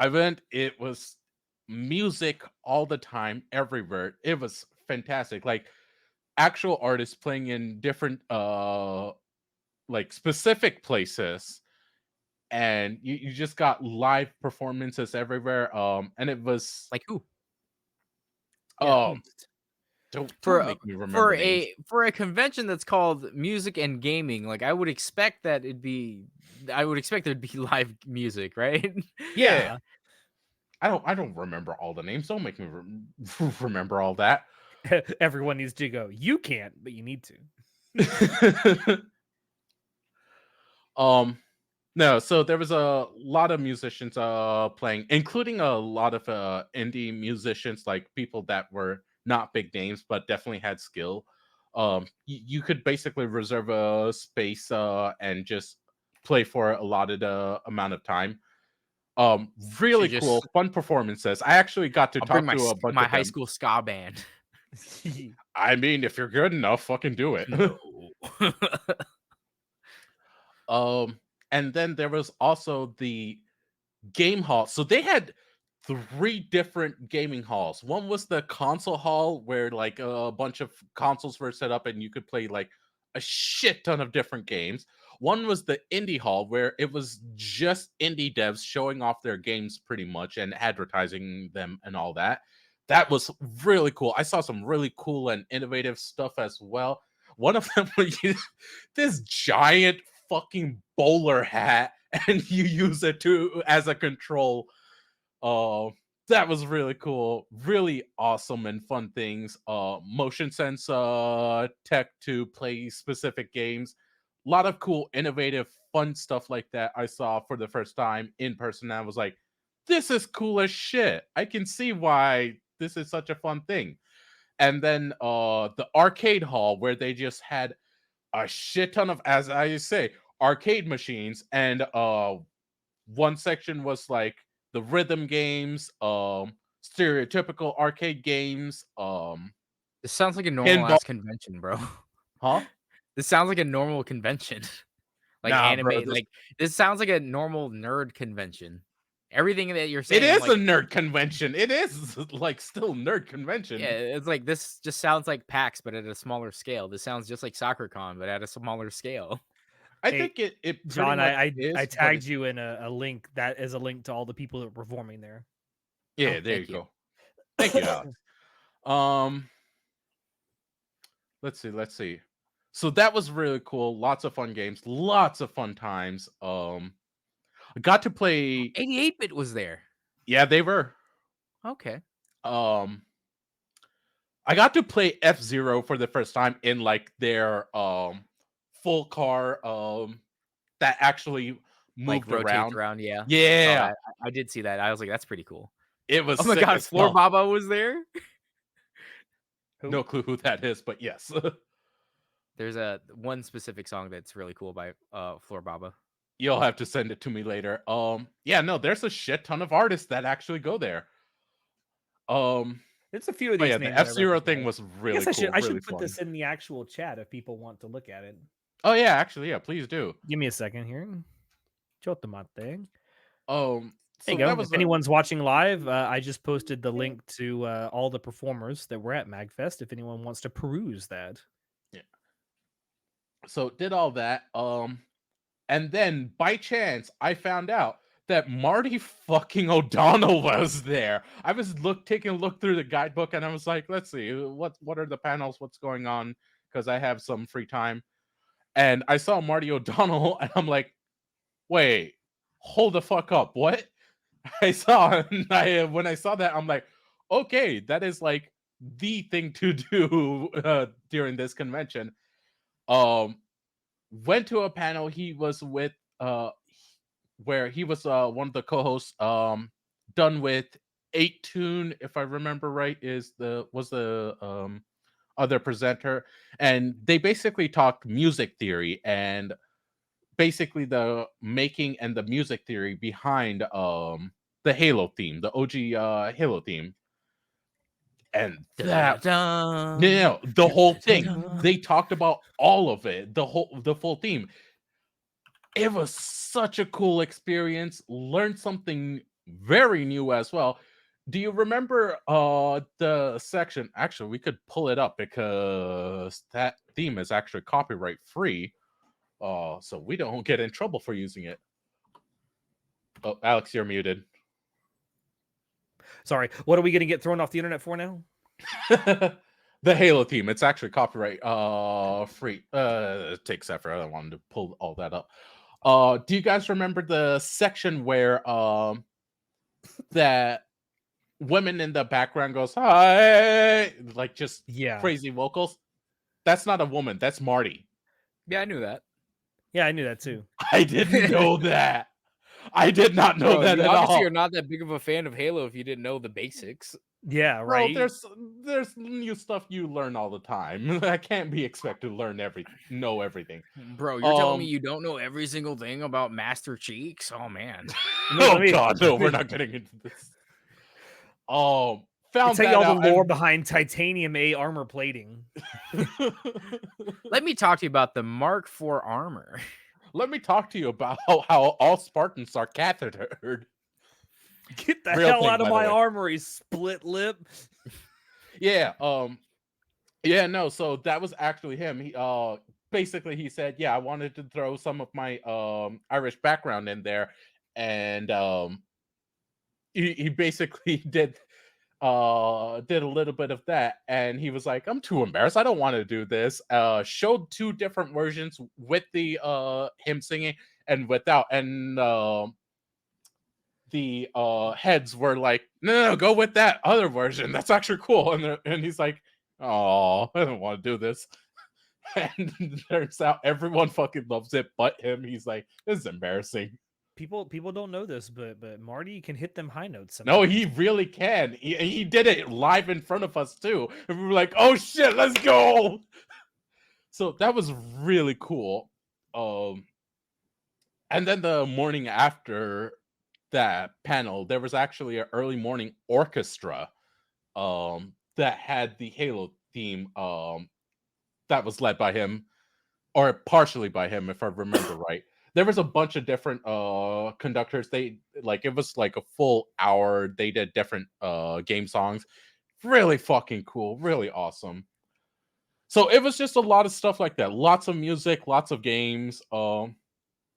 went, it was music all the time, everywhere. It was fantastic. Like actual artists playing in different like specific places, and you just got live performances everywhere. And it was Like who? Yeah, who um next? don't make me For remember names. a convention that's called music and gaming, like I would expect that I would expect there'd be live music, right? Yeah, Yeah. I don't remember all the names. Don't make me remember all that. Everyone needs to go. You can't, but you need to. um no, so there was a lot of musicians playing, including a lot of indie musicians, like people that were not big names but definitely had skill. You could basically reserve a space and just play for a allotted amount of time. Really Should cool, just fun performances. I actually got to I'll bring talk to a bunch my of high them. school ska band. I mean, if you're good enough, fucking do it. No. um, and then there was also the game hall. So they had three different gaming halls. One was the console hall where like a bunch of consoles were set up and you could play like a shit ton of different games. One was the indie hall where it was just indie devs showing off their games pretty much and advertising them and all that. That was really cool. I saw some really cool and innovative stuff as well. One of them was this giant fucking bowler hat and you use it to as a control. Uh, that was really cool, really awesome and fun things. Motion sense tech to play specific games. A lot of cool, innovative, fun stuff like that I saw for the first time in person. I was like, this is cool as shit. I can see why this is such a fun thing. And then the arcade hall where they just had a shit ton of, as I say, arcade machines, and one section was like the rhythm games, stereotypical arcade games, This sounds like a normal pinball. ass convention, bro. Huh? This sounds like a normal convention. Like Nah, bro. anime, like this sounds like a normal nerd convention. Everything that you're It saying, I'm is a like, nerd convention. It is like still nerd yeah, convention. it's like this just sounds like PAX, but at a smaller scale. This sounds just like SoccerCon, but at a smaller scale. I Hey, think it pretty John, much I is, but tagged it's you in a link that is a link to all the people that were performing there. yeah. Oh, There you thank you. go. Thank you, Alex. Um, let's see. Let's see. So that was really cool. Lots of fun games. Lots of fun times. I got to play. 88-bit was there. Yeah, they were. Okay. Um, I got to play F-Zero for the first time in like their full car that actually Like moved rotates around. around, yeah. I saw Yeah, that. I did see that. I was like, that's pretty cool. it was Oh my sick god, as Floor fuck. Baba was there? Who? No clue who that is, but yes. There's a one specific song that's really cool by Floor Baba. You'll have to send it to me later. Yeah, no, there's a shit ton of artists that actually go there. Um, There's a few of but these yeah, the names I F-Zero thing recognize. was I really guess cool, I really should put fun. this in the actual chat if people want to look at it. Oh yeah, actually, yeah, please do. Give me a second here. Chotomate. There So you that go. was If anyone's watching live, I just posted the link to all the performers that were at MagFest. If anyone wants to peruse that. yeah. So did all that. And then by chance, I found out that Marty fucking O'Donnell was there. I was taking a look through the guidebook, and I was like, let's see, what are the panels? What's going on? Because I have some free time. And I saw Marty O'Donnell, and I'm like, wait, hold the fuck up. What? I saw, and when I saw that, I'm like, okay, that is like the thing to do during this convention. Um, Went to a panel. He was with where he was one of the co-hosts, done with 8tune, if I remember right, is the other presenter, and they basically talked music theory and basically the making and the music theory behind the Halo theme, the OG Halo theme. And that Dun-dun-dun. the whole thing. Dun-dun-dun. They talked about all of it, the full theme. It was such a cool experience. Learned something very new as well. Do you remember the section? Actually, we could pull it up because that theme is actually copyright free. So we don't get in trouble for using it. Oh, Alex, you're muted. Sorry, what are we going to get thrown off the internet for now? The Halo theme. It's actually copyright free. It takes effort. I don't want to pull all that up. Do you guys remember the section where that women in the background goes hi, like just Yeah. crazy vocals? That's not a woman. That's Marty. Yeah, I knew that. Yeah, I knew that too. I didn't know that. I did not know Bro, that you at obviously all. are not that big of a fan of Halo if you didn't know the basics. Yeah, Bro, right. there's new stuff you learn all the time. I can't be expected to know everything. Bro, you're telling me you don't know every single thing about Master Cheeks? Oh man. Oh god, no, we're not getting into this. I'll Found tell that you all out the lore behind titanium A armor plating. Let me talk to you about the Mark IV armor. Let me talk to you about how all Spartans are cathetered. Get the Real hell thing, out of by the my way. armory, split lip. Yeah, yeah, no, so that was actually him. He basically he said, "Yeah, I wanted to throw some of my Irish background in there." And he basically did a little bit of that, and he was like, "I'm too embarrassed. I don't want to do this." Showed two different versions with the him singing and without, and the heads were like, no, go with that other version. That's actually cool. And he's like, oh, I don't want to do this. And turns out everyone fucking loves it but him. He's like, this is embarrassing. People don't know this, but Marty can hit them high notes No, sometimes. he really can. He did it live in front of us too. And we were like, oh shit, let's go. So that was really cool. And then the morning after that panel, there was actually an early morning orchestra that had the Halo theme that was led by him, or partially by him, if I remember right. There was a bunch of different conductors. They like it was like a full hour. They did different game songs. Really fucking cool, really awesome. So it was just a lot of stuff like that. Lots of music, lots of games.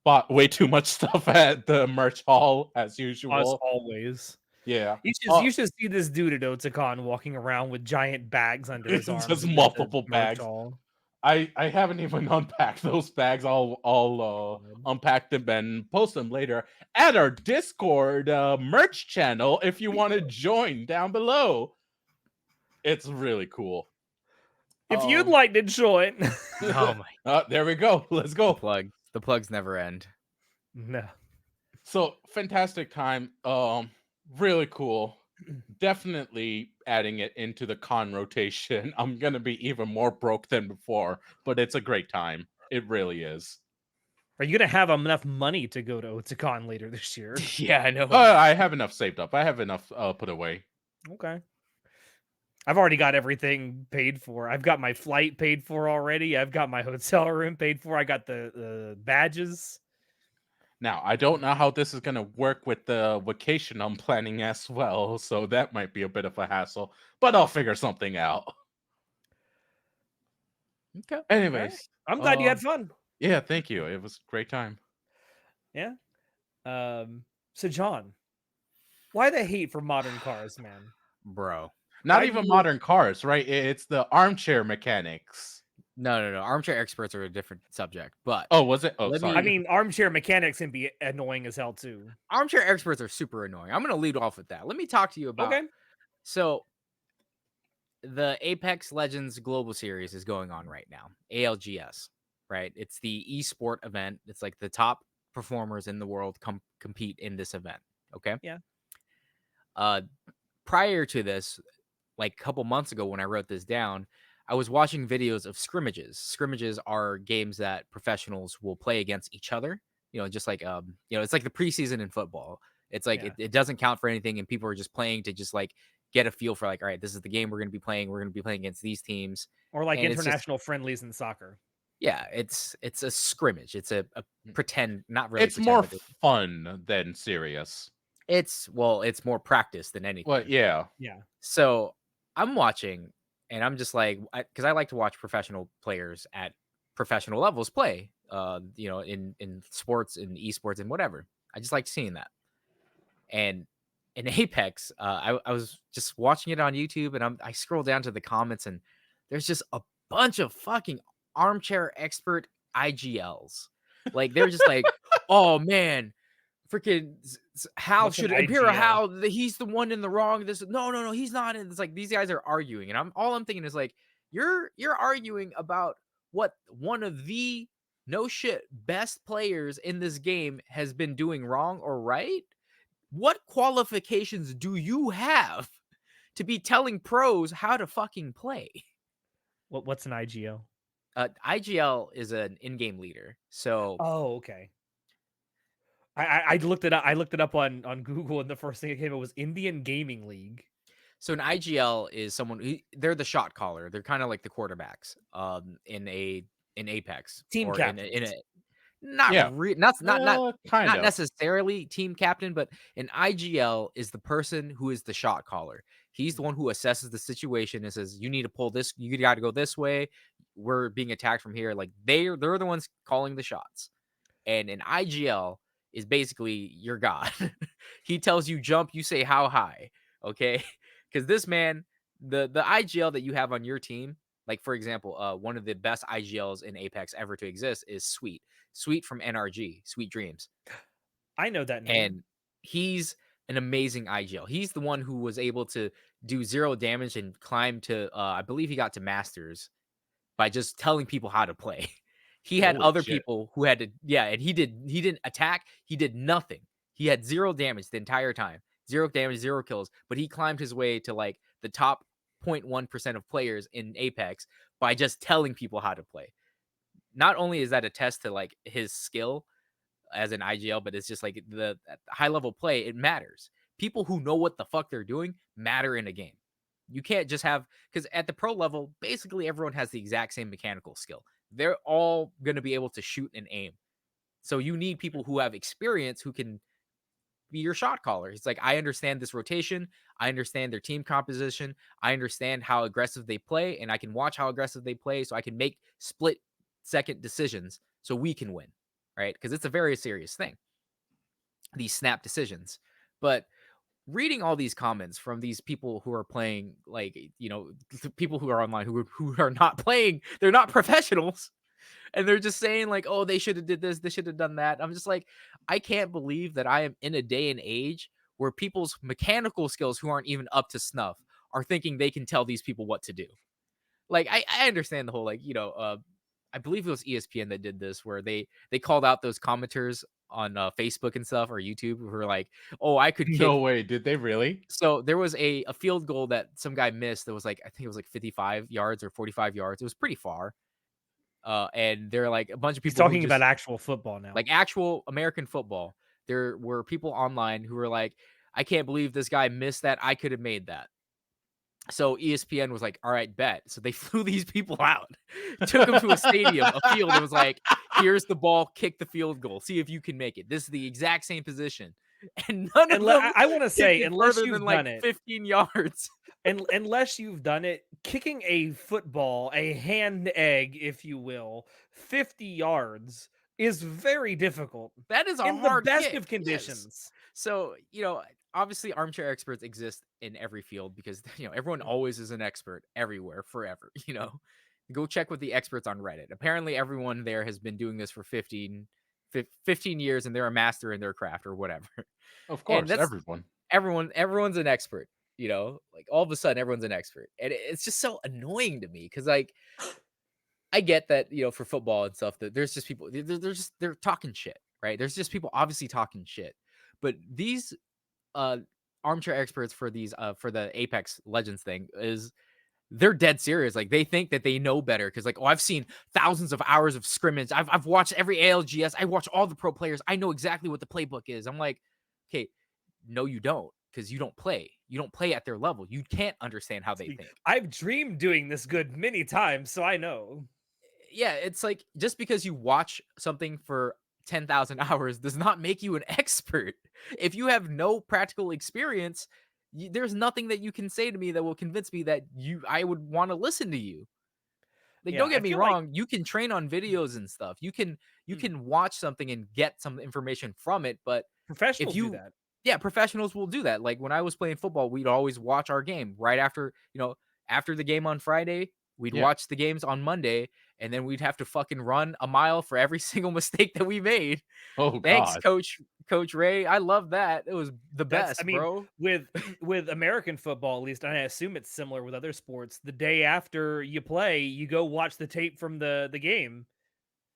Bought way too much stuff at the merch hall as As usual. always. Yeah. You should see this dude at Otakon walking around with giant bags under his arms. Just at the multiple merch bags. hall. I haven't even unpacked those bags. I'll unpack them and post them later at our Discord merch channel if you want to join down below. It's really cool. If you'd like to join. Oh my. There we go. Let's go. The plugs never end. No. So fantastic time. Really cool. Definitely adding it into the con rotation. I'm gonna be even more broke than before, but it's a great time. It really is. Are you gonna have enough money to go to Otakon later this year? Yeah, I know. I have enough saved up. I have enough put away. Okay. I've already got everything paid for. I've got my flight paid for already. I've got my hotel room paid for. I got the badges. Now, I don't know how this is going to work with the vacation I'm planning as well, so that might be a bit of a hassle, but I'll figure something out. Okay. Anyways, I'm glad you had fun. Yeah, thank you. It was a great time. Yeah. So John, why the hate for modern cars, man? Bro. Not Why even do you- modern cars, right? It's the armchair mechanics. No. Armchair experts are a different subject. But Oh, was it? Oh, Let me- sorry. I mean, armchair mechanics can be annoying as hell too. armchair experts are super annoying. I'm gonna lead off with that. Let me talk to you about Okay. So the Apex Legends Global Series is going on right now. ALGS, right? It's the esport event. It's like the top performers in the world compete in this event. Okay. Yeah. Uh, Prior to this, like a couple months ago when I wrote this down, I was watching videos of scrimmages. Scrimmages are games that professionals will play against each other. Just like it's like the preseason in football. It's like Yeah. it doesn't count for anything, and people are just playing to just like get a feel for like, all right, this is the game we're going to be playing. We're going to be playing against these teams, Or like and it's just international friendlies in soccer. yeah, it's a scrimmage. It's a pretend, not really It's pretend, more but fun than serious. it's more practice than Well, anything. yeah. Yeah. So I'm watching, and I'm just like, because I like to watch professional players at professional levels play. In sports, in esports, and whatever. I just like seeing that. And in Apex, I was just watching it on YouTube, and I scroll down to the comments, and there's just a bunch of fucking armchair expert IGLs. Like they're just like, oh man, freaking Hal What's an should Imperial IGL? Hal, he's the one in the wrong. This no, he's not. It's like these guys are arguing, and I'm thinking is like you're arguing about what one of the no shit best players in this game has been doing wrong or right. What qualifications do you have to be telling pros how to fucking play? What's an IGL? IGL is an in-game leader. So Oh, okay. I looked it up. I looked it up on Google, and the first thing that came up was Indian Gaming League. So an IGL is someone they're the shot caller. They're kind of like the quarterbacks in Apex Team or in captains. a not Yeah. re- not not not Kind not of. necessarily team captain, but an IGL is the person who is the shot caller. He's the one who assesses the situation and says, "You need to pull this. You got to go this way. We're being attacked from here." Like they're the ones calling the shots. And an IGL is basically your god. He tells you jump, you say how high, okay? Because this man, the IGL that you have on your team, like for example, one of the best IGLs in Apex ever to exist is Sweet, Sweet from NRG, Sweet Dreams, I know that name. and he's an amazing IGL. He's the one who was able to do 0 damage and climb to, I believe he got to Masters by just telling people how to play. He had Holy other shit. people who had to, yeah, and he didn't attack, he did nothing. He had 0 damage the entire time. 0 damage, 0 kills, but he climbed his way to like the top 0.1% of players in Apex by just telling people how to play. Not only is that a test to like his skill as an IGL, but it's just like the high level play, it matters. People who know what the fuck they're doing matter in a game. You can't just have, because at the pro level, basically everyone has the exact same mechanical skill. They're all going to be able to shoot and aim. So you need people who have experience who can be your shot caller. It's like, I understand this rotation. I understand their team composition. I understand how aggressive they play, and I can watch how aggressive they play so I can make split second decisions so we can win, right? Because it's a very serious thing, these snap decisions. But reading all these comments from these people who are playing, like, people who are online who are not playing, they're not professionals, and they're just saying like, oh, they should have did this, they should have done that. I'm just like, I can't believe that I am in a day and age where people's mechanical skills who aren't even up to snuff are thinking they can tell these people what to do. Like I understand the whole like, I believe it was ESPN that did this where they called out those commenters on Facebook and stuff or YouTube who were like, oh, I could No kick. way. Did they really? So there was a field goal that some guy missed that was like, I think it was like 55 yards or 45 yards. It was pretty far. And there are like a bunch of He's people who talking just about actual football now. like actual American football. There were people online who were like, I can't believe this guy missed that. I could have made that. So ESPN was like, all right, bet. So they flew these people out, took them to a stadium, a field. It was like, here's the ball, kick the field goal. See if you can make it. This is the exact same position. And none of And them I want to kicked say, it unless further than you've like done it, 15 yards. and unless you've done it, kicking a football, a hand egg, if you will, 50 yards is very difficult That is a in the hard best kick. of Yes. conditions. So, obviously armchair experts exist in every field because, everyone always is an expert everywhere, forever, Go check with the experts on Reddit. Apparently everyone there has been doing this for 15 years and they're a master in their craft or whatever. Of And course, that's everyone. everyone's an expert, like all of a sudden everyone's an expert. And it's just so annoying to me because like I get that, for football and stuff that there's just people they're talking shit, right? There's just people obviously talking shit. But these uh armchair experts for these for the Apex Legends thing is they're dead serious. Like they think that they know better because like, oh, I've seen thousands of hours of scrimmage. I've watched every ALGS. I watch all the pro players. I know exactly what the playbook is. I'm like, okay, no, you don't, because you don't play. You don't play at their level. You can't understand how they See, think. I've dreamed doing this good many times, so I know. Yeah, it's like just because you watch something for 10,000 hours does not make you an expert. If you have no practical experience, there's nothing that you can say to me that will convince me that I would want to listen to you. Like, Yeah, don't I get me feel like wrong, you can train on videos and stuff. You mm, can watch something and get some information from it, but if professionals do you that. yeah, professionals will do that. Like when I was playing football, we'd always watch our game right after, after the game on Friday, we'd Yeah. watch the games on Monday, and then we'd have to fucking run a mile for every single mistake that we made. Oh Thanks, God. Coach Ray. I love that. It was the I best, mean, bro. with with American football, at least, and I assume it's similar with other sports. The day after you play, you go watch the tape from the game,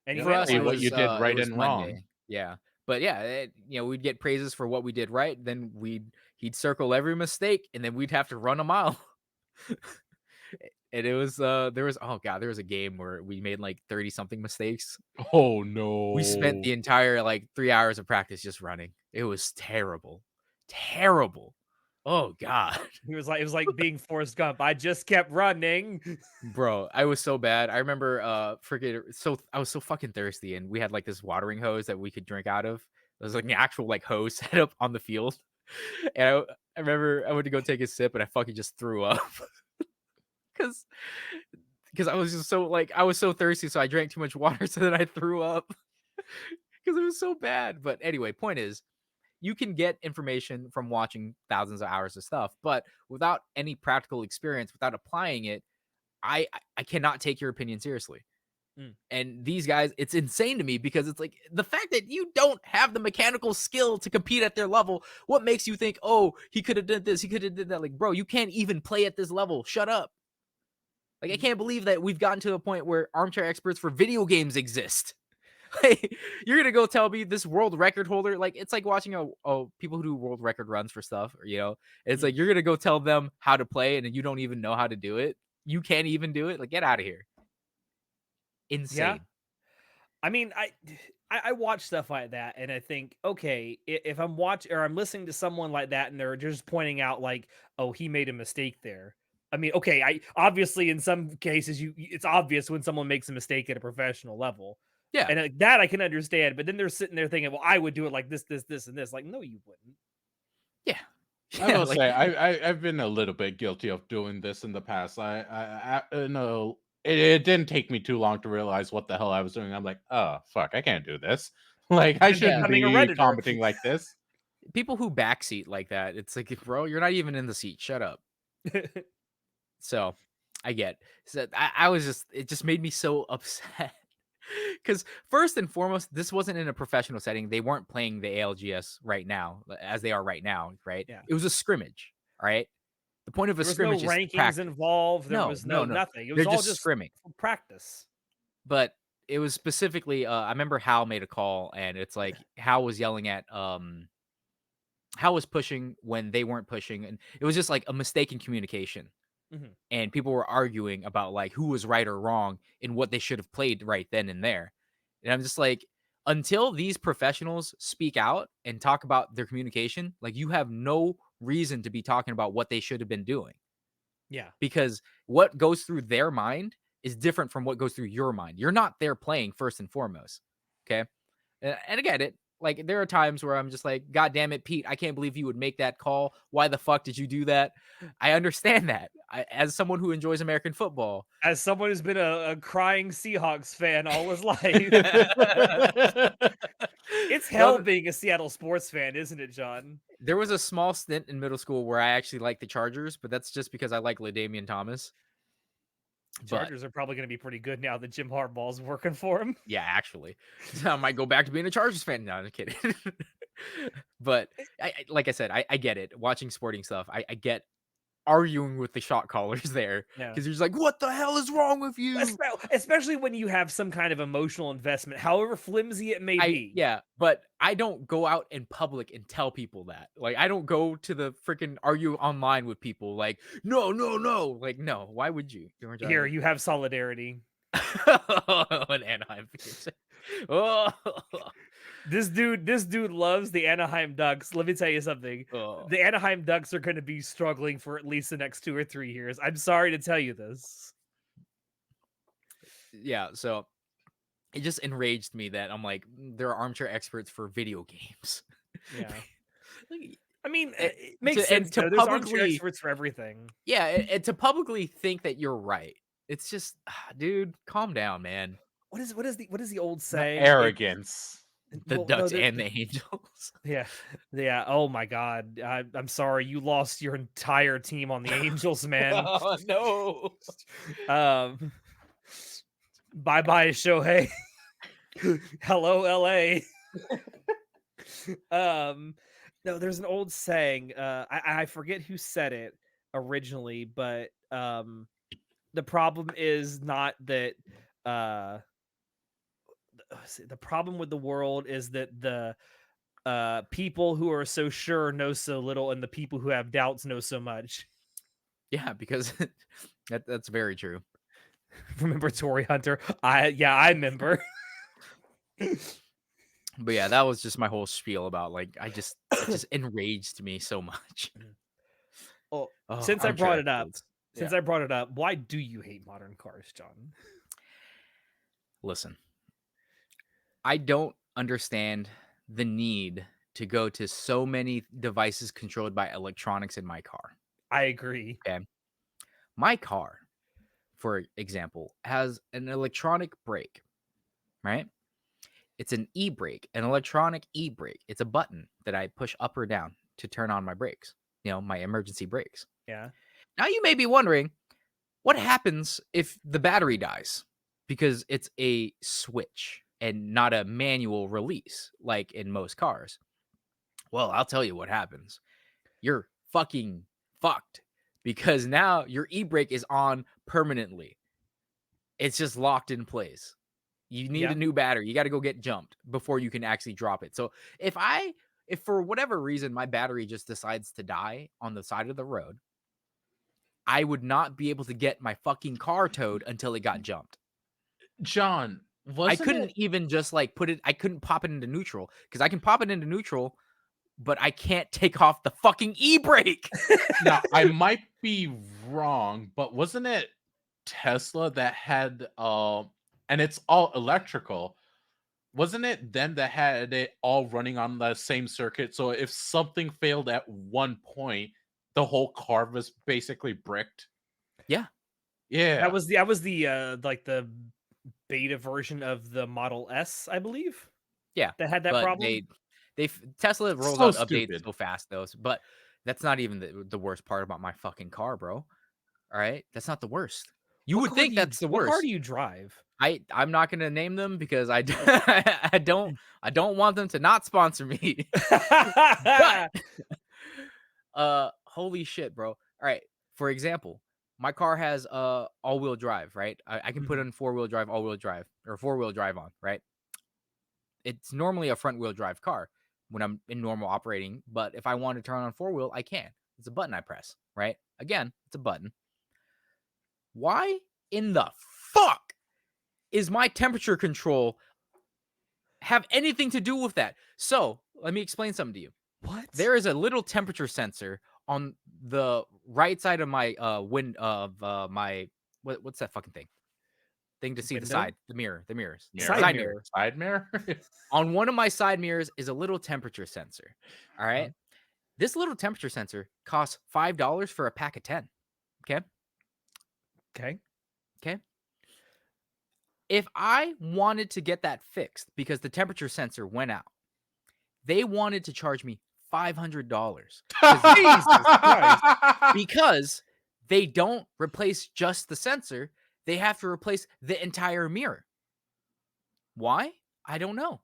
and you For Yep. us, See analyze what it. you did it right was and wrong. Monday. Yeah. But yeah, we'd get praises for what we did right. Then he'd circle every mistake, and then we'd have to run a mile. And it was there was a game where we made like 30 something mistakes. Oh We spent no. the entire like 3 hours of practice just running. It was terrible, terrible. Oh God. It was like being Forrest Gump. I just kept running. Bro, I was so bad. I remember I was so fucking thirsty, and we had like this watering hose that we could drink out of. It was like an actual like hose set up on the field. And I remember I went to go take a sip and I fucking just threw up. Cause because I was just so like I was so thirsty, so I drank too much water, so then I threw up. Because it was so bad. But anyway, point is you can get information from watching thousands of hours of stuff, but without any practical experience, without applying it, I cannot take your opinion seriously. Mm. And these guys, it's insane to me because it's like the fact that you don't have the mechanical skill to compete at their level. What makes you think, oh, he could have done this, he could have did that? Like, bro, you can't even play at this level. Shut up. Like, I can't believe that we've gotten to a point where armchair experts for video games exist. Like, you're gonna go tell me this world record holder, like it's like watching people who do world record runs for stuff, it's Mm. like you're gonna go tell them how to play and you don't even know how to do it. You can't even do it. Like, get out of here. Yeah. Insane. I mean, I watch stuff like that, and I think, okay, if I'm watching or I'm listening to someone like that, and they're just pointing out like, oh, he made a mistake there. I mean, okay, I obviously in some cases it's obvious when someone makes a mistake at a professional level, Yeah. and that I can understand. But then they're sitting there thinking, well, I would do it like this, and this. Like, no, you wouldn't. Yeah. I Yeah. will Like, say I've been a little bit guilty of doing this in the past. No, it didn't take me too long to realize what the hell I was doing. I'm like, oh fuck, I can't do this. Like I And shouldn't yeah. becoming a be redditor. commenting like this. People who backseat like that, it's like, bro, you're not even in the seat. Shut up. So I get. So I was just it just made me so upset. Because first and foremost, this wasn't in a professional setting. They weren't playing the ALGS right now, as they are right now, right? Yeah. It was a scrimmage, all right? The point of a There was no scrimmage is to rankings practice. involved. There No, was no, no no. nothing. It They're was all just just scrimming. for practice. But it was specifically, I remember Hal made a call, and it's like Hal was yelling at Hal was pushing when they weren't pushing, and it was just like a mistake in communication. Mhm. And people were arguing about like who was right or wrong in what they should have played right then and there. And I'm just like, until these professionals speak out and talk about their communication, like you have no reason to be talking about what they should have been doing, Yeah. because what goes through their mind is different from what goes through your mind. You're not there playing first and foremost. Okay. And I get it. Like there are times where I'm just like, God damn it, Pete, I can't believe you would make that call. Why the fuck did you do that? I understand that. As someone who enjoys American football. As someone who's been a crying Seahawks fan all his life, it's hell No, being a Seattle sports fan, isn't it, John? there was a small stint in middle school where I actually liked the Chargers, but that's just because I like LaDainian Thomas. But Chargers are probably going to be pretty good now that Jim Harbaugh's working for him. yeah, actually, I might go back to being a Chargers fan. No, I'm kidding. But like I said, I get it. Watching sporting stuff, I get arguing with the shot callers there Yeah. because he's like, "What the hell is wrong with you?" Especially when you have some kind of emotional investment, however flimsy it may be. Yeah, but I don't go out in public and tell people that. Like, I don't go to the freaking argue online with people like, "No, no, no." Like, no, why would you? You know Here, you have solidarity. An Anaheim fans. Oh, This dude loves the Anaheim Ducks. Let me tell you something. oh. The Anaheim Ducks are going to be struggling for at least the next 2 or 3 years. I'm sorry to tell you this. Yeah, so it just enraged me that I'm like, there are armchair experts for video games. Yeah. Like, I mean, and it makes sense to though. There's armchair publicly, experts for everything. yeah, and to publicly think that you're right. It's just, dude, calm down, man. What is the old The saying? arrogance. The Well, no, Ducks and the Angels. yeah, yeah. Oh my God, I'm sorry. You lost your entire team on the Angels, man. Oh no. Um, bye bye Shohei. Hello LA. No, there's an old saying. I forget who said it originally, but the problem is not that the problem with the world is that the people who are so sure know so little, and the people who have doubts know so much. Yeah, because that's very true. Remember Tory Hunter? I remember. But yeah, that was just my whole spiel about like it just enraged me so much. Well, Oh, since I armchair brought it up, experts. Yeah. why do you hate modern cars, John? Listen, I don't understand the need to go to so many devices controlled by electronics in my car. I agree. Okay. My car, for example, has an electronic brake, right? It's an e-brake, an electronic e-brake. It's a button that I push up or down to turn on my brakes, my emergency brakes. Yeah. Now you may be wondering, what happens if the battery dies? Because it's a switch and not a manual release like in most cars. Well, I'll tell you what happens. You're fucking fucked because now your e-brake is on permanently. It's just locked in place. You need Yeah. a new battery. You got to go get jumped before you can actually drop it. So if for whatever reason my battery just decides to die on the side of the road, I would not be able to get my fucking car towed until it got jumped. John, I wasn't couldn't it? even just like I couldn't pop it into neutral because I can pop it into neutral, but I can't take off the fucking e-brake. Now, I might be wrong, but wasn't it Tesla that had and it's all electrical. Wasn't it them that had it all running on the same circuit? So if something failed at one point, the whole car was basically bricked. Yeah. Yeah. That was the like the beta version of the Model S, I believe. Yeah. That had that But problem. Tesla rolls So out updates stupid. so fast though. But that's not even the worst part about my fucking car, bro. All right? That's not the worst. You would think that's the What car worst. do you drive? I'm not gonna name them because I don't want them to not sponsor me. But holy shit, bro. All right. For example, my car has all-wheel drive, right? I can put Mhm. in four-wheel drive, all-wheel drive, or four-wheel drive on, right? It's normally a front-wheel drive car when I'm in normal operating, but if I want to turn on four-wheel, I can. It's a button I press, right? Again, it's a button. Why in the fuck is my temperature control have anything to do with that? So let me explain something to you. What? There is a little temperature sensor on the right side of my my what's that fucking thing to see the Window? side, the mirrors, Side mirror. mirror. Side mirror? On one of my side mirrors is a little temperature sensor. All right. Uh-huh. This little temperature sensor costs $5 for a pack of 10. Okay. Okay. Okay. If I wanted to get that fixed because the temperature sensor went out, they wanted to charge me $500 Jesus Christ. because they don't replace just the sensor. They have to replace the entire mirror. Why? I don't know.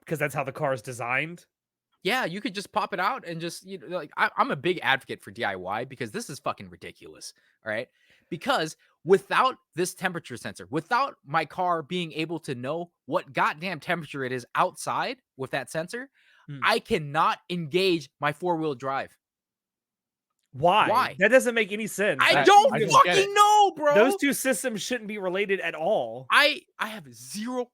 Because that's how the car is designed. yeah, you could just pop it out and just, like, I'm a big advocate for DIY because this is fucking ridiculous. All right. Because without this temperature sensor, without my car being able to know what goddamn temperature it is outside with that sensor, Hmm. I cannot engage my 4-wheel drive. Why? Why? That doesn't make any sense. I Like, don't I don't get it. fucking know, those bro. two systems shouldn't be related at all. I have zero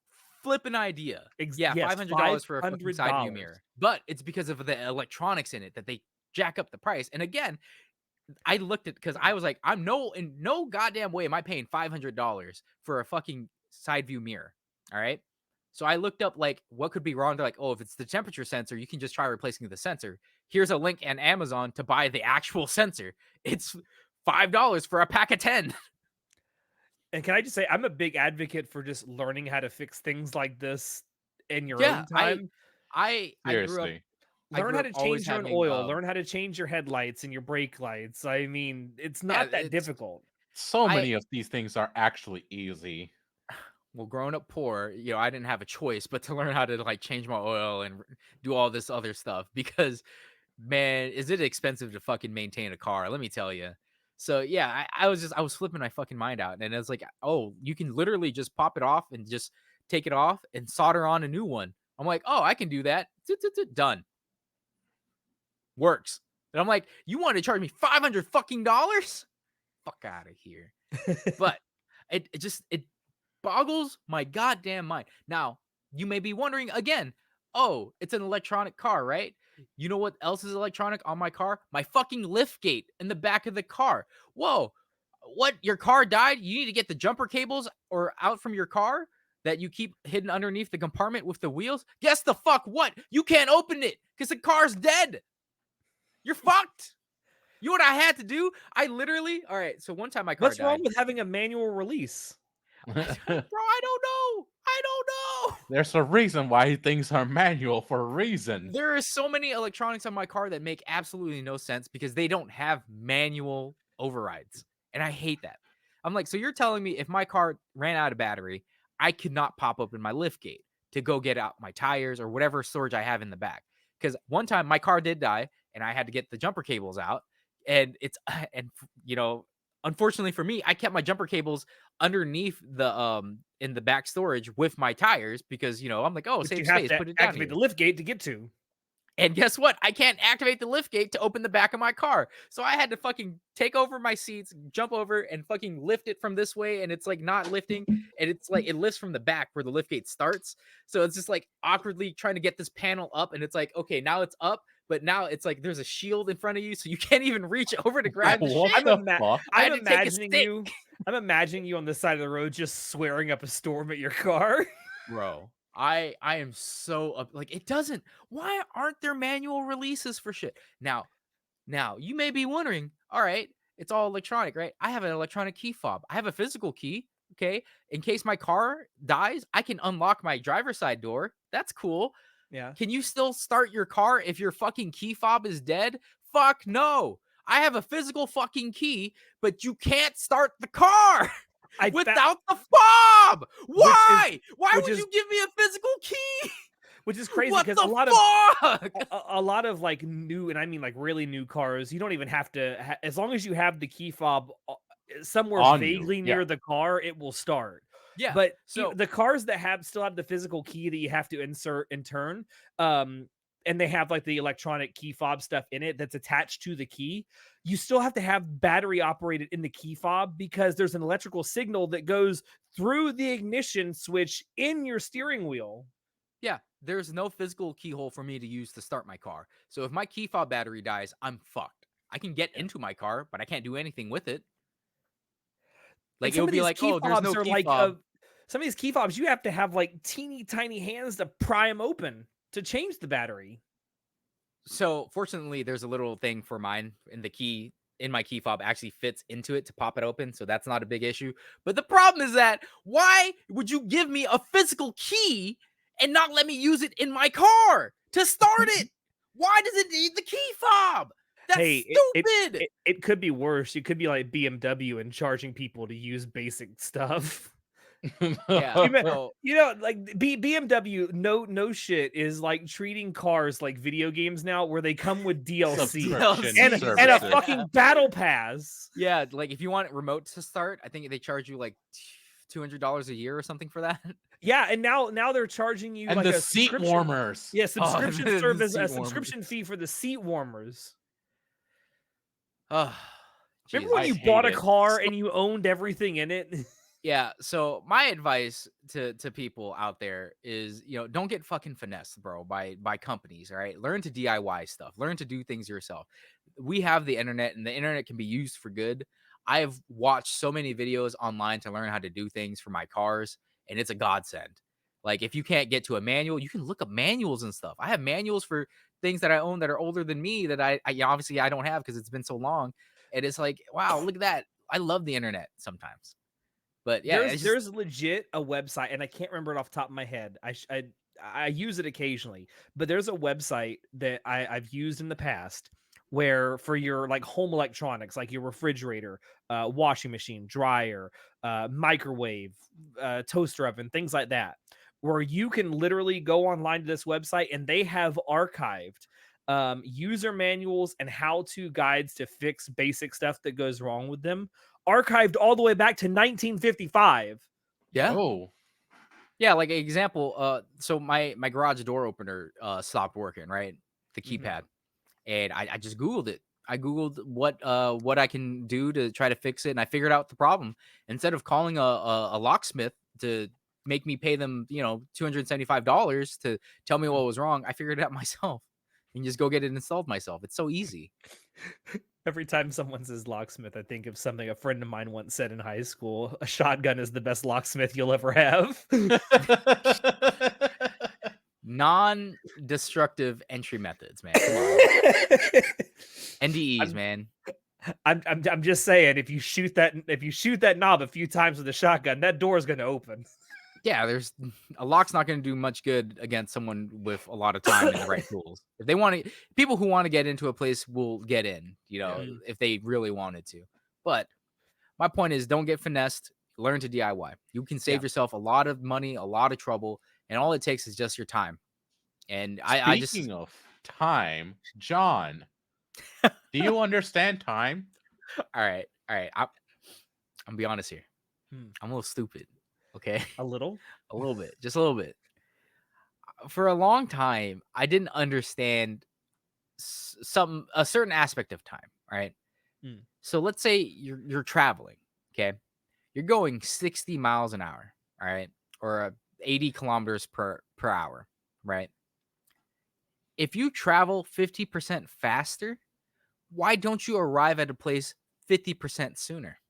flipping idea. Yeah, Yes, $500 for a fucking side view $500. mirror. But it's because of the electronics in it that they jack up the price. And again, I looked at because I was like, I'm in no goddamn way am I paying $500 for a fucking side view mirror. All right. So I looked up like what could be wrong. They're like, oh, if it's the temperature sensor, you can just try replacing the sensor. Here's a link on Amazon to buy the actual sensor. It's $5 for a pack of 10. And can I just say, I'm a big advocate for just learning how to fix things like this in your Yeah, own time. I grew up Seriously. Learn how to always change your own having oil. Learn how to change your headlights and your brake lights. I mean, it's yeah, not that it's difficult. So I many of these things are actually easy. well, growing up poor, I didn't have a choice but to learn how to like change my oil and do all this other stuff because man, is it expensive to fucking maintain a car? Let me tell you. So yeah, I was flipping my fucking mind out, and it's like, oh, you can literally just pop it off and just take it off and solder on a new one. I'm like, oh, I can do that. Done. Works. And I'm like, you want to charge me $500 fucking dollars? Fuck out of here. But it boggles my goddamn mind. Now, you may be wondering again, oh, it's an electronic car, right? You know what else is electronic on my car? My fucking lift gate in the back of the car. Whoa, what? Your car died? You need to get the jumper cables or out from your car that you keep hidden underneath the compartment with the wheels? Guess the fuck what? You can't open it because the car's dead. You're fucked. You know what I had to do? I literally, all right. So one time my car What's wrong died. with having a manual release? Bro, I don't know. I don't know. There's a reason why things are manual for a reason. There are so many electronics on my car that make absolutely no sense because they don't have manual overrides. And I hate that. I'm like, so you're telling me if my car ran out of battery, I could not pop open my lift gate to go get out my tires or whatever storage I have in the back. Because one time my car did die and I had to get the jumper cables out. And and unfortunately for me, I kept my jumper cables underneath the in the back storage with my tires because I'm like, oh, But you save have space, to put it down activate here. the lift gate to get to. And guess what? I can't activate the lift gate to open the back of my car. So I had to fucking take over my seats, jump over and fucking lift it from this way. And it's like not lifting. And it's like it lifts from the back where the lift gate starts. So it's just like awkwardly trying to get this panel up. And it's like, okay, now it's up. But now it's like there's a shield in front of you. So you can't even reach over to grab the What shit. the fuck? I I'm had to take a imagining stick. you. I'm imagining you on the side of the road just swearing up a storm at your car. Bro, I am so like it doesn't. Why aren't there manual releases for shit? Now you may be wondering, all right, it's all electronic, right? I have an electronic key fob. I have a physical key, okay? In case my car dies, I can unlock my driver's side door. That's cool. Yeah. Can you still start your car if your fucking key fob is dead? Fuck no. I have a physical fucking key, but you can't start the car without the fob. Why? Why which would is- you give me a physical key? which is crazy What because the a lot fuck? of a lot of like new, and I mean like really new cars, you don't even have to as long as you have the key fob somewhere On you, vaguely near the car, it will start. Yeah. But So the cars that still have the physical key that you have to insert and turn, and they have like the electronic key fob stuff in it that's attached to the key, you still have to have battery operated in the key fob because there's an electrical signal that goes through the ignition switch in your steering wheel. yeah, there's no physical keyhole for me to use to start my car. So if my key fob battery dies, I'm fucked. I can get into my car, but I can't do anything with it. Like it would be like, oh, there's no key fob. Some of these key fobs, you have to have like teeny tiny hands to pry them open to change the battery. So fortunately, there's a little thing for mine in the key in my key fob actually fits into it to pop it open. So that's not a big issue. But the problem is that why would you give me a physical key and not let me use it in my car to start it? Why does it need the key fob? That's stupid. It could be worse. It could be like BMW and charging people to use basic stuff. Yeah. So Like BMW, no shit is like treating cars like video games now, where they come with DLC Subscription and a services. fucking battle pass. yeah, like if you want remote to start, I think they charge you like $200 a year or something for that. Yeah, and now they're charging you And like the a seat subscription. warmers. Yeah, Oh, subscription the service, seat a warmers. subscription fee for the seat warmers. Oh, Remember when I Jesus. you hate bought a it. car So and you owned everything in it? yeah, so my advice to people out there is, don't get fucking finessed, bro, by companies, all right? Learn to DIY stuff. Learn to do things yourself. We have the internet, and the internet can be used for good. I have watched so many videos online to learn how to do things for my cars, and it's a godsend. Like if you can't get to a manual, you can look up manuals and stuff. I have manuals for things that I own that are older than me that I obviously I don't have because it's been so long. And it's like, wow, look at that. I love the internet sometimes. But yeah, There's it's just there's legit a website, and I can't remember it off the top of my head. I use it occasionally, but there's a website that I've used in the past where for your like home electronics, like your refrigerator, washing machine, dryer, microwave, toaster oven, things like that, where you can literally go online to this website and they have archived user manuals and how-to guides to fix basic stuff that goes wrong with them, archived all the way back to 1955. yeah. Oh. Yeah, like an example, so my garage door opener stopped working, right? The Mhm. keypad. And I just Googled it. I Googled what I can do to try to fix it, and I figured out the problem. Instead of calling a locksmith to make me pay them, $275 to tell me what was wrong, I figured it out myself and just go get it installed myself. It's so easy. Every time someone says locksmith, I think of something a friend of mine once said in high school: a shotgun is the best locksmith you'll ever have. Non-destructive entry methods, man. Come on. NDEs, I'm, man. I'm just saying, if you shoot that knob a few times with a shotgun, that door is gonna open. Yeah, there's a lock's not going to do much good against someone with a lot of time and the right tools. If they want to, people who want to get into a place will get in, Yeah. if they really wanted to. But my point is, don't get finessed. Learn to DIY. You can Yeah. save yourself a lot of money, a lot of trouble, and all it takes is just your time. And I just, Speaking of time, John, do you understand time? all right. I'm gonna be honest here. Hmm. I'm a little stupid. Okay, A little. a little bit, just a little bit. For a long time, I didn't understand a certain aspect of time, right? Mm. So let's say you're traveling, okay? You're going 60 miles an hour, all right? Or 80 kilometers per hour, right? If you travel 50% faster, why don't you arrive at a place 50% sooner?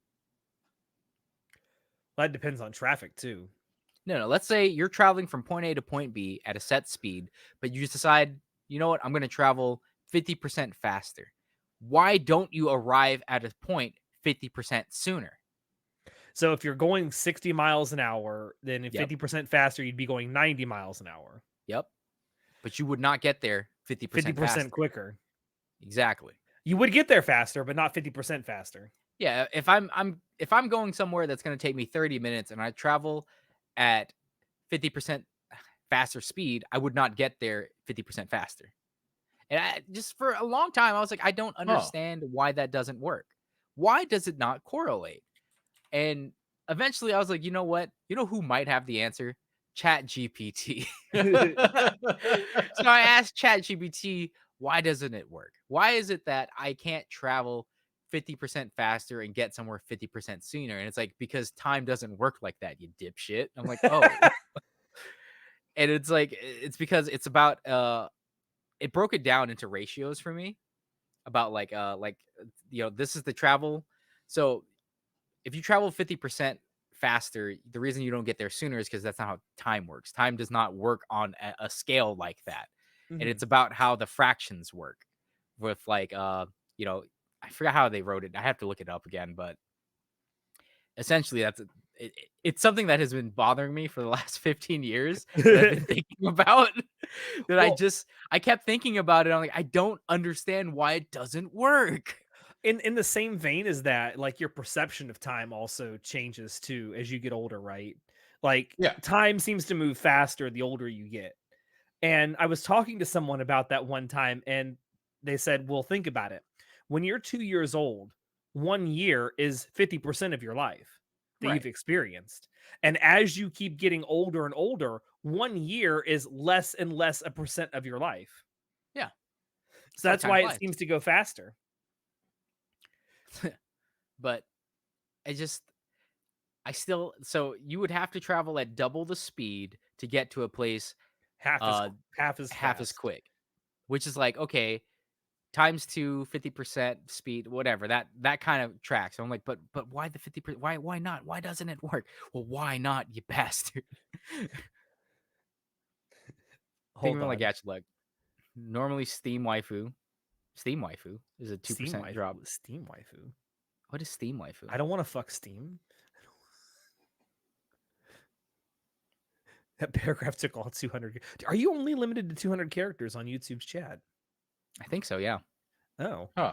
That depends on traffic too. No, let's say you're traveling from point A to point B at a set speed, but you just decide, you know what, I'm going to travel 50% faster. Why don't you arrive at a point 50% sooner? So if you're going 60 miles an hour, then if Yep. 50% faster, you'd be going 90 miles an hour. Yep. But you would not get there 50% 50% faster. quicker. Exactly. You would get there faster, but not 50% faster. Yeah, if I'm going somewhere that's going to take me 30 minutes and I travel at 50% faster speed, I would not get there 50% faster. And just for a long time, I was like, I don't understand why that doesn't work. Why does it not correlate? And eventually I was like, you know what? You know who might have the answer? Chat GPT. So I asked Chat GPT, why doesn't it work? Why is it that I can't travel 50% faster and get somewhere 50% sooner? And it's like, because time doesn't work like that, you dipshit. I'm like, oh. And it's like, it's because it's about it broke it down into ratios for me about this is the travel. So if you travel 50% faster, the reason you don't get there sooner is because that's not how time works. Time does not work on a scale like that. And it's about how the fractions work with I forgot how they wrote it. I have to look it up again, but essentially it's something that has been bothering me for the last 15 years that I've been thinking about that Well, I kept thinking about it. I'm like, I don't understand why it doesn't work. in the same vein as that, like your perception of time also changes too as you get older, right? Like Yeah. time seems to move faster the older you get. And I was talking to someone about that one time, and they said, well, think about it. When you're 2 years old, 1 year is 50% of your life that you've Right. experienced. And as you keep getting older and older, 1 year is less and less a percent of your life. Yeah. So It's like that's time why it flies. seems to go faster. But I just I still so you would have to travel at double the speed to get to a place Half as uh half as half as fast. quick, which is like, okay, times 2, 50% speed, whatever. That kind of tracks. I'm like, but why the 50%? Why not? Why doesn't it work? Well, why not, you bastard? Think of Hold it like on. like normally Steam waifu is a Steam 2% drop. waifu. Steam waifu. What is Steam waifu? I don't want to fuck Steam. That paragraph took all 200. Are you only limited to 200 characters on YouTube's chat? I think so, yeah. Oh. Huh.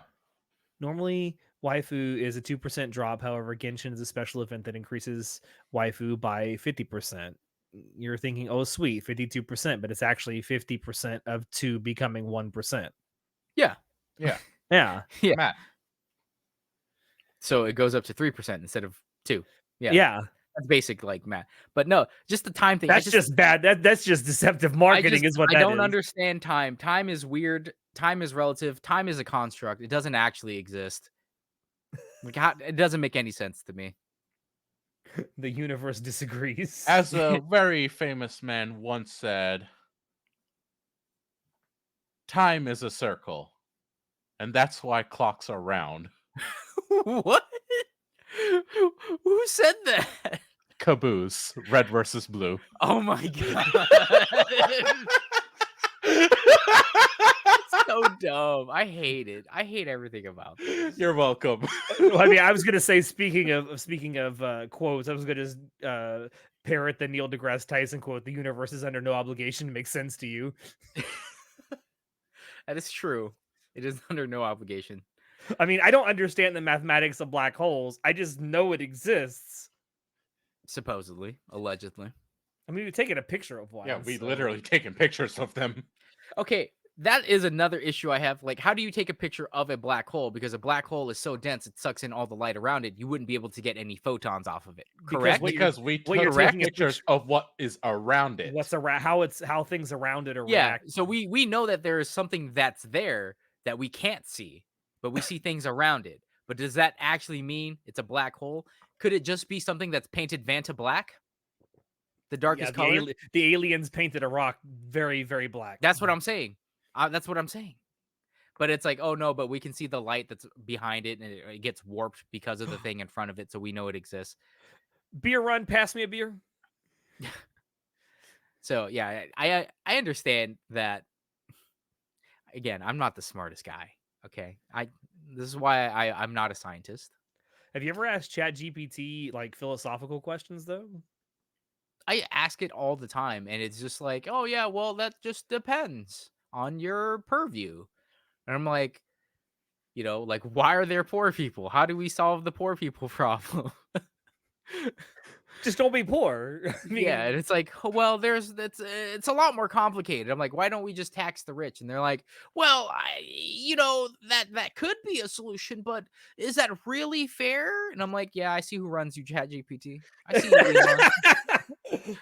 Normally, waifu is a 2% drop. However, Genshin is a special event that increases waifu by 50%. You're thinking, oh, sweet, 52%, but it's actually 50% of 2 becoming 1%. Yeah. Yeah. Yeah. Yeah. Matt. So it goes up to 3% instead of 2. Yeah. Yeah. That's basic like math. But no, just the time thing. That's just bad. That's just deceptive marketing, is what I that don't is. understand time. Time is weird. Time is relative. Time is a construct. It doesn't actually exist. Like it doesn't make any sense to me. The universe disagrees. As a very famous man once said, time is a circle, and that's why clocks are round. What? Who said that? Caboose, red versus blue. Oh my god. So dumb. I hate it. I hate everything about this. You're welcome. Well, I mean, I was gonna say, speaking of quotes, I was gonna parrot the Neil deGrasse Tyson quote: "The universe is under no obligation to make sense to you." That is true. It is under no obligation. I mean, I don't understand the mathematics of black holes. I just know it exists. Supposedly, allegedly. I mean, we've taken a picture of one. Yeah, we so- literally taken pictures of them. Okay, that is another issue I have. Like, how do you take a picture of a black hole? Because a black hole is so dense, it sucks in all the light around it. You wouldn't be able to get any photons off of it. Because Correct? what Because we what you're took taking a pictures picture- of what is around it. what's around, how things around it are Yeah. reacting. So we know that there is something that's there that we can't see, but we see things around it. But does that actually mean it's a black hole? Could it just be something that's painted Vanta black? The darkest color? The aliens painted a rock very, very black. That's what I'm saying. That's what I'm saying. But it's like, oh no, but we can see the light that's behind it, and it gets warped because of the thing in front of it, so we know it exists. Beer run, pass me a beer. So yeah, I understand that. Again, I'm not the smartest guy. Okay, this is why I'm not a scientist. Have you ever asked ChatGPT like philosophical questions though? I ask it all the time, and it's just like, oh yeah, well that just depends on your purview. And I'm like, like why are there poor people? How do we solve the poor people problem? Just don't be poor. I mean, Yeah, and it's like, "Oh, well, it's a lot more complicated." I'm like, why don't we just tax the rich? And they're like, well, that could be a solution, but is that really fair? And I'm like, yeah, I see who runs you, ChatGPT. I see you, Elon.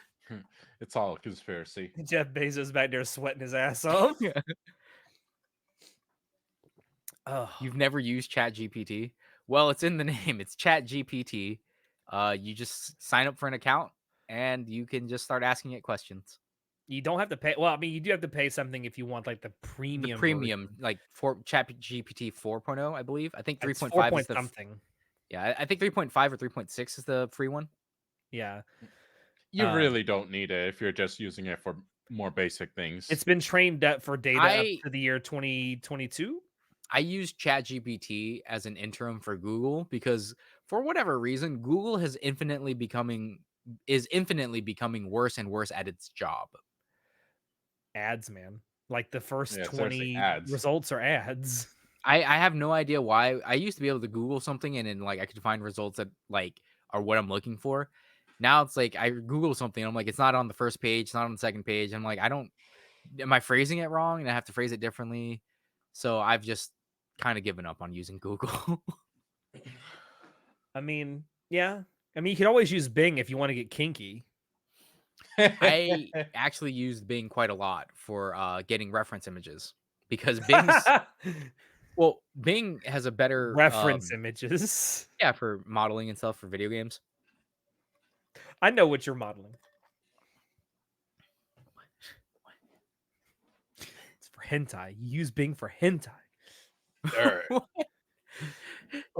It's all a conspiracy. Jeff Bezos back there sweating his ass off. Yeah. Oh, You've never used ChatGPT? Well, it's in the name. It's ChatGPT. You just sign up for an account, and you can just start asking it questions. you don't have to pay. Well, I mean, you do have to pay something if you want like the The premium. premium, version. like for ChatGPT 4.0, I believe. I think It's 3.5 is the something. yeah. I think 3.5 or 3.6 is the free one. Yeah, You really don't need it if you're just using it for more basic things. it's been trained up for data up I- to the year 2022. I use ChatGPT as an interim for Google because for whatever reason, Google is infinitely becoming worse and worse at its job. Ads, man. Like the first Yeah, seriously, 20 ads. results are ads. I have no idea why. I used to be able to Google something and then like I could find results that like are what I'm looking for. Now it's like I Google something, I'm like, it's not on the first page, it's not on the second page. I'm like, I don't am I phrasing it wrong? And I have to phrase it differently. So I've just kind of given up on using Google. I mean, yeah. I mean, you can always use Bing if you want to get kinky. I actually used Bing quite a lot for getting reference images because Bing's well, Bing has a better Reference images. yeah, for modeling and stuff for video games. I know what you're modeling. It's for hentai. You use Bing for hentai.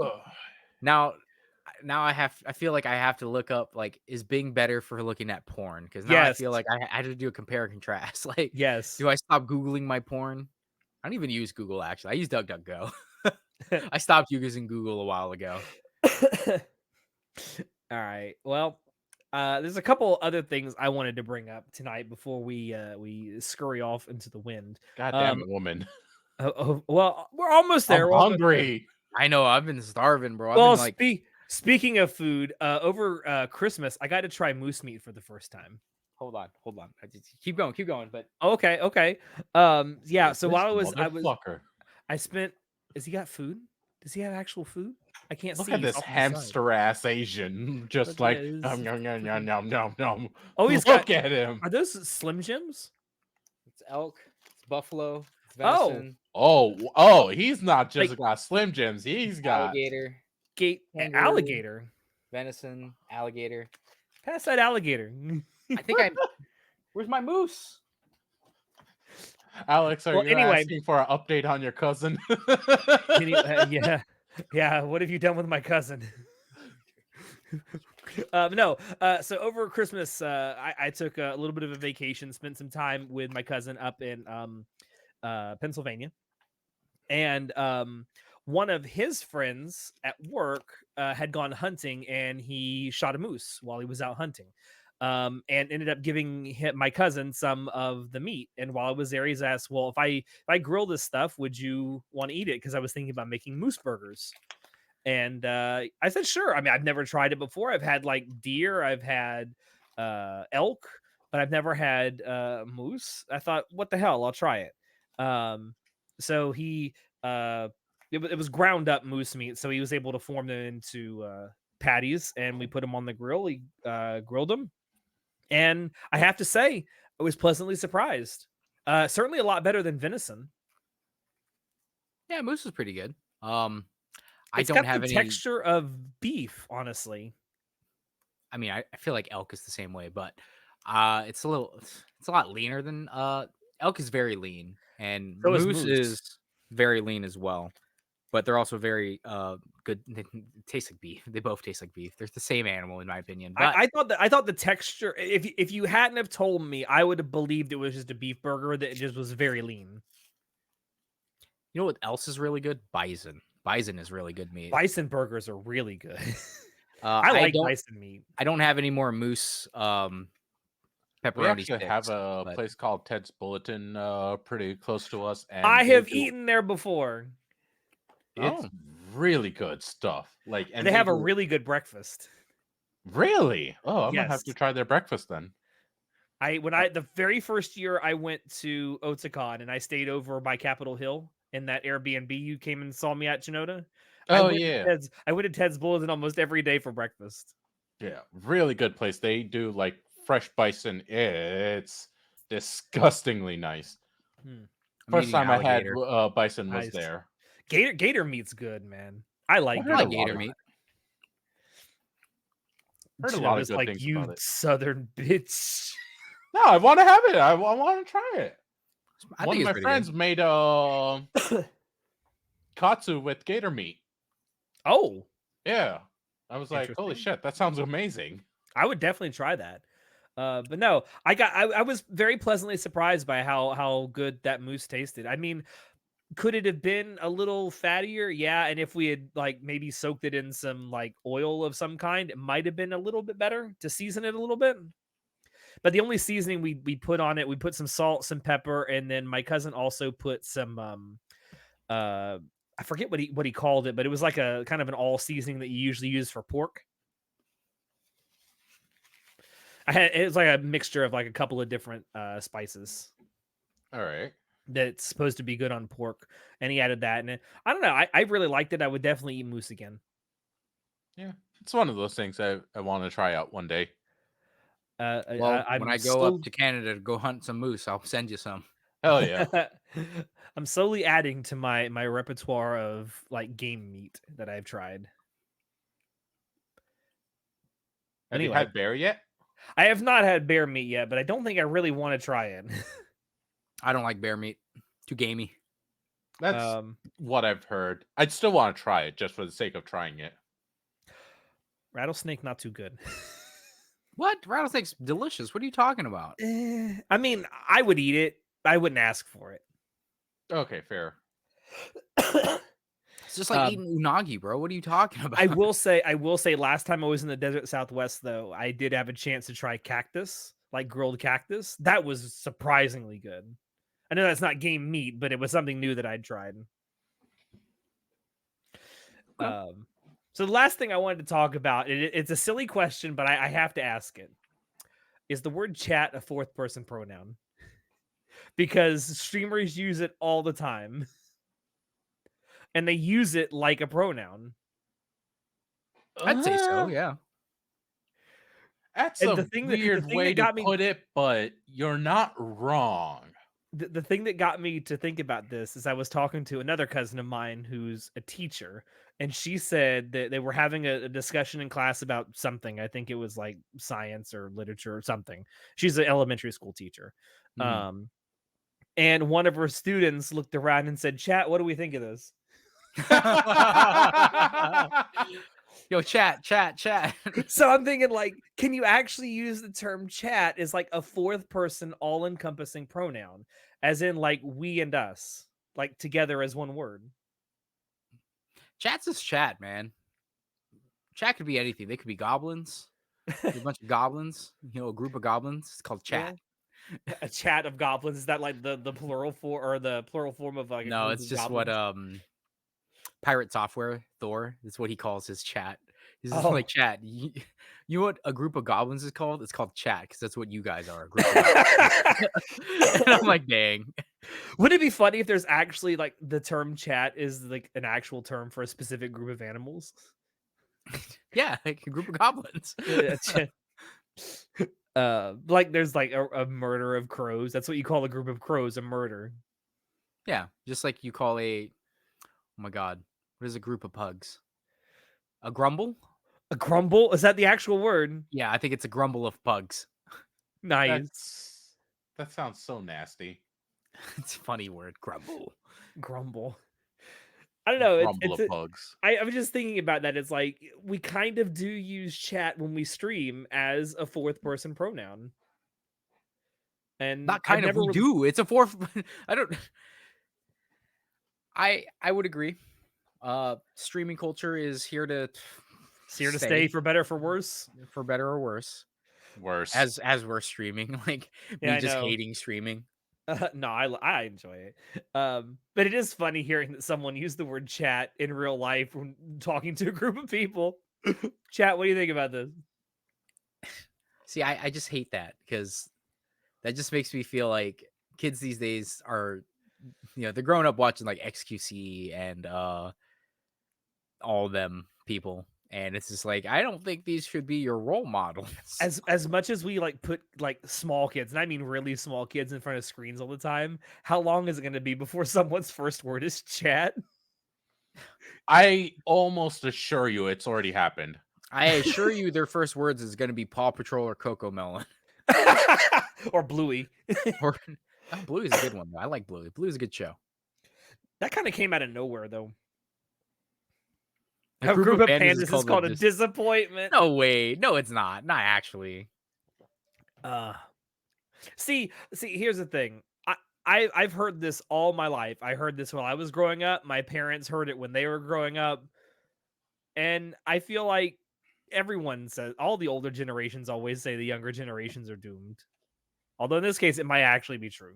Ugh. Now I feel like I have to look up like is Bing better for looking at porn? Because now I Yes. feel like I had to do a compare and contrast. Like, Yes. do I stop Googling my porn? I don't even use Google actually. I use DuckDuckGo. I stopped using Google a while ago. All right. Well, there's a couple other things I wanted to bring up tonight before we scurry off into the wind. God damn it, woman. Well, we're almost I'm there. We're almost there. hungry. I know I've been starving, bro. I've Well, been like, speaking of food, over Christmas, I got to try moose meat for the first time. hold on. Keep going. But Okay, okay. Yeah. So This while motherfucker. I spent. Has he got food? Does he have actual food? I can't Look see. at He's this off to the side. hamster ass Asian, just Look like at his nom, nom, nom, nom, nom, nom, nom. Oh, he's Look got. at him. Are those Slim Jims? it's elk, it's buffalo, it's Oh. venison, Oh, he's not just Like- got Slim Jims. He's got alligator, Kangaroo. Alligator. venison, alligator. Pass that alligator. I think I. Where's my moose? Alex. Are Well, you anyway. asking for an update on your cousin? Yeah. What have you done with my cousin? No. So over Christmas, I took a little bit of a vacation, spent some time with my cousin up in Pennsylvania, and one of his friends at work had gone hunting, and he shot a moose while he was out hunting. And ended up giving my cousin some of the meat. And while I was there, he's asked, "Well, if I grill this stuff, would you want to eat it?" Because I was thinking about making moose burgers. And I said, "Sure." I mean, I've never tried it before. I've had like deer, I've had elk, but I've never had moose. I thought, "What the hell? I'll try it." So he it was ground up moose meat, so he was able to form them into patties, and we put them on the grill. He grilled them. And I have to say, I was pleasantly surprised. Certainly a lot better than venison. Yeah, moose is pretty good. I It's don't got have the any. texture of beef, honestly. I mean, I feel like elk is the same way, but it's a lot leaner than elk is very lean, and So is moose moose. is very lean as well. But they're also very good. They taste like beef. They both taste like beef. They're the same animal in my opinion. But I thought the texture. If you hadn't have told me, I would have believed it was just a beef burger that just was very lean. you know what else is really good? Bison. Bison is really good meat. Bison burgers are really good. I I like don't. bison meat. I don't have any more moose pepperoni We actually sticks. have a but place called Ted's Bulletin pretty close to us. And I they have do- eaten there before. It's Oh. really good stuff. Like, And they have a do- really good breakfast. Really? Oh, I'm gonna have to Yes. try their breakfast then. The very first year I went to Otakon and I stayed over by Capitol Hill in that Airbnb you came and saw me at Chinoda. I Oh went to yeah, I went to Ted's Bulletin almost every day for breakfast. yeah, really good place. They do like fresh bison. It's disgustingly nice. I'm First eating time I had alligator. bison was Nice. there. Gator meat's good, man. I like I I heard like a lot gator of- meat. Heard a lot of Chinoda's good like, things you about it. southern bitch. No, I want to have it. I want to try it. I One think of it's my pretty friends good. made katsu with gator meat. Oh, Yeah, I was like, holy Interesting. shit, that sounds amazing. I would definitely try that. But no, I was very pleasantly surprised by how good that moose tasted. I mean, could it have been a little fattier? Yeah, and if we had like maybe soaked it in some like oil of some kind, it might have been a little bit better to season it a little bit. But the only seasoning we put on it, we put some salt, some pepper, and then my cousin also put some I forget what he called it, but it was like a kind of an all seasoning that you usually use for pork. It was like a mixture of like a couple of different spices All right. that's supposed to be good on pork, and he added that. And I don't know, I really liked it. I would definitely eat moose again. Yeah, it's one of those things I want to try out one day. Well, when I'm I go up to Canada to go hunt some moose, I'll send you some. Hell yeah. I'm slowly adding to my repertoire of like game meat that I've tried. Have you Anyway, had bear yet? I have not had bear meat yet, but I don't think I really want to try it. I don't like bear meat. Too gamey. That's what I've heard. I'd still want to try it just for the sake of trying it. Rattlesnake, not too good. What? Rattlesnake's delicious. What are you talking about? I mean, I would eat it. I wouldn't ask for it. Okay, fair. It's just like eating unagi, bro. What are you talking about? I will say last time I was in the desert Southwest though, I did have a chance to try cactus, like grilled cactus. That was surprisingly good. I know that's not game meat, but it was something new that I'd tried. Okay. So the last thing I wanted to talk about, it's a silly question, but I have to ask it. Is the word chat a fourth person pronoun? Because streamers use it all the time. And they use it like a pronoun. I'd say so, yeah. That's And a weird way to put it, but you're not wrong. The thing that got me to think about this is I was talking to another cousin of mine who's a teacher, and she said that they were having a discussion in class about something. I think it was like science or literature or something. She's an elementary school teacher. Mhm. And one of her students looked around and said, "Chat, what do we think of this?" Yo, chat. So I'm thinking, like, can you actually use the term chat as like a fourth person all encompassing pronoun, as in like we and us, like together as one word? Chat's just chat, man. Chat could be anything. They could be goblins. A bunch of goblins. A group of goblins. It's called Yeah. chat. A chat of goblins. Is that like the plural for or the plural form of like a No, group it's of just what goblins? Pirate Software Thor is what he calls his chat. He's just Oh. like chat. You know what a group of goblins is called? It's called chat because that's what you guys are. A group of goblins. And I'm like, dang. Would it be funny if there's actually like the term chat is like an actual term for a specific group of animals? Yeah, like a group of goblins. Like there's like a murder of crows. That's what you call a group of crows, a murder. Yeah, just like you call oh my god, what is a group of pugs? A grumble? A grumble? Is that the actual word? Yeah, I think it's a grumble of pugs. Nice. That sounds so nasty. It's a funny word, grumble. Grumble. I don't know. Grumble of bugs. I was just thinking about that. It's like we kind of do use chat when we stream as a fourth person pronoun. And Not I've kind of, never we really do. It's a fourth. I don't. I would agree. Streaming culture is here to stay for better for worse. for better or worse. Worse. As we're streaming, like Yeah, me I just know. hating streaming. No, I enjoy it. But it is funny hearing that someone use the word chat in real life when talking to a group of people. Chat, what do you think about this? See, I just hate that because that just makes me feel like kids these days are, they're growing up watching like XQC and all them people. And it's just like, I don't think these should be your role models. As much as we like put like small kids, and I mean really small kids in front of screens all the time, how long is it going to be before someone's first word is chat? I almost assure you it's already happened. I assure you their first words is going to be Paw Patrol or Coco Melon. Or Bluey. Or Bluey's a good one, though. I like Bluey. Bluey's a good show. That kind of came out of nowhere, though. A group of pandas is called a disappointment. No way. No, it's not. Not actually. See, here's the thing. I've heard this all my life. I heard this while I was growing up. My parents heard it when they were growing up. And I feel like everyone says, all the older generations always say the younger generations are doomed. Although in this case, it might actually be true.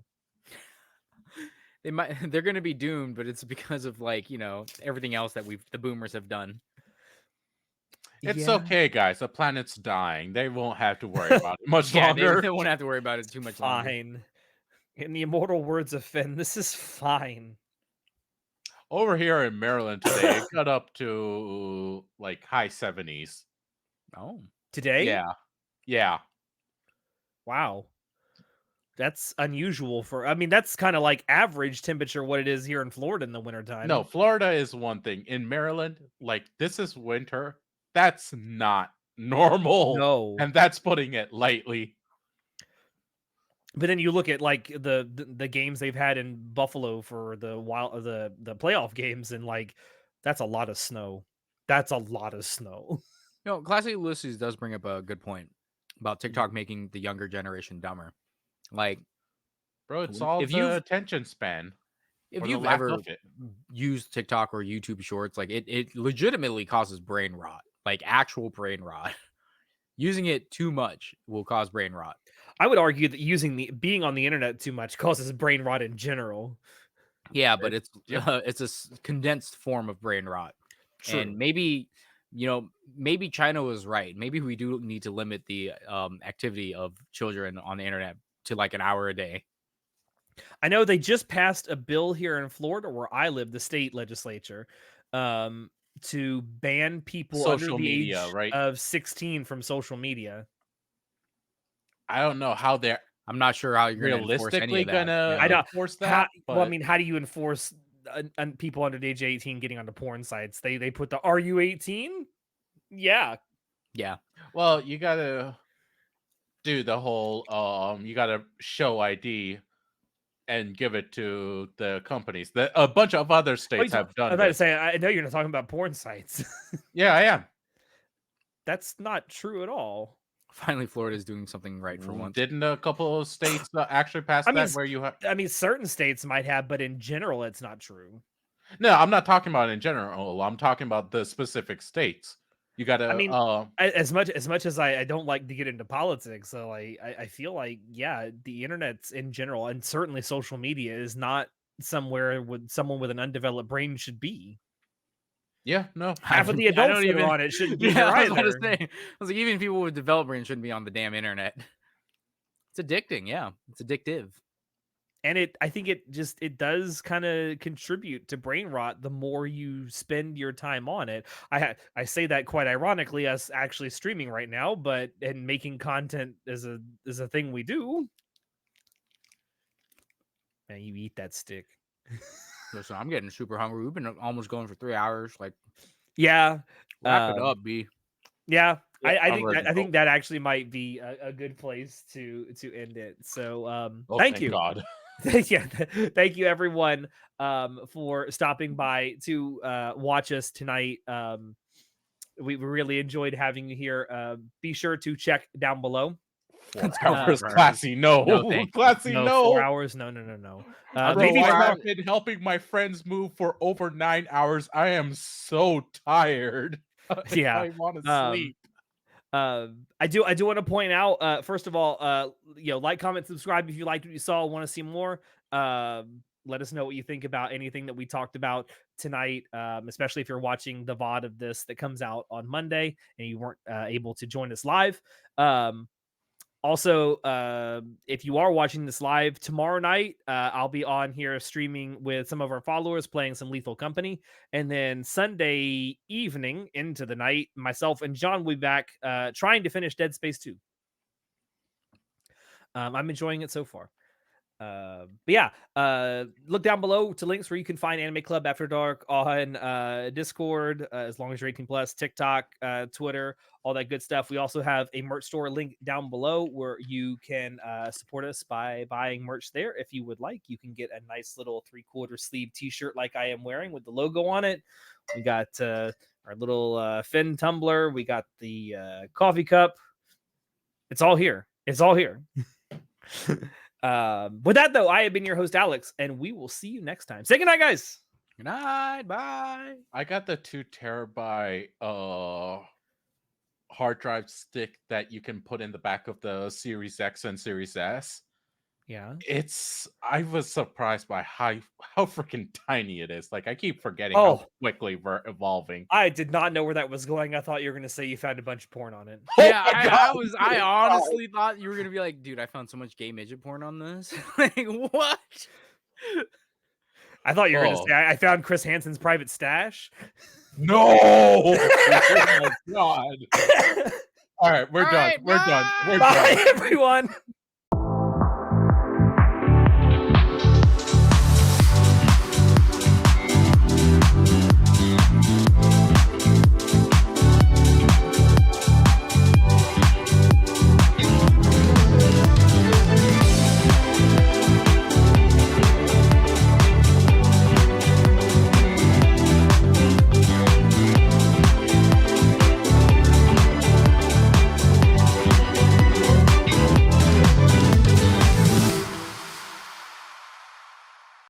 They're going to be doomed, but it's because of like, everything else that the boomers have done. It's Yeah. okay, guys. The planet's dying. They won't have to worry about it much Yeah, longer. they won't have to worry about it too much longer. Fine. In the immortal words of Finn, this is fine. Over here in Maryland today, it got up to like high 70s. Oh, Today? Yeah. Yeah. Wow. That's unusual for I mean, that's kind of like average temperature what it is here in Florida in the wintertime. No, Florida is one thing. In Maryland, like this is winter. That's not normal. No. And that's putting it lightly. But then you look at like the games they've had in Buffalo for the playoff games and like that's a lot of snow. That's a lot of snow. Classic Ulysses does bring up a good point about TikTok making the younger generation dumber. Like, Bro, it's all if the you've attention span. if Or the you've lack ever of it. used TikTok or YouTube Shorts, like it legitimately causes brain rot, like actual brain rot. Using it too much will cause brain rot. I would argue that being on the internet too much causes brain rot in general. Yeah, but it's Yep. it's a condensed form of brain rot. True. And maybe maybe China was right. Maybe we do need to limit the activity of children on the internet to like an hour a day. I know they just passed a bill here in Florida where I live, the state legislature, to ban people under Social the media, age right? of 16 from social media. I don't know how they're I'm not sure how you're going to enforce any realistically of that. gonna I Yeah. know enforce how. that, Well, I but mean, how do you enforce people under the age of 18 getting onto porn sites? They put the "Are you 18?" Yeah, Yeah. well, you gotta do the whole you gotta show ID and give it to the companies. A bunch of other oh, you states I was have done about to this. say, I know you're not talking about porn sites. Yeah, I am. That's not true at all. Finally, Florida is doing something right for once. Didn't a couple of states actually pass I mean, that where you have? I mean, certain states might have, but in general, it's not true. No, I'm not talking about in general. I'm talking about the specific states. You I gotta mean, as much as I don't like to get into politics, so I feel like yeah, the internet's in general, and certainly social media is not somewhere with someone with an undeveloped brain should be. yeah, no. Half of the I adults don't that are even. on it shouldn't be Yeah, there I was about to either. say. I was like, even people with developed brains shouldn't be on the damn internet. It's addicting. Yeah, it's addictive. And I think it does kind of contribute to brain rot the more you spend your time on it. I say that quite ironically, us actually streaming right now, but and making content is a thing we do. And you eat that stick. Listen, I'm getting super hungry. We've been almost going for 3 hours. Like, Yeah. wrap it Um, up, B. yeah. Yeah, I I'm think ready that to I go. think that actually might be a good place to end it. So Oh, thank thank you. God. Yeah, thank you everyone for stopping by to watch us tonight. We really enjoyed having you here. Be sure to check down below. 4 Let's go for hours, 4 hours. classy. No, No, thank you. classy. No, 4 No. hours. No. I'll do Bro, Maybe four I 4. hours. have been helping my friends move for over 9 hours. I am so tired. Yeah. I want to Um, sleep. I do want to point out, first of all, like, comment, subscribe if you liked what you saw, want to see more. Let us know what you think about anything that we talked about tonight, especially if you're watching the VOD of this that comes out on Monday and you weren't able to join us live. Also, if you are watching this live tomorrow night, I'll be on here streaming with some of our followers playing some Lethal Company. And then Sunday evening into the night, myself and John will be back trying to finish Dead Space 2. I'm enjoying it so far. But yeah, look down below to links where you can find Anime Club After Dark on Discord, as long as you're 18 plus, TikTok, Twitter, all that good stuff. We also have a merch store link down below where you can support us by buying merch there. If you would like, you can get a nice little 3/4 sleeve t-shirt like I am wearing with the logo on it. We got our little Finn tumbler. We got the coffee cup. It's all here. It's all here. With that though, I have been your host Alex, and we will see you next time. Say goodnight, guys. Good night. Bye. I got the 2 terabyte hard drive stick that you can put in the back of the Series X and Series S. Yeah. I was surprised by how freaking tiny it is. Like I keep forgetting how Oh, quickly we're evolving. I did not know where that was going. I thought you were gonna say you found a bunch of porn on it. Oh Yeah, my god! I honestly thought you were gonna be like, dude, I found so much gay midget porn on this. Like, what? I thought you were gonna Oh say I found Chris Hansen's private stash. no! Oh my god! All right, we're All done. right, We're done. We're bye. done. Bye, everyone.